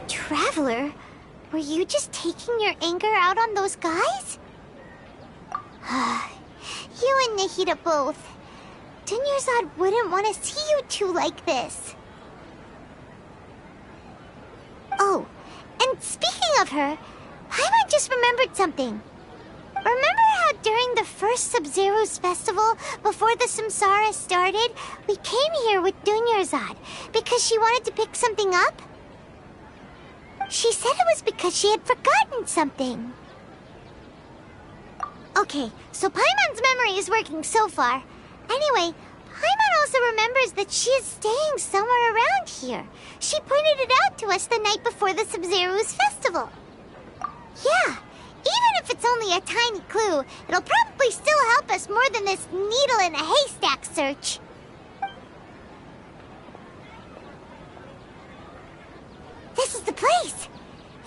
[SPEAKER 2] Traveler, were you just taking your anger out on those guys? You and Nahida both. Dunyarzad wouldn't want to see you two like this. Oh, and speaking of her, Paimon just remembered something. Remember how during the first Sub-Zero's festival, before the Samsara started, we came here with Dunyarzad because she wanted to pick something up? She said it was because she had forgotten something. Okay, so Paimon's memory is working so far. Anyway, Paimon also remembers that she is staying somewhere around here. She pointed it out to us the night before the Sub-Zero's festival. Yeah, even if it's only a tiny clue, it'll probably still help us more than this needle in a haystack search. This is the place!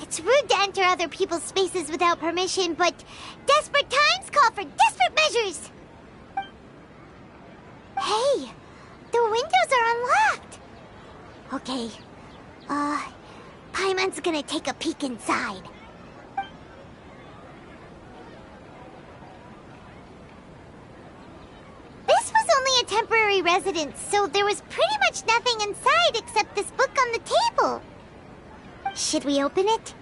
[SPEAKER 2] It's rude to enter other people's spaces without permission, but desperate times call for desperate measures! Hey! The windows are unlocked! Okay, Paimon's gonna take a peek inside. This was only a temporary residence, so there was pretty much nothing inside except this book on the table. Should we open it?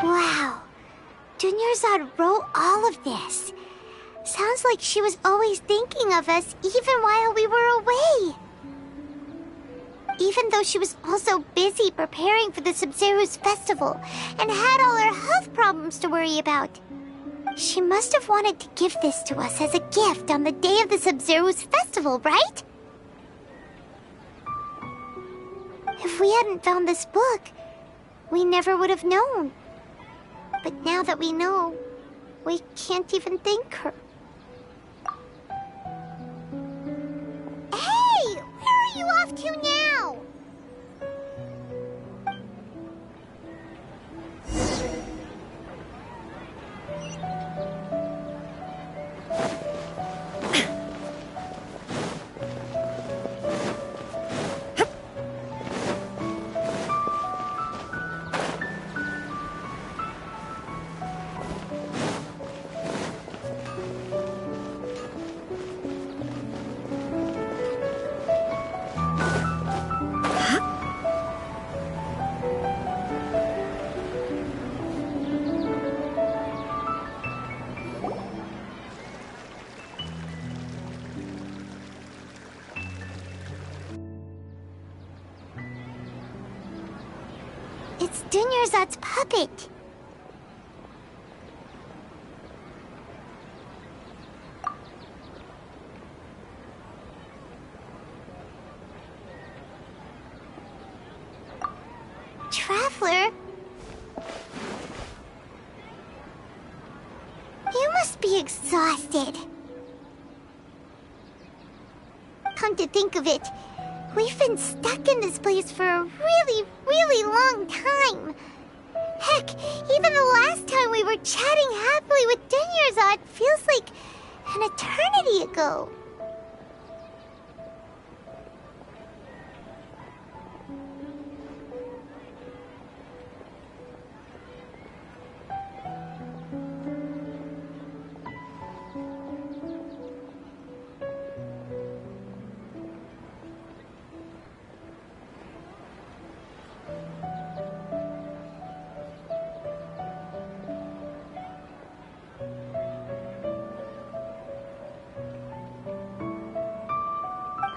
[SPEAKER 2] Wow. Dunyarzad wrote all of this. Sounds like she was always thinking of us even while we were away. Even though she was also busy preparing for the Sub-Zero's festival and had all her health problems to worry about. She must have wanted to give this to us as a gift on the day of the Sub-Zero's festival, right? If we hadn't found this book, we never would have known. But now that we know, we can't even thank her. Hey! Where are you off to now? It's Dunyarzad's puppet. Traveler? You must be exhausted. Come to think of it, we've been stuck in this place for a really long time. Heck, even the last time we were chatting happily with Dunyarzad feels like an eternity ago.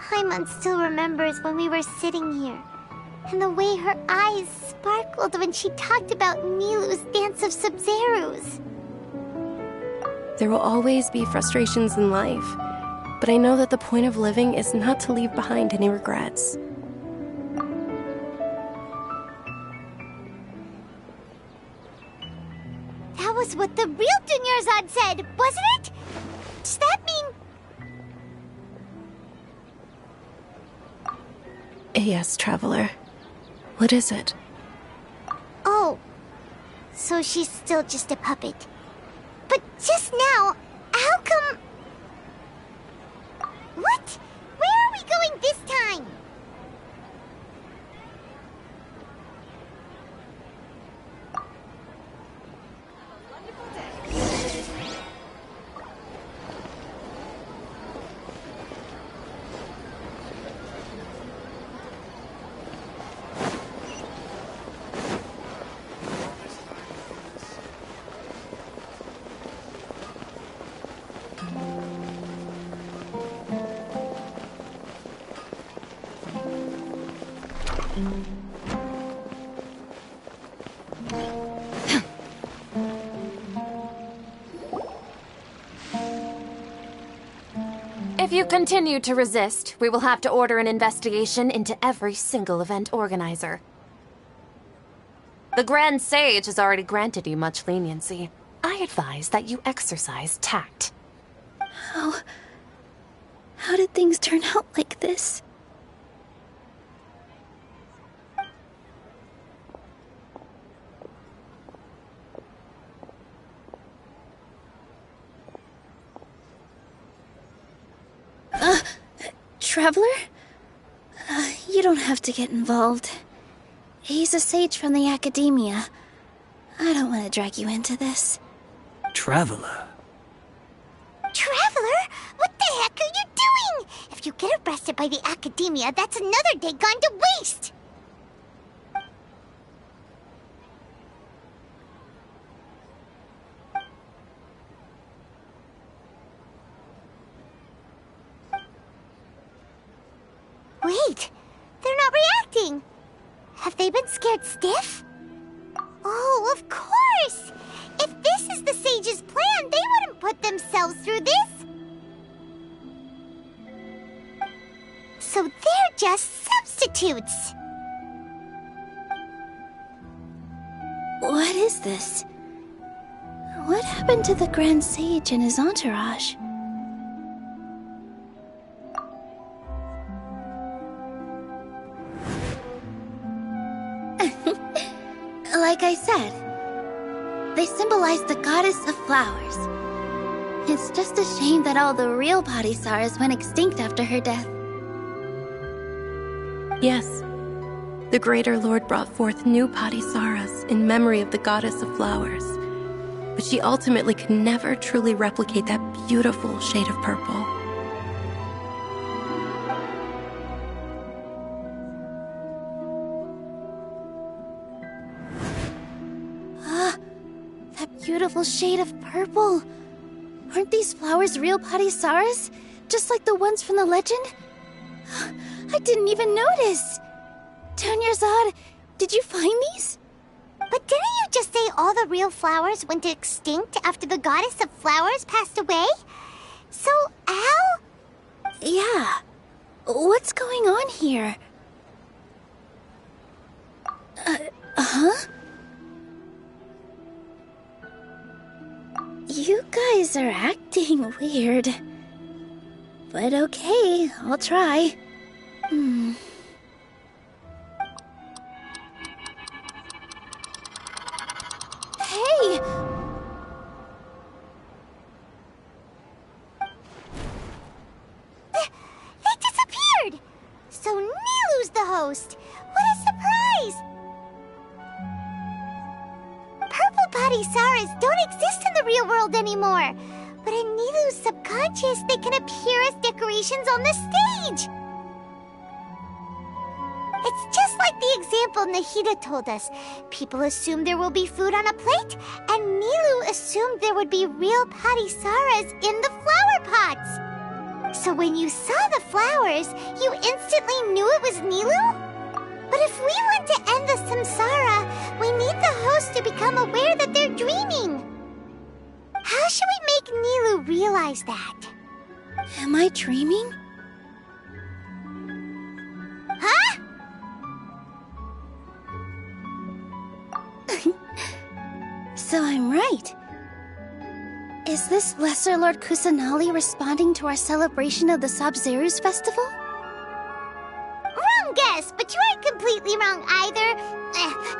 [SPEAKER 2] Paimon still remembers when we were sitting here, and the way her eyes sparkled when she talked about Nilu's dance of Sub-Zerus.
[SPEAKER 1] There will always be frustrations in life, but I know that the point of living is not to leave behind any regrets.
[SPEAKER 2] That was what the real Dunyarzad said, wasn't it? Does that mean...
[SPEAKER 1] Yes, Traveler. What is it?
[SPEAKER 2] Oh, so she's still just a puppet. But just now, how come... What? Where are we going this time?
[SPEAKER 10] If you continue to resist, we will have to order an investigation into every single event organizer. The Grand Sage has already granted you much leniency. I advise that you exercise tact.
[SPEAKER 11] How did things turn out like this? Traveler? You don't have to get involved. He's a sage from the Academia. I don't want to drag you into this.
[SPEAKER 12] Traveler?
[SPEAKER 2] Traveler? What the heck are you doing? If you get arrested by the Academia, that's another day gone to waste! Wait, they're not reacting. Have they been scared stiff? Oh, of course! If this is the Sage's plan, they wouldn't put themselves through this. So they're just substitutes.
[SPEAKER 11] What is this? What happened to the Grand Sage and his entourage? Like I said, they symbolize the goddess of flowers. It's just a shame that all the real Padisaras went extinct after her death.
[SPEAKER 1] Yes. The Greater Lord brought forth new Padisaras in memory of the goddess of flowers. But she ultimately could never truly replicate that beautiful shade of purple.
[SPEAKER 11] Beautiful shade of purple. Aren't these flowers real Padisaras? Just like the ones from the legend? I didn't even notice. Dunyarzad, did you find these?
[SPEAKER 2] But didn't you just say all the real flowers went extinct after the goddess of flowers passed away? So, how?
[SPEAKER 11] Yeah. What's going on here? Huh? You guys are acting weird. But okay, I'll try. Hey!
[SPEAKER 2] They disappeared! So Nilu's the host! What a surprise! Purple Padisaras don't exist in the real world anymore. But in Nilu's subconscious, they can appear as decorations on the stage. It's just like the example Nahida told us. People assume there will be food on a plate, and Nilu assumed there would be real Padisaras in the flower pots. So when you saw the flowers, you instantly knew it was Nilu? But if we want to end the samsara, we need the host to become aware that they're dreaming. How should we make Nilu realize that?
[SPEAKER 11] Am I dreaming?
[SPEAKER 2] Huh?
[SPEAKER 11] So I'm right. Is this Lesser Lord Kusanali responding to our celebration of the Sabzeruz festival?
[SPEAKER 2] Wrong guess, but you aren't completely wrong either.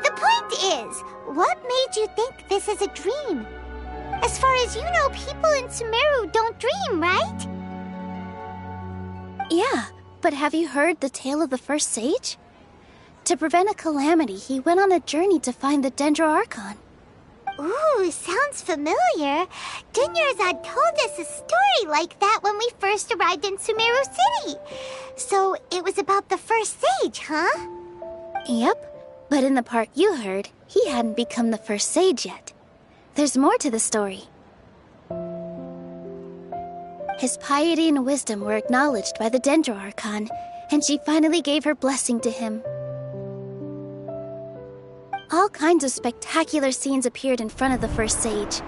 [SPEAKER 2] The point is, what made you think this is a dream? As far as you know, people in Sumeru don't dream, right?
[SPEAKER 11] Yeah, but have you heard the tale of the first sage? To prevent a calamity, he went on a journey to find the Dendro Archon.
[SPEAKER 2] Ooh, sounds familiar. Dunyarzad told us a story like that when we first arrived in Sumeru City. So it was about the first sage, huh?
[SPEAKER 11] Yep, but in the part you heard, he hadn't become the first sage yet. There's more to the story. His piety and wisdom were acknowledged by the Dendro Archon, and she finally gave her blessing to him. All kinds of spectacular scenes appeared in front of the first sage,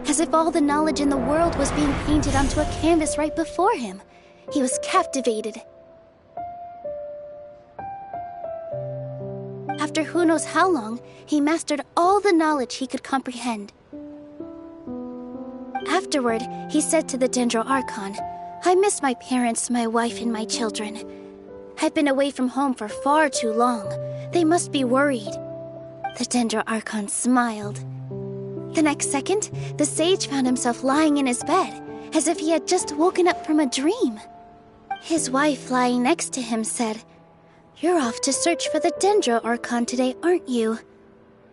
[SPEAKER 11] as if all the knowledge in the world was being painted onto a canvas right before him. He was captivated. After who knows how long, he mastered all the knowledge he could comprehend. Afterward, he said to the Dendro Archon, "I miss my parents, my wife, and my children. I've been away from home for far too long. They must be worried." The Dendro Archon smiled. The next second, the sage found himself lying in his bed, as if he had just woken up from a dream. His wife, lying next to him, said, "You're off to search for the Dendro Archon today, aren't you?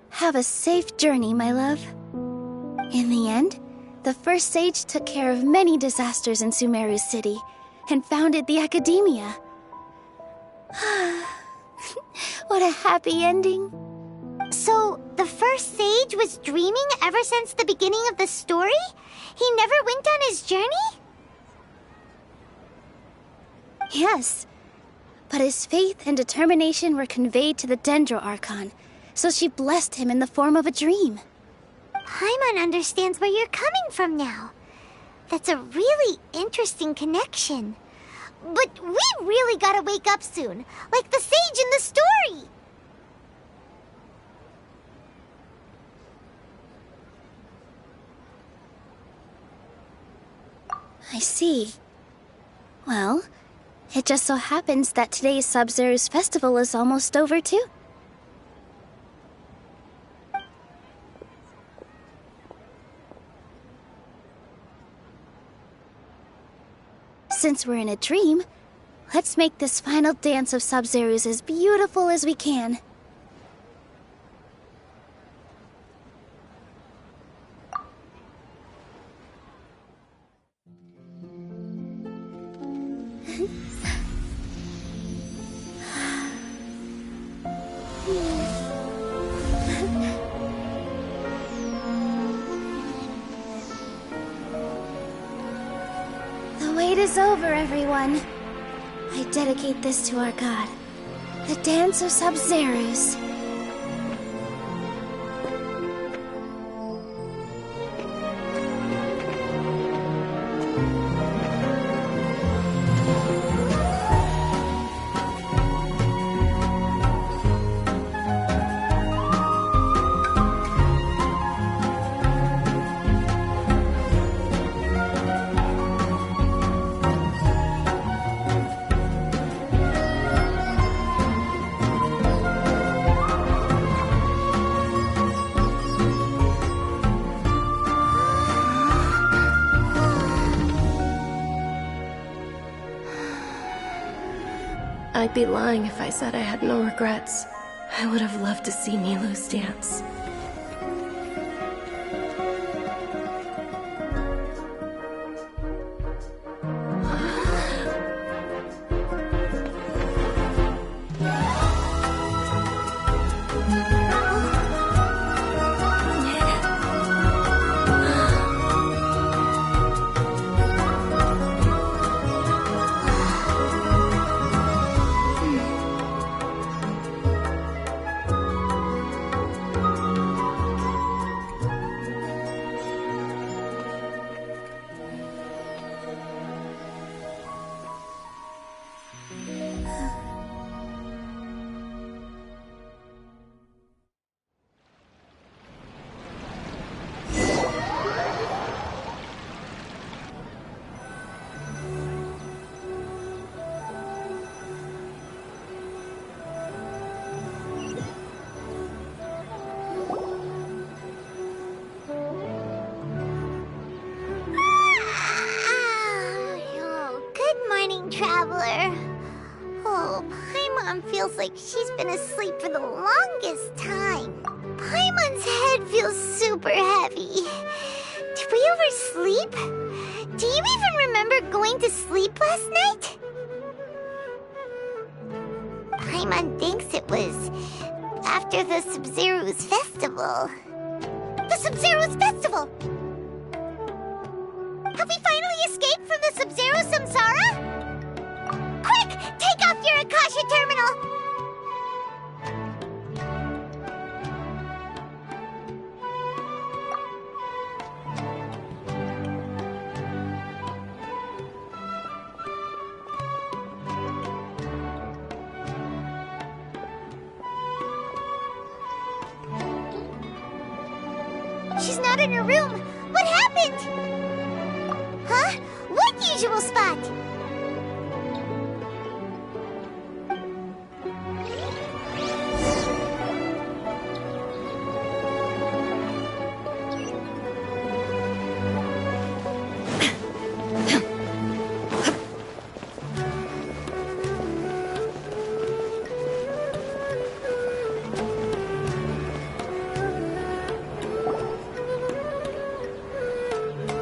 [SPEAKER 11] Have a safe journey, my love." In the end, the first sage took care of many disasters in Sumeru City and founded the Academia. What a happy ending.
[SPEAKER 2] So, the first sage was dreaming ever since the beginning of the story? He never went on his journey?
[SPEAKER 11] Yes, but his faith and determination were conveyed to the Dendro Archon, so she blessed him in the form of a dream.
[SPEAKER 2] Paimon understands where you're coming from now. That's a really interesting connection. But we really gotta wake up soon, like the sage in the story!
[SPEAKER 11] I see. Well, it just so happens that today's Sabzeruz festival is almost over too. Since we're in a dream, let's make this final dance of Sabzeruz as beautiful as we can. The wait is over, everyone. I dedicate this to our god, the dance of Sabzeruz.
[SPEAKER 1] I'd be lying if I said I had no regrets. I would have loved to see Nilu's dance.
[SPEAKER 2] Archon feels like she's been asleep for the longest time. Paimon's head feels super heavy. Did we oversleep? Do you even remember going to sleep last night? Paimon thinks it was after the Sub-Zero's festival. The Sub-Zero's festival! Have we finally escaped from the Sub-Zero Samsara? Quick! Take off your Akasha terminal! She's not in her room. What happened? Huh? What usual spot?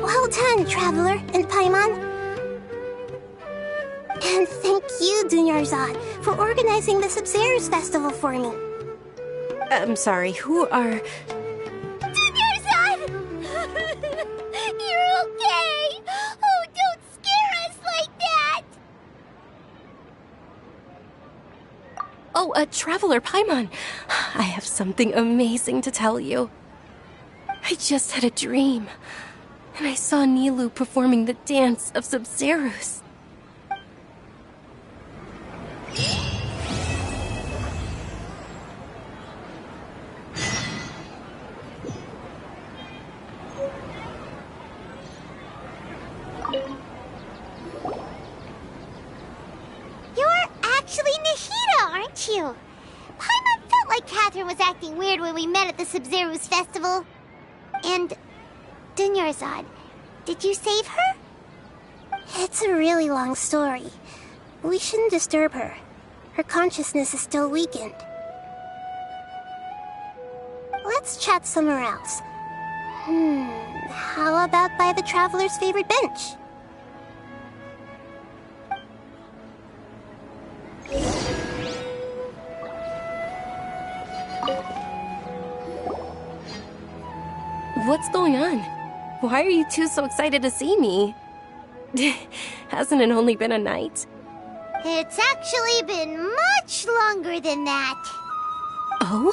[SPEAKER 14] Well done, Traveler and Paimon. And thank you, Dunyarzad, for organizing the Sub-Zero's festival for me.
[SPEAKER 1] I'm sorry, who are...
[SPEAKER 2] Dunyarzad! You're okay! Oh, don't scare us like that!
[SPEAKER 1] Oh, Traveler Paimon. I have something amazing to tell you. I just had a dream, and I saw Nilou performing the dance of Sub-Zeros.
[SPEAKER 2] You're actually Nahida, aren't you? Paimon felt like Catherine was acting weird when we met at the Sub-Zero's festival. And... Dunyarzad, did you save her?
[SPEAKER 14] It's a really long story. We shouldn't disturb her. Her consciousness is still weakened. Let's chat somewhere else. How about by the Traveler's favorite bench?
[SPEAKER 1] What's going on? Why are you two so excited to see me? Hasn't it only been a night?
[SPEAKER 2] It's actually been much longer than that.
[SPEAKER 1] Oh?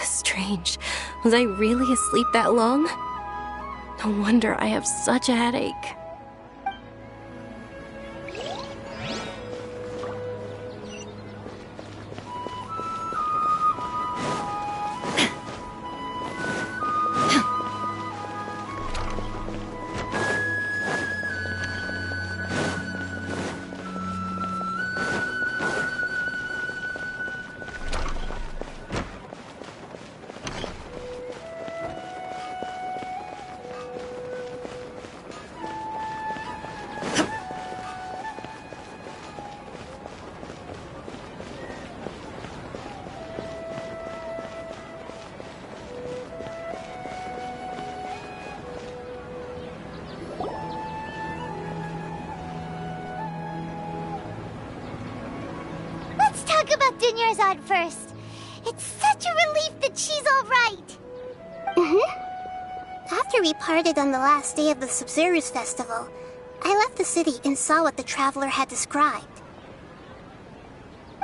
[SPEAKER 1] Strange. Was I really asleep that long? No wonder I have such a headache.
[SPEAKER 2] Let's talk about Dunyarzad first. It's such a relief that she's all right.
[SPEAKER 14] After we parted on the last day of the Sub-Zero's festival, I left the city and saw what the Traveler had described.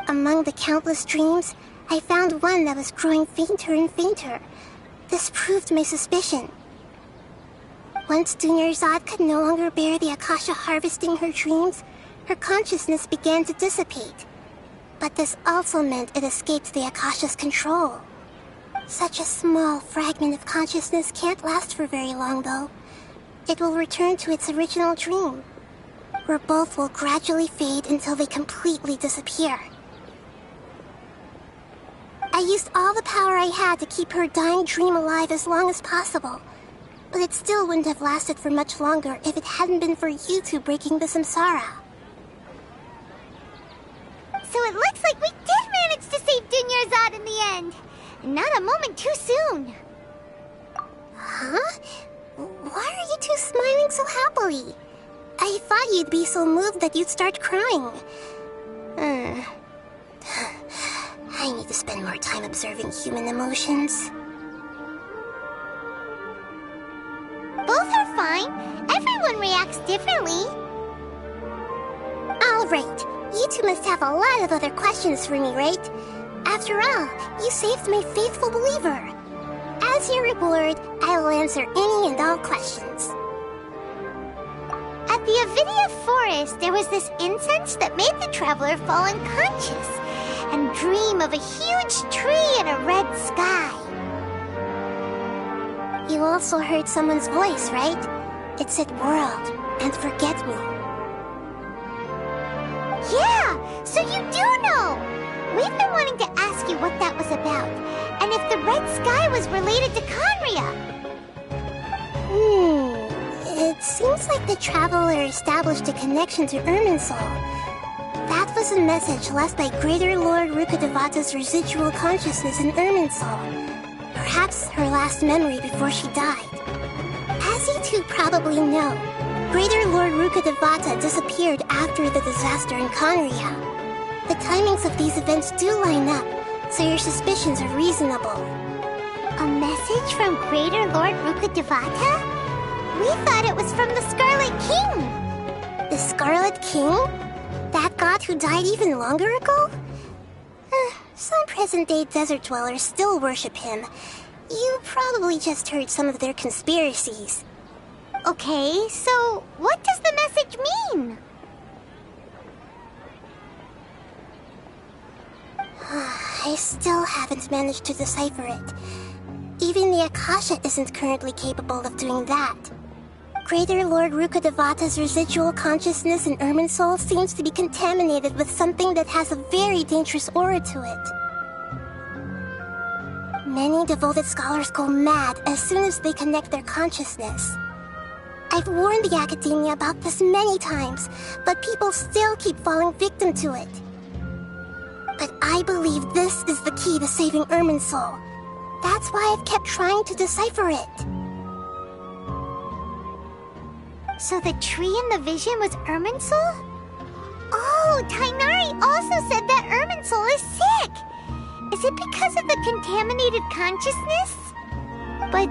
[SPEAKER 14] Among the countless dreams, I found one that was growing fainter and fainter. This proved my suspicion. Once Dunyarzad could no longer bear the Akasha harvesting her dreams, her consciousness began to dissipate. But this also meant it escaped the Akasha's control. Such a small fragment of consciousness can't last for very long, though. It will return to its original dream, where both will gradually fade until they completely disappear. I used all the power I had to keep her dying dream alive as long as possible, but it still wouldn't have lasted for much longer if it hadn't been for you two breaking the samsara.
[SPEAKER 2] So it looks like we did manage to save Dunyarzad in the end. Not a moment too soon.
[SPEAKER 14] Huh? Why are you two smiling so happily? I thought you'd be so moved that you'd start crying. I need to spend more time observing human emotions.
[SPEAKER 2] Both are fine. Everyone reacts differently.
[SPEAKER 14] Alright, you two must have a lot of other questions for me, right? After all, you saved my faithful believer. As your reward, I will answer any and all questions.
[SPEAKER 2] At the Avidia forest, there was this incense that made the traveler fall unconscious and dream of a huge tree and a red sky.
[SPEAKER 14] You also heard someone's voice, right? It said world and forget me.
[SPEAKER 2] Yeah, so you do know! We've been wanting to ask you what that was about, and if the red sky was related to Conria.
[SPEAKER 14] It seems like the traveler established a connection to Irminsul. That was a message left by Greater Lord Rukkhadevata's residual consciousness in Irminsul. Perhaps her last memory before she died. As you two probably know, Greater Lord Rukkhadevata disappeared after the disaster in Conria. The timings of these events do line up, so your suspicions are reasonable.
[SPEAKER 2] A message from Greater Lord Rukkhadevata? We thought it was from the Scarlet King!
[SPEAKER 14] The Scarlet King? That god who died even longer ago? Some present-day desert dwellers still worship him. You probably just heard some of their conspiracies.
[SPEAKER 2] Okay, so what does the message mean?
[SPEAKER 14] I still haven't managed to decipher it. Even the Akasha isn't currently capable of doing that. Greater Lord Rukkhadevata's residual consciousness in Irminsul seems to be contaminated with something that has a very dangerous aura to it. Many devoted scholars go mad as soon as they connect their consciousness. I've warned the Academia about this many times, but people still keep falling victim to it. But I believe this is the key to saving Irminsul. That's why I've kept trying to decipher it.
[SPEAKER 2] So the tree in the vision was Irminsul? Oh, Tainari also said that Irminsul is sick! Is it because of the contaminated consciousness? But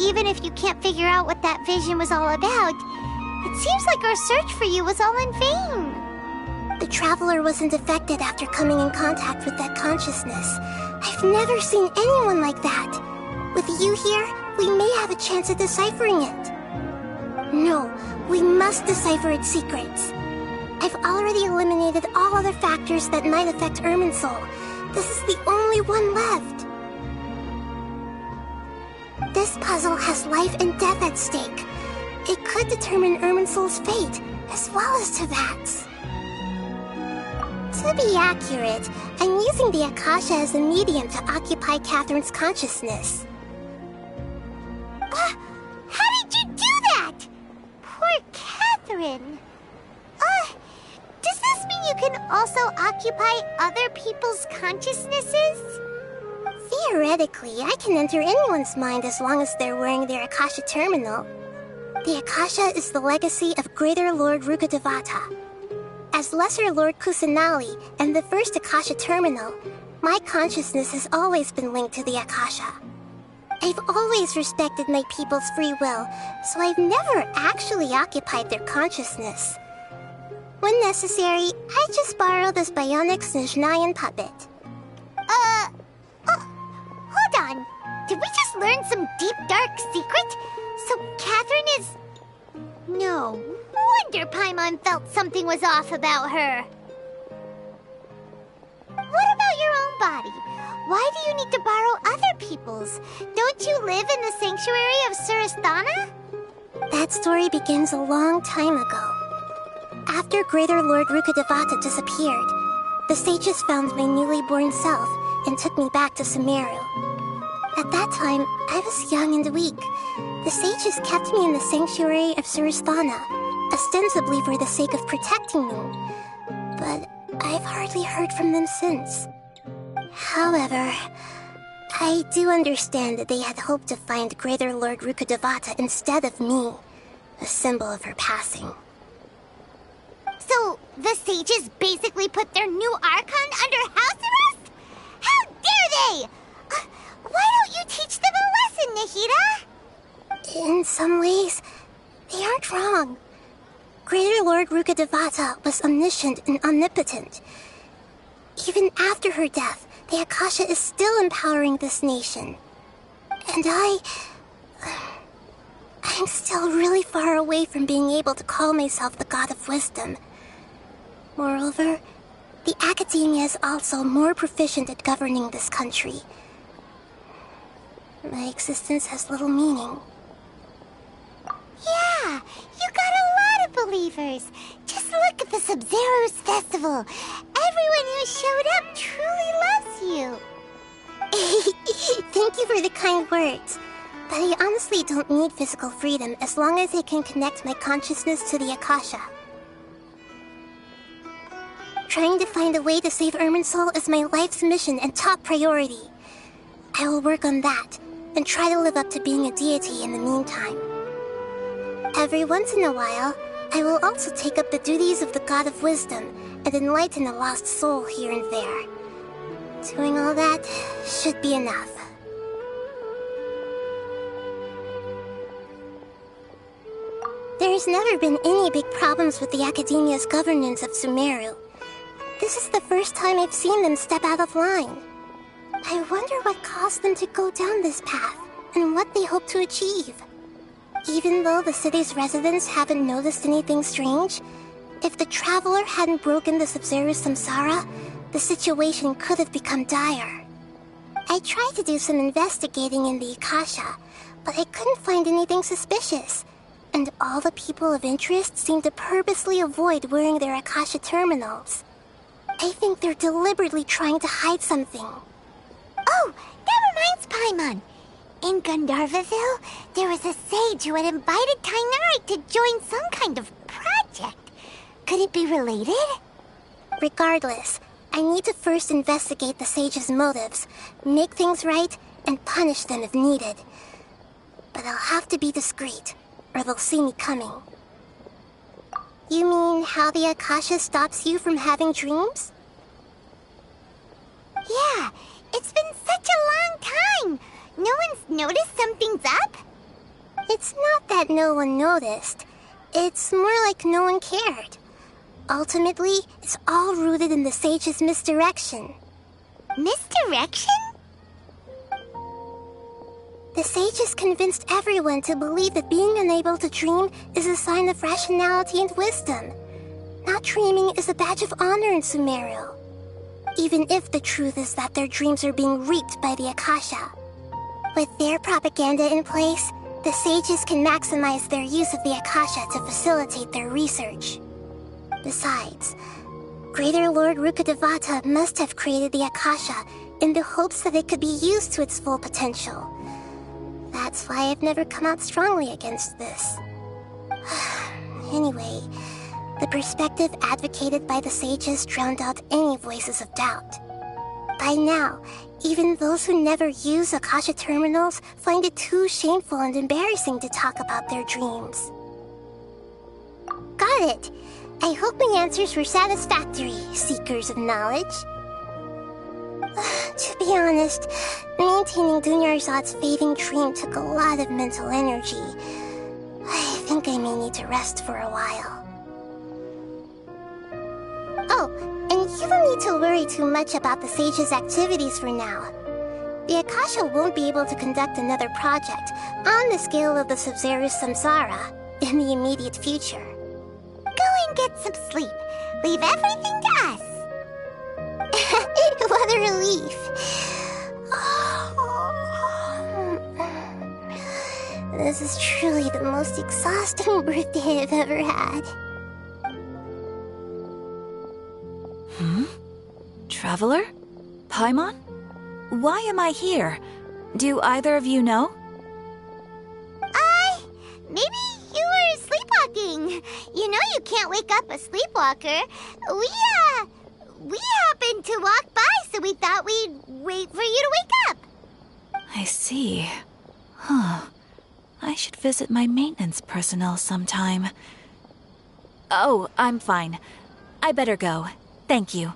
[SPEAKER 2] even if you can't figure out what that vision was all about, it seems like our search for you was all in vain.
[SPEAKER 14] The Traveler wasn't affected after coming in contact with that consciousness. I've never seen anyone like that. With you here, we may have a chance at deciphering it. No, we must decipher its secrets. I've already eliminated all other factors that might affect Irminsul. This is the only one left. This puzzle has life and death at stake. It could determine Irminsul's fate, as well as Tevat's. To be accurate, I'm using the Akasha as a medium to occupy Catherine's consciousness.
[SPEAKER 2] How did you do that? Poor Catherine. Does this mean you can also occupy other people's consciousnesses?
[SPEAKER 14] Theoretically, I can enter anyone's mind as long as they're wearing their Akasha terminal. The Akasha is the legacy of Greater Lord Rukkhadevata. As Lesser Lord Kusanali and the first Akasha terminal, my consciousness has always been linked to the Akasha. I've always respected my people's free will, so I've never actually occupied their consciousness. When necessary, I just borrow this bionic Snezhnayan puppet.
[SPEAKER 2] Hold on. Did we just learn some deep, dark secret? So Catherine is... No wonder Paimon felt something was off about her. What about your own body? Why do you need to borrow other people's? Don't you live in the sanctuary of Surasthana?
[SPEAKER 14] That story begins a long time ago. After Greater Lord Rukkhadevata disappeared, the sages found my newly born self and took me back to Sumeru. At that time, I was young and weak. The sages kept me in the sanctuary of Surasthana, ostensibly for the sake of protecting me. But I've hardly heard from them since. However, I do understand that they had hoped to find Greater Lord Rukkhadevata instead of me, a symbol of her passing.
[SPEAKER 2] So, the sages basically put their new Archon under house arrest? How dare they! Why don't you teach them a lesson, Nahida?
[SPEAKER 14] In some ways, they aren't wrong. Greater Lord Rukkhadevata was omniscient and omnipotent. Even after her death, the Akasha is still empowering this nation. And I'm still really far away from being able to call myself the God of Wisdom. Moreover, the Academia is also more proficient at governing this country. My existence has little meaning.
[SPEAKER 2] Yeah, you got a lot of believers. Just look at the Sub-Zero's festival. Everyone who showed up truly loves you.
[SPEAKER 14] Thank you for the kind words. But I honestly don't need physical freedom as long as I can connect my consciousness to the Akasha. Trying to find a way to save Irminsul is my life's mission and top priority. I will work on that, and try to live up to being a deity in the meantime. Every once in a while, I will also take up the duties of the God of Wisdom and enlighten a lost soul here and there. Doing all that should be enough. There's never been any big problems with the Academia's governance of Sumeru. This is the first time I've seen them step out of line. I wonder what caused them to go down this path, and what they hope to achieve. Even though the city's residents haven't noticed anything strange, if the Traveler hadn't broken the Sub-Zero Samsara, the situation could have become dire. I tried to do some investigating in the Akasha, but I couldn't find anything suspicious. And all the people of interest seem to purposely avoid wearing their Akasha terminals. I think they're deliberately trying to hide something.
[SPEAKER 2] Oh, that reminds Paimon. In Gandharvaville, there was a sage who had invited Kainari to join some kind of project. Could it be related?
[SPEAKER 14] Regardless, I need to first investigate the sage's motives, make things right, and punish them if needed. But I'll have to be discreet, or they'll see me coming. You mean how the Akasha stops you from having dreams?
[SPEAKER 2] Yeah, it's been such a long time. No one's noticed something's up?
[SPEAKER 14] It's not that no one noticed. It's more like no one cared. Ultimately, it's all rooted in the sage's misdirection.
[SPEAKER 2] Misdirection?
[SPEAKER 14] The sages convinced everyone to believe that being unable to dream is a sign of rationality and wisdom. Not dreaming is a badge of honor in Sumeru. Even if the truth is that their dreams are being reaped by the Akasha. With their propaganda in place, the sages can maximize their use of the Akasha to facilitate their research. Besides, Greater Lord Rukkhadevata must have created the Akasha in the hopes that it could be used to its full potential. That's why I've never come out strongly against this. Anyway, the perspective advocated by the sages drowned out any voices of doubt. By now, even those who never use Akasha terminals find it too shameful and embarrassing to talk about their dreams. Got it! I hope my answers were satisfactory, seekers of knowledge. To be honest, maintaining Dunyarzad's fading dream took a lot of mental energy. I think I may need to rest for a while. Oh, and you don't need to worry too much about the sage's activities for now. The Akasha won't be able to conduct another project on the scale of the Sub-Zero Samsara in the immediate future.
[SPEAKER 2] Go and get some sleep. Leave everything to us.
[SPEAKER 14] What a relief. This is truly the most exhausting birthday I've ever had.
[SPEAKER 19] Traveler? Paimon? Why am I here? Do either of you know?
[SPEAKER 2] Maybe you were sleepwalking. You know you can't wake up a sleepwalker. We happened to walk by, so we thought we'd wait for you to wake up.
[SPEAKER 19] I see. Huh. I should visit my maintenance personnel sometime. Oh, I'm fine. I better go. Thank you.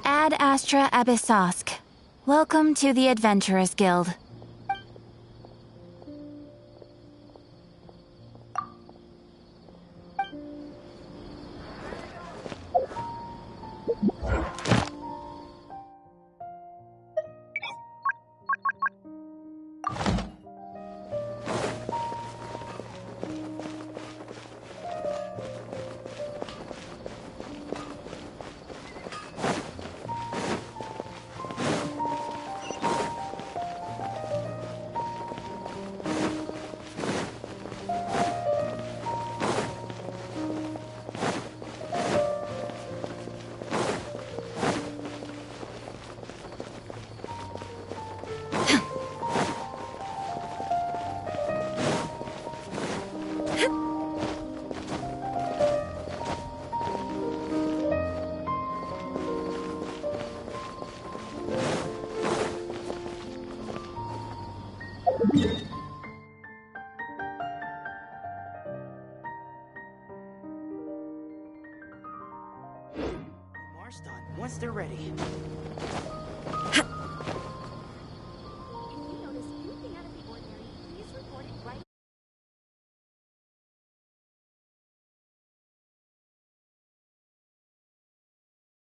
[SPEAKER 19] Ad Astra Abyssosk. Welcome to the Adventurers Guild.
[SPEAKER 20] Yeah.